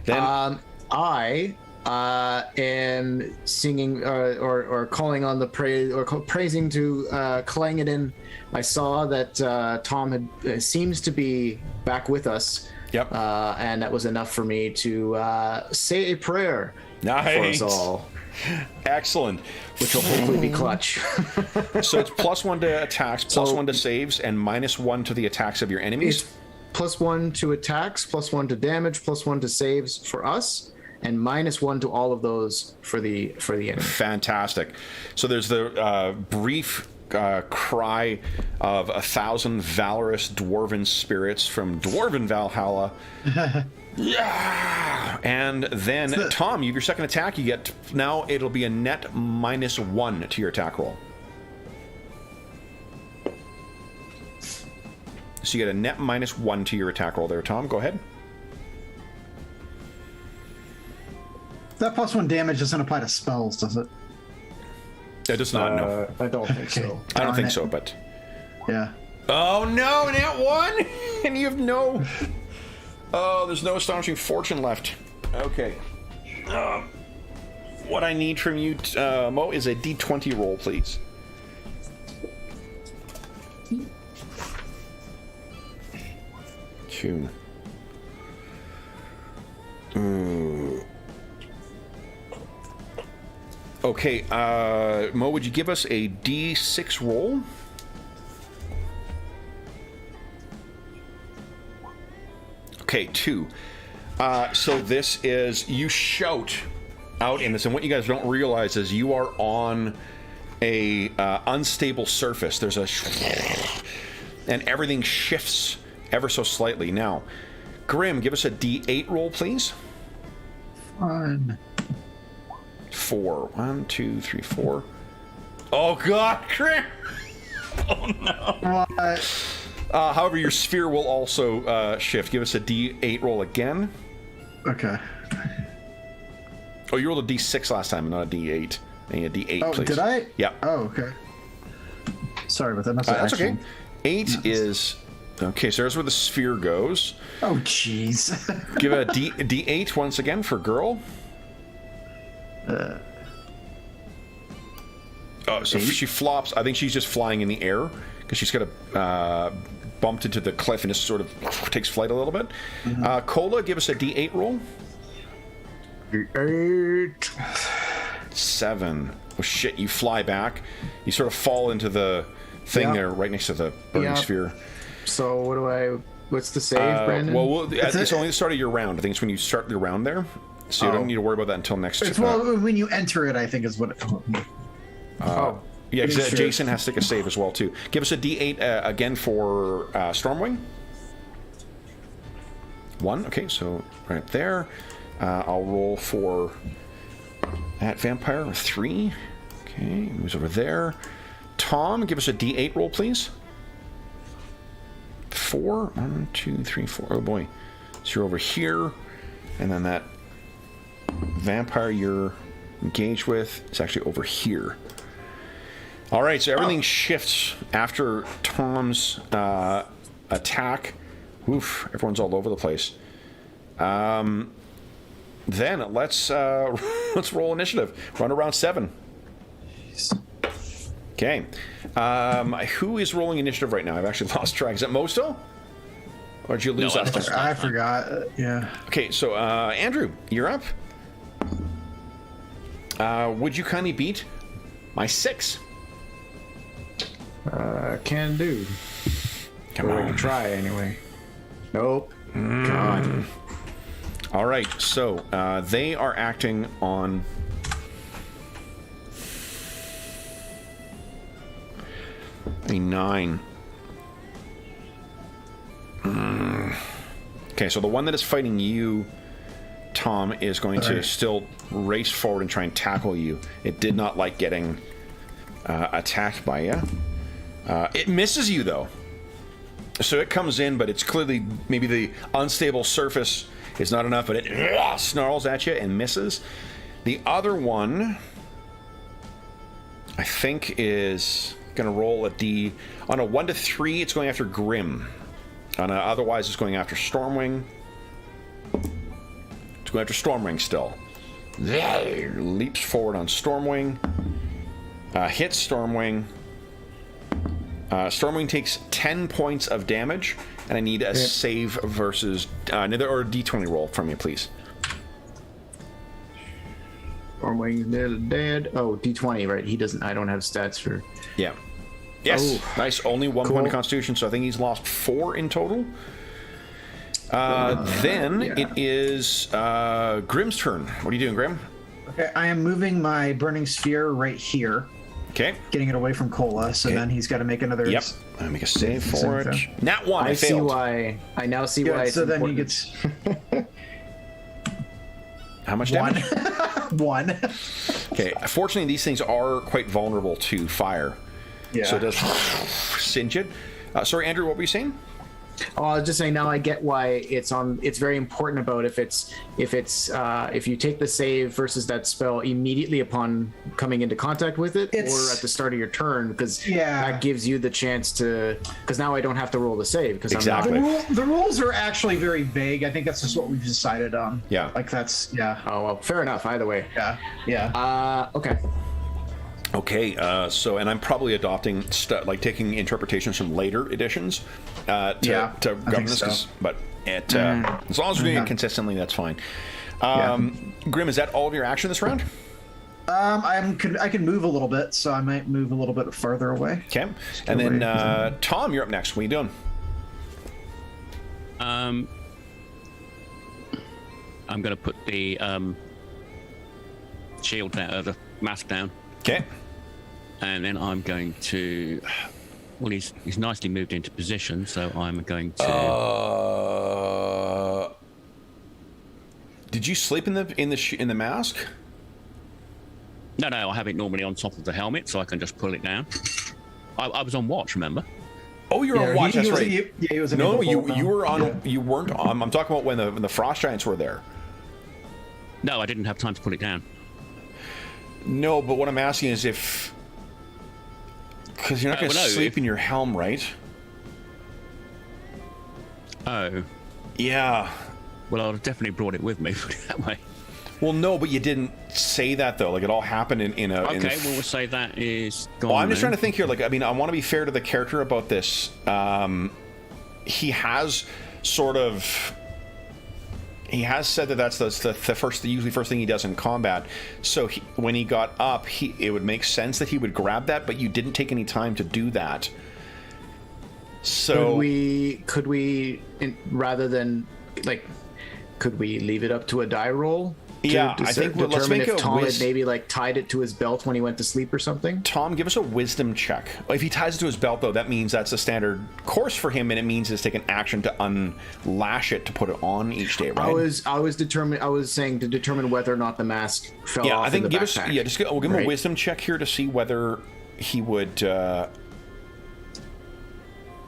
Then I am singing or calling on the praise or praising to Clangadin. I saw that Tom seems to be back with us. Yep. And that was enough for me to say a prayer Nice. for us all, Excellent. which will hopefully be clutch. So it's +1 to attacks, +1 to saves, and -1 to the attacks of your enemies. It's +1 to attacks, +1 to damage, +1 to saves for us, and -1 to all of those for the enemy. Fantastic. So there's the brief cry of 1,000 valorous dwarven spirits from Dwarven Valhalla. Yeah! And then, Tom, you have your second attack. You get, now it'll be a net -1 to your attack roll. So you get a net -1 to your attack roll there, Tom. Go ahead. That +1 damage doesn't apply to spells, does it? It does not, no. I don't think so. I don't think it. so, but... Yeah. Oh no, net 1! And you have no... Oh, there's no Astonishing Fortune left. Okay. What I need from you, Mo, is a D20 roll, please. Tune. Okay, Mo, would you give us a D6 roll? Okay, 2. So this is, you shout out in this, and what you guys don't realize is you are on a unstable surface. There's a and everything shifts ever so slightly. Now, Grim, give us a D8 roll, please. 1. 4. 1, 2, 3, 4. Oh God, Grim! Oh no. What? However, your sphere will also shift. Give us a D8 roll again. Okay. Oh, you rolled a D6 last time, not a D8. I need a D8, Oh, please. did I? Yeah. Oh, okay. Sorry about that. That's okay. 8 is... Okay, so there's where the sphere goes. Oh, jeez. Give a D8 once again for girl. Oh, so 8? she flops. I think she's just flying in the air because she's got a bumped into the cliff and just sort of takes flight a little bit. Cola, give us a D8 roll. D8. 7. Oh shit! You fly back. You sort of fall into the thing there, right next to the burning sphere. So what's the save, Brandon? Well, it's only the start of your round. I think it's when you start your round there, so you don't need to worry about that until next. It's when you enter it, I think is what. Yeah, because Sure. Jason has to take a save as well too. Give us a D8 again for Stormwing. 1. Okay, so right up there. I'll roll for that vampire. 3. Okay, moves over there. Tom, give us a D8 roll, please. 4. 1, 2, 3, 4. Oh boy. So you're over here, and then that vampire you're engaged with is actually over here. All right, so everything shifts after Tom's attack. Oof, everyone's all over the place. Then let's roll initiative. Run around 7. Okay. Who is rolling initiative right now? I've actually lost track. Is it Mo still? Or did you lose No, that? I forgot. Yeah. Okay, so Andrew, you're up. Would you kindly beat my 6? Can do. Come Or we on. can try anyway. Nope. God. All right, so they are acting on a 9. Okay, so the one that is fighting you, Tom, is going to still race forward and try and tackle you. It did not like getting attacked by you. It misses you, though. So it comes in, but it's clearly maybe the unstable surface is not enough, but it snarls at you and misses. The other one, I think, is going to roll a D. On a 1 to 3, it's going after Grim. Otherwise, it's going after Stormwing. It's going after Stormwing still. Leaps forward on Stormwing. Hits Stormwing. Stormwing takes 10 points of damage, and I need a save versus another or a D20 roll from you, please. Stormwing's nearly dead. Oh, D20, right? He doesn't. I don't have stats for. Yeah. Yes. Oh. Nice. Only 1 point of Constitution, so I think he's lost 4 in total. Then it is Grim's turn. What are you doing, Grim? Okay, I am moving my burning sphere right here, Okay. getting it away from Cola. So then he's got to make another. Yep. I'll make a save for it. Save Nat 1. I I see failed. why. I now see Good, why. It's so then he important. gets How much one. damage? One. Okay. Fortunately, these things are quite vulnerable to fire. Yeah. So it does singe it. Sorry, Andrew, what were you saying? Oh, I was just saying now I get why it's on. It's very important about if you take the save versus that spell immediately upon coming into contact with it, or at the start of your turn, because that gives you the chance to. Because now I don't have to roll the save because Exactly. I'm not. The rules are actually very vague. I think that's just what we've decided on. Yeah. Like that's Oh well, fair enough. Either way. Yeah. Okay. Okay, and I'm probably adopting taking interpretations from later editions to govern this. so. But as long as we're doing it consistently, that's fine. Grim, is that all of your action this round? I can move a little bit, so I might move a little bit farther away. Okay, and then Tom, you're up next. What are you doing? I'm going to put the shield down, the mask down. Okay. And then I'm going to. Well, he's nicely moved into position, so I'm going to. Did you sleep in the mask? No, I have it normally on top of the helmet, so I can just pull it down. I was on watch, remember? Oh, you're on watch. That's right. He was. No, you were on. Yeah. You weren't on. I'm talking about when the frost giants were there. No, I didn't have time to pull it down. No, but what I'm asking is if. Because you're not going to sleep in your helm, right? Oh. Yeah. Well, I'd have definitely brought it with me, put it that way. Well, no, but you didn't say that, though. Like, it all happened in a... Okay, well, we'll say that is gone. Well, I'm just trying to think here. Like, I mean, I want to be fair to the character about this. He has sort of... He has said that that's the usually first thing he does in combat. So when he got up, it would make sense that he would grab that, but you didn't take any time to do that. So could we rather than like, could we leave it up to a die roll? Yeah, I think let's make if Tom had maybe like tied it to his belt when he went to sleep or something. Tom, give us a wisdom check. If he ties it to his belt, though, that means that's a standard course for him, and it means he's taking action to unlash it to put it on each day, right? I was saying to determine whether or not the mask fell off. I think in the backpack. We'll give him a wisdom check here to see whether he would. Or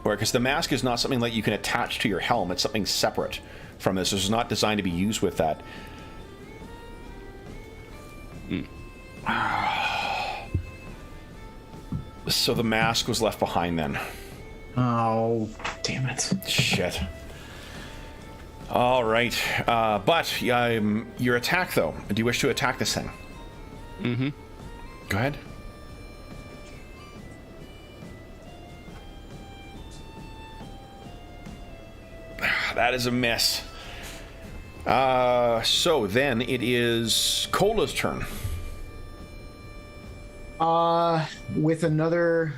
because the mask is not something that you can attach to your helm; it's something separate from this. This is not designed to be used with that. So the mask was left behind then. Oh, damn it. Shit. All right. But your attack, though. Do you wish to attack this thing? Mm-hmm. Go ahead. That is a miss. So then it is Cola's turn. With another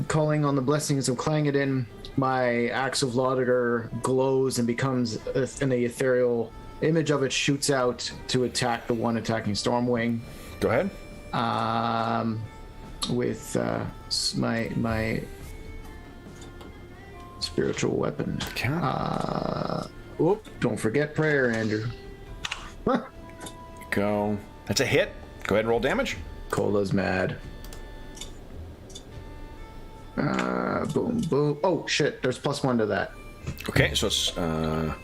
calling on the blessings of Clangadin, my axe of Lauditor glows and becomes an ethereal image of it shoots out to attack the one attacking Stormwing. Go ahead. With my spiritual weapon. Don't forget prayer, Andrew. Go. That's a hit. Go ahead and roll damage. Cola's mad. Boom, boom. Oh, shit. There's +1 to that. Okay, so it's a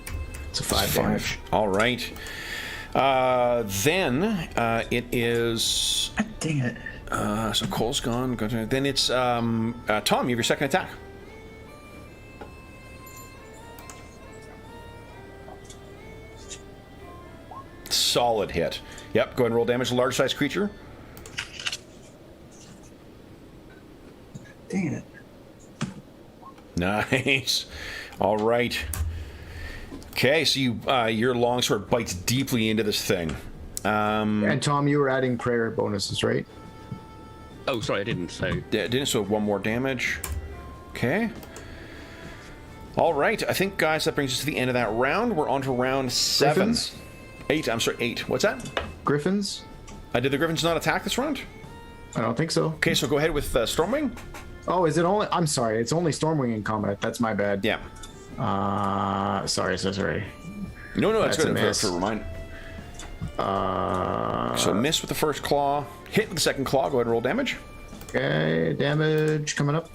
5 damage. All right. Then it is... Dang it. So Cole's gone. Then it's Tom, you have your second attack. Solid hit. Yep, go ahead and roll damage to a large-sized creature. Dang it. Nice. All right. Okay, so your longsword bites deeply into this thing. And Tom, you were adding prayer bonuses, right? Oh, sorry, I didn't. So So one more damage. Okay. All right, I think, guys, that brings us to the end of that round. We're on to round 7. Griffins? 8, I'm sorry, 8. What's that? Griffins? Did the Griffins not attack this round? I don't think so. Okay, so go ahead with Stormwing. Oh, is it only? I'm sorry. It's only Stormwing in combat. That's my bad. Yeah. Sorry. No, that's That's a good miss. for a reminder. So miss with the first claw, hit with the second claw. Go ahead and roll damage. Okay, damage coming up.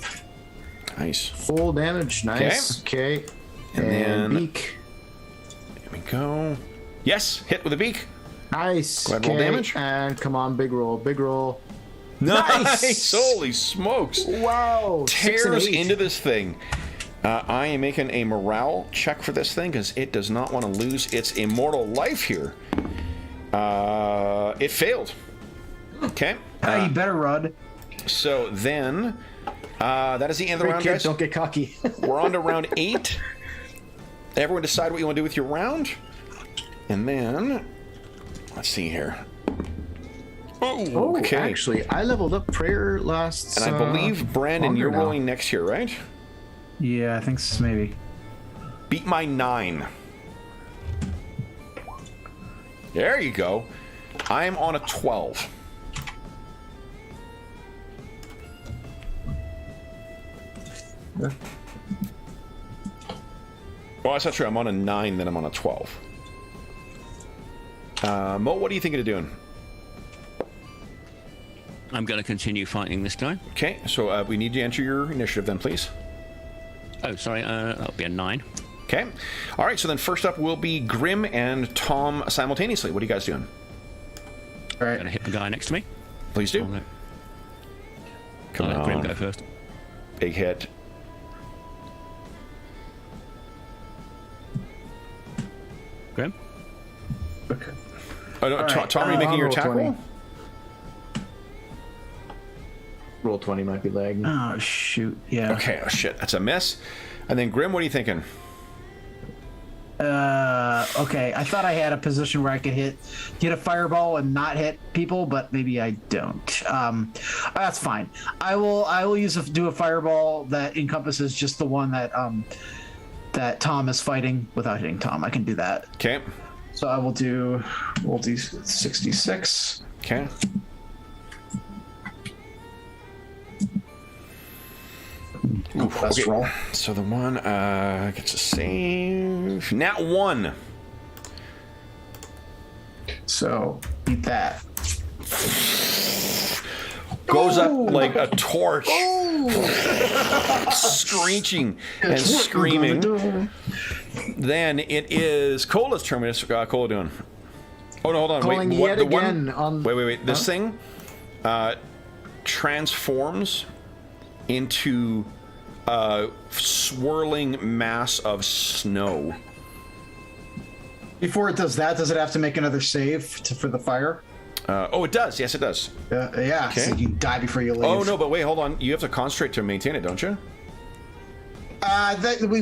Nice. Full damage. Nice. Okay. And then- beak. There we go. Yes, hit with a beak. Nice. Go ahead and roll Okay, damage. And come on, big roll. Big roll. Nice! Holy smokes! Wow. 6 and Tears 8. into this thing. I am making a morale check for this thing because it does not want to lose its immortal life here. It failed. Okay. You better run. So then, that is the end of the Great round, kid, guys. don't get cocky. We're on to round 8. Everyone decide what you want to do with your round. And then, let's see here. Oh, okay. Actually, I leveled up prayer last. And I believe, Brandon, longer you're now. rolling next here, right? Yeah, I think so, maybe. Beat my 9. There you go. I'm on a 12. Well, that's not true. I'm on a 9, then I'm on a 12. Mo, what are you thinking of doing? I'm going to continue fighting this guy. Okay, so we need you to enter your initiative then, please. Oh, sorry, that'll be a 9. Okay. All right, so then first up will be Grim and Tom simultaneously. What are you guys doing? All right. Going to hit the guy next to me. Please do. Come I'll let Grim on. go first. Big hit. Grim? Okay. Oh, no, All right, Tom, are you making your roll attack 20. roll? Roll 20 might be lagging. Oh shoot. Yeah. Okay, oh shit, that's a miss. And then Grim, what are you thinking? Okay. I thought I had a position where I could hit a fireball and not hit people, but maybe I don't. That's fine. I will do a fireball that encompasses just the one that Tom is fighting without hitting Tom. I can do that. Okay. So I will do 66. Okay. Oof, Best okay. roll. So the one gets a save. Nat 1. So eat that. Goes up like a torch. Screeching and screaming. Then it is Cola's turn. What's Cola doing? Oh no, hold on. Calling Wait, what, yet the again one, on- Wait. This thing transforms into a swirling mass of snow. Before it does that, does it have to make another save for the fire? Oh, it does. Yes, it does. Yeah. Okay. So you die before you leave. Oh no, but wait, hold on. You have to concentrate to maintain it, don't you? I thought we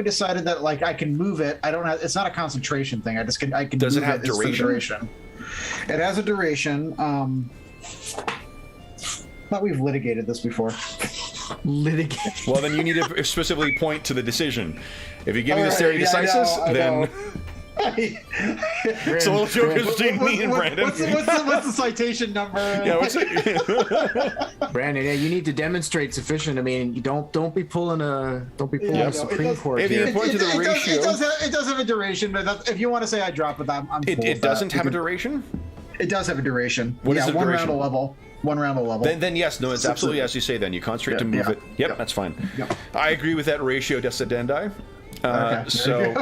decided that like I can move it. I don't have. It's not a concentration thing. I can. Does it move have It's for duration? It has a duration. Thought we've litigated this before. Litigate. Well, then you need to specifically point to the decision. If you give me the All stare right, yeah, decisis, I then know. it's a little joke between me and Brandon. What's the citation number? Yeah, what's it? Brandon, yeah, you need to demonstrate sufficient. I mean, you don't be pulling a Yeah, a Supreme Court If you here. point to the ratio, it does have a duration, but if you want to say I drop it, I'm cool it with doesn't that. have a duration. It does have a duration. What is the one duration? round a level. One round a level. Then yes, no, it's absolutely as you say. Then you concentrate to move yeah, it. Yep, yeah. that's fine. Yep. I agree with that ratio, Descendandi. Okay. So,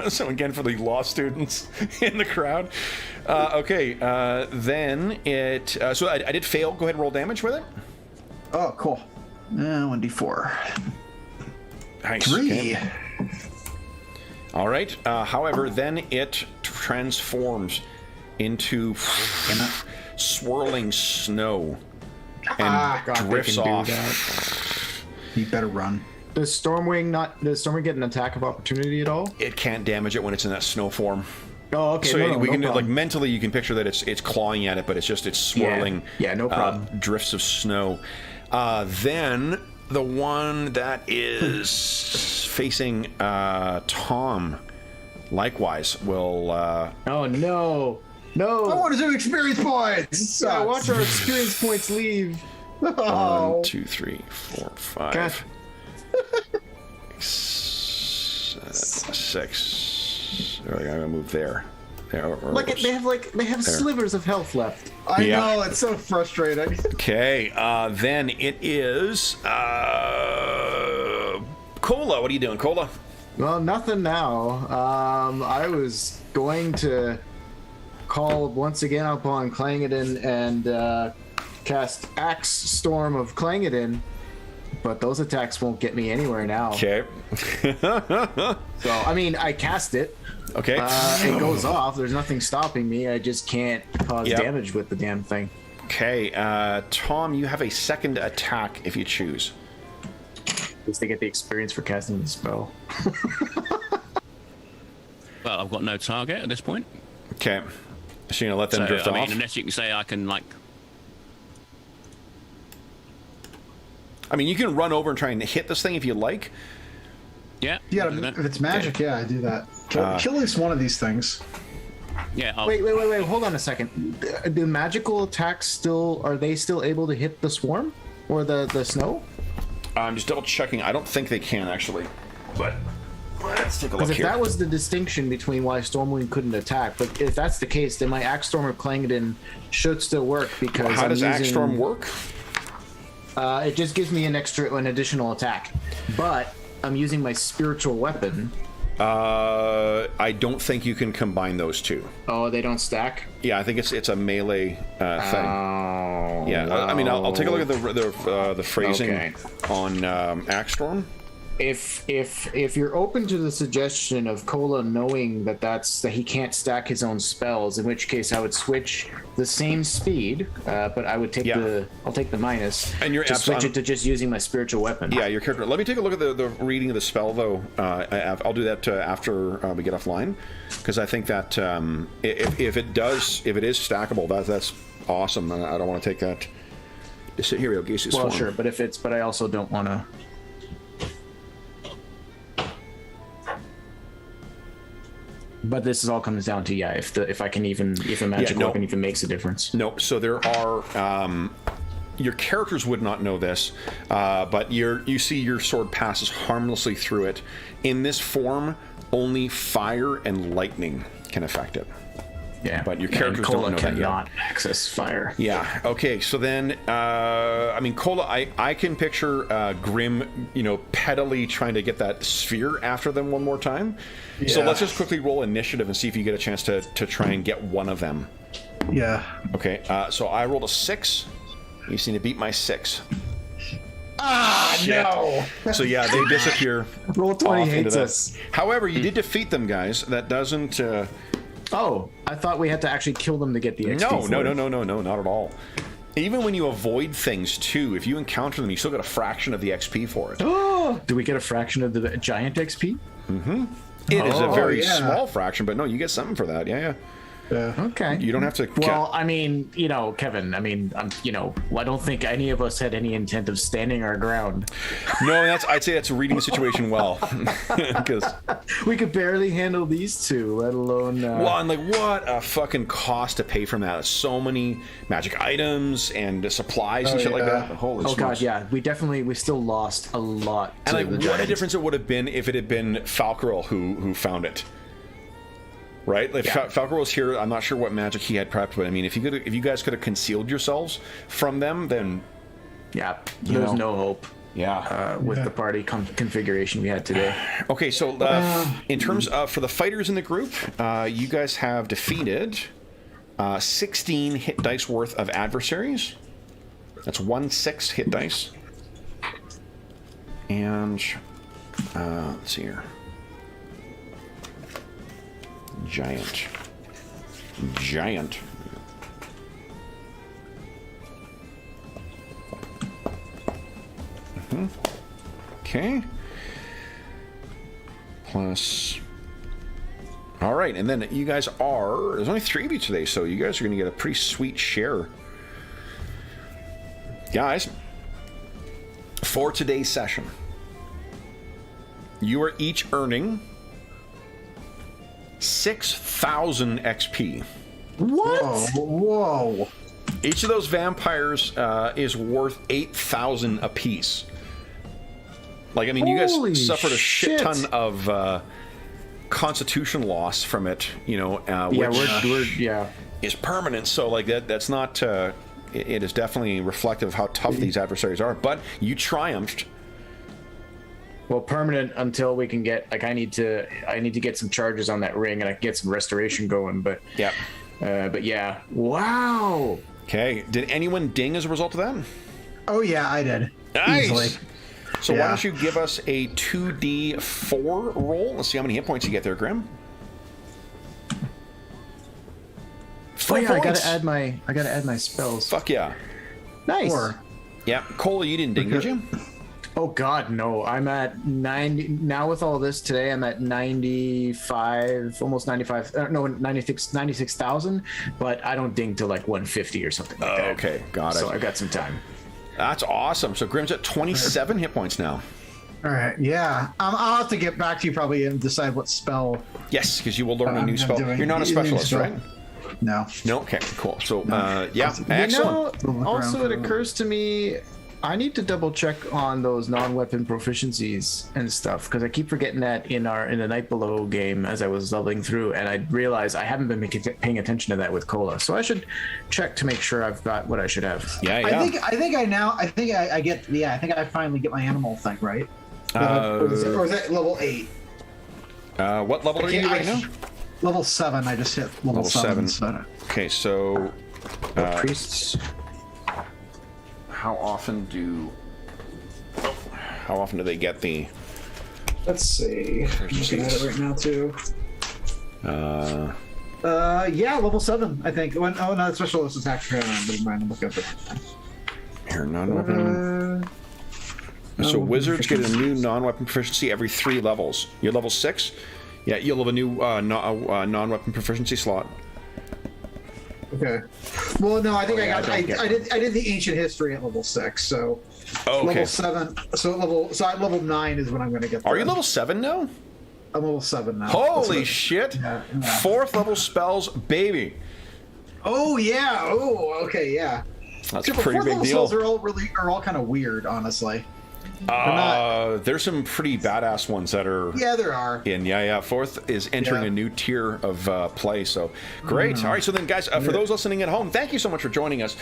so again for the law students in the crowd. Okay, then it. So I did fail. Go ahead and roll damage with it. Oh, cool. 1d4. Nice. 3. Okay. All right. However, then it transforms into swirling snow and God, they drifts can do off. that. You better run. Does Stormwing get an attack of opportunity at all? It can't damage it when it's in that snow form. Oh, okay. So no, we no can like problem. mentally you can picture that it's clawing at it, but it's swirling. Yeah, no problem. Drifts of snow. Then the one that is facing Tom, likewise, will. Oh no! I No! want to do experience points. Yeah, watch our experience points leave. Oh. 1, 2, 3, 4, 5. God. 6. I'm gonna move there. Look at they have slivers of health left. I Yeah. know, it's so frustrating. Okay, then it is Cola. What are you doing, Cola? Well, nothing now. I was going to call once again upon Clangeddon and cast Axe Storm of Clangeddon, but those attacks won't get me anywhere now. Okay. So, I mean, I cast it. Okay. It goes off. There's nothing stopping me. I just can't cause Yep. damage with the damn thing. Okay, Tom, you have a second attack if you choose. At least they get the experience for casting the spell. Well, I've got no target at this point. Okay. So you're gonna let them So, drift I off? mean, unless you can say I can, like... I mean, you can run over and try and hit this thing if you like. Yeah. Yeah, I'll do that. if it's magic, yeah, I do that. Kill at least one of these things. Yeah, I'll... Wait. Hold on a second. The magical attacks are they still able to hit the swarm or the snow? I'm just double checking. I don't think they can actually, but let's take a look Because if here. that was the distinction between why Stormwind couldn't attack, but if that's the case, then my Axe Storm of Clangeddon should still work because How I'm does Axe Storm using- work? It just gives me an additional attack, but I'm using my spiritual weapon. I don't think you can combine those two. Oh, they don't stack. Yeah, I think it's a melee thing. Oh, Yeah, I mean, I'll take a look at the phrasing Okay. on Axe Storm. If you're open to the suggestion of Kola knowing that he can't stack his own spells, in which case I would switch the same speed, but I would take I'll take the minus And you're to switch absolute- it to just using my spiritual weapon. Yeah, your character. Let me take a look at the reading of the spell, though. I'll do that after we get offline, because I think that if it is stackable, that's awesome. I don't want to take that. Here we go. Gaseous Well, form. sure, but I also don't want to. But this is all comes down to if a magic no. weapon even makes a difference. Nope. So there are. Your characters would not know this, but you see your sword passes harmlessly through it. In this form, only fire and lightning can affect it. Yeah, But your and characters Kola don't know that yet. cannot access fire. Yeah. Okay. So then, I mean, Kola, I can picture Grim, pettily trying to get that sphere after them one more time. So Yeah. let's just quickly roll initiative and see if you get a chance to try and get one of them. Yeah. Okay. So I rolled a 6. You seem to beat my 6. Ah, no. So yeah, they disappear. Roll 20 off into hates that. us. However, you did defeat them, guys. That doesn't. Oh, I thought we had to actually kill them to get the XP. No, not at all. Even when you avoid things too, if you encounter them, you still get a fraction of the XP for it. Oh, do we get a fraction of the giant XP? It is a very yeah. small fraction, but no, you get something for that. Yeah. Okay. You don't have to. Well, I mean, Kevin, I don't think any of us had any intent of standing our ground. No, I'd say that's reading the situation well, because We could barely handle these two, let alone. well, and what a fucking cost to pay from that. So many magic items and supplies and shit like yeah. that. Holy Oh smokes. god, yeah, we still lost a lot. And to the what a giants. difference it would have been if it had been Falcarel who found it. Right? If Falcarel was here, I'm not sure what magic he had prepped, but I mean, if you guys could have concealed yourselves from them, then Yeah, there's no hope yeah. with the party configuration we had today. Okay, so in terms of for the fighters in the group, you guys have defeated 16 hit dice worth of adversaries. That's 1/6 hit dice. And let's see here. Giant. Okay. Plus. All right, and then you guys are. There's only 3 of you today, so you guys are going to get a pretty sweet share. Guys, For today's session, you are each earning 6,000 XP. What? Whoa. Each of those vampires is worth 8,000 apiece. Like, I mean, you Holy guys suffered a shit shit. ton of constitution loss from it, you know, Yeah, which we're is permanent. So, like, that's not... it is definitely reflective of how tough these adversaries are. But you triumphed. well, permanent until we can get, like, I need to get some charges on that ring and I can get some restoration going, but Yep. but yeah. Wow. Okay. Did anyone ding as a result of that? Oh yeah, I did. Nice. Easily. So why Yeah. don't you give us a 2d4 roll? Let's see how many hit points you get there, Grim. Oh 4 yeah, I points. gotta add my spells. Fuck yeah. Nice. Or Yeah. Cola, you didn't ding, did you? Oh God, no! I'm at 90 now. With all this today, I'm at 95, almost 95. No, 96,000. But I don't ding till like 150 or something like that. Okay, got it. So I got some time. That's awesome. So Grim's at 27 hit points now. all right, yeah. I'll have to get back to you probably and decide what spell. Yes, because you will learn a I'm new spell. doing. You're not a New specialist, spell. right? No. No. Okay. Cool. So, yeah, You excellent. We'll look Also, around it for- occurs to me, I need to double check on those non-weapon proficiencies and stuff because I keep forgetting that in the Night Below game as I was leveling through, and I realized I haven't been paying attention to that with Cola. So I should check to make sure I've got what I should have. Yeah. Yeah. I get. Yeah, I think I finally get my animal thing right. Uh, or is that level 8? What level are you right now? Level 7. I just hit level 7. So. Okay. So, Priests. how often do they get the? Let's see. I'm looking at it right now too. Yeah, level 7. I think. Oh no, that's specialist attack. Never mind. I'm looking at it. Here, non-weapon. So wizards get a new non-weapon proficiency every 3 levels. You're level 6. Yeah, you'll have a new non-weapon proficiency slot. Okay. Well, no, I think yeah, I did the ancient history at level 6. So Oh, okay. level 7. So at level 9 is when I'm going to get. Are you level 7 now? I'm level 7 now. Holy shit! Yeah. 4th level spells, baby. Oh yeah. Oh, okay. Yeah. That's a But pretty fourth big level deal. spells are all kind of weird, honestly. There's some pretty badass ones that are. Yeah, there are. In yeah. 4th is entering Yeah. a new tier of play. So great. All right. So then, guys, for those listening at home, thank you so much for joining us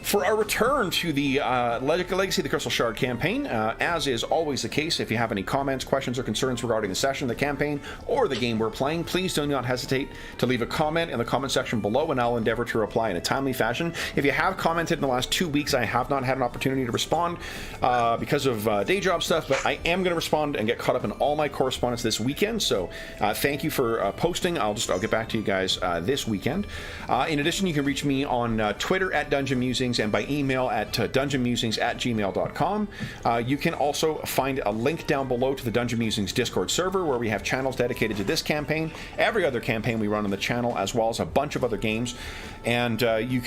for our return to the Legacy of the Crystal Shard campaign. As is always the case, if you have any comments, questions, or concerns regarding the session, the campaign, or the game we're playing, please do not hesitate to leave a comment in the comment section below, and I'll endeavor to reply in a timely fashion. If you have commented in the last 2 weeks, I have not had an opportunity to respond because of day job stuff, but I am going to respond and get caught up in all my correspondence this weekend. So thank you for posting. I'll get back to you guys this weekend. In addition, you can reach me on Twitter at Dungeon Musings and by email at dungeonmusings@gmail.com. You can also find a link down below to the Dungeon Musings Discord server where we have channels dedicated to this campaign, every other campaign we run on the channel, as well as a bunch of other games. And you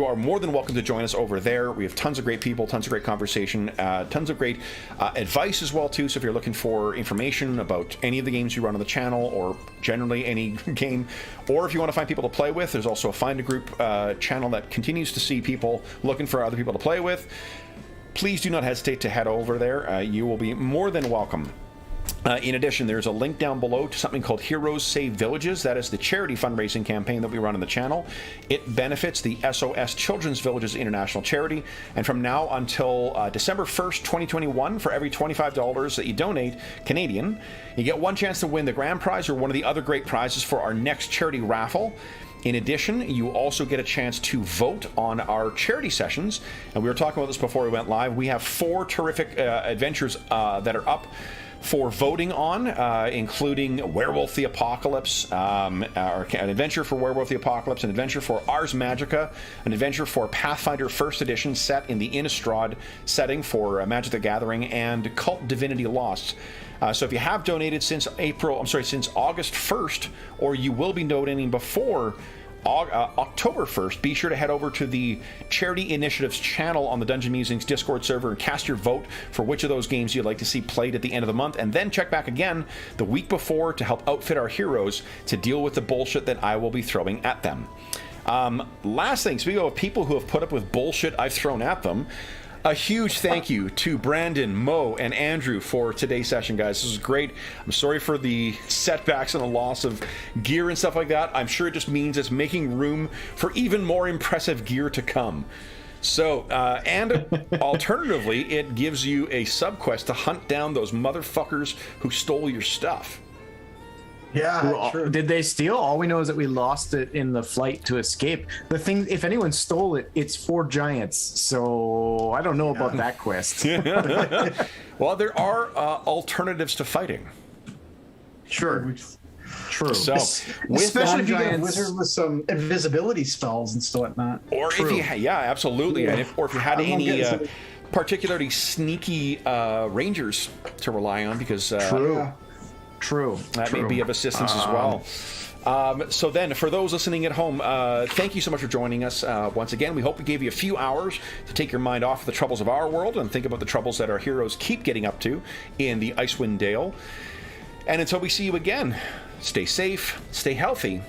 are more than welcome to join us over there. We have tons of great people, tons of great conversation, tons of great advice as well too. So if you're looking for information about any of the games you run on the channel, or generally any game, or if you want to find people to play with, there's also a Find a Group channel that continues to see people looking for other people to play with. Please do not hesitate to head over there. You will be more than welcome. In addition, there's a link down below to something called Heroes Save Villages. That is the charity fundraising campaign that we run on the channel. It benefits the SOS Children's Villages International Charity. And from now until December 1st, 2021, for every $25 that you donate, Canadian, you get one chance to win the grand prize or one of the other great prizes for our next charity raffle. In addition, you also get a chance to vote on our charity sessions. And we were talking about this before we went live. We have 4 terrific adventures that are up for voting on, including Werewolf the Apocalypse, an adventure for Werewolf the Apocalypse, an adventure for Ars Magica, an adventure for Pathfinder First Edition set in the Innistrad setting for Magic the Gathering, and Cult Divinity Lost. So if you have donated since August 1st, or you will be donating before October 1st, be sure to head over to the Charity Initiatives channel on the Dungeon Musings Discord server and cast your vote for which of those games you'd like to see played at the end of the month, and then check back again the week before to help outfit our heroes to deal with the bullshit that I will be throwing at them. Last thing, speaking of people who have put up with bullshit I've thrown at them, a huge thank you to Brandon, Mo, and Andrew for today's session, guys. This was great. I'm sorry for the setbacks and the loss of gear and stuff like that. I'm sure it just means it's making room for even more impressive gear to come. So, and alternatively, it gives you a sub-quest to hunt down those motherfuckers who stole your stuff. Yeah, true. Did they steal? All we know is that we lost it in the flight to escape. The thing, if anyone stole it, it's 4 giants. So I don't know about that quest. Well, there are alternatives to fighting. Sure. True. So, Especially if you get a wizard with some invisibility spells and whatnot. Or if you, absolutely. And or if you had any particularly sneaky rangers to rely on, because True. That may be of assistance as well. So then, for those listening at home, thank you so much for joining us once again. We hope we gave you a few hours to take your mind off of the troubles of our world and think about the troubles that our heroes keep getting up to in the Icewind Dale. And until we see you again, stay safe, stay healthy,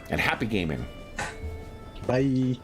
and happy gaming. Bye.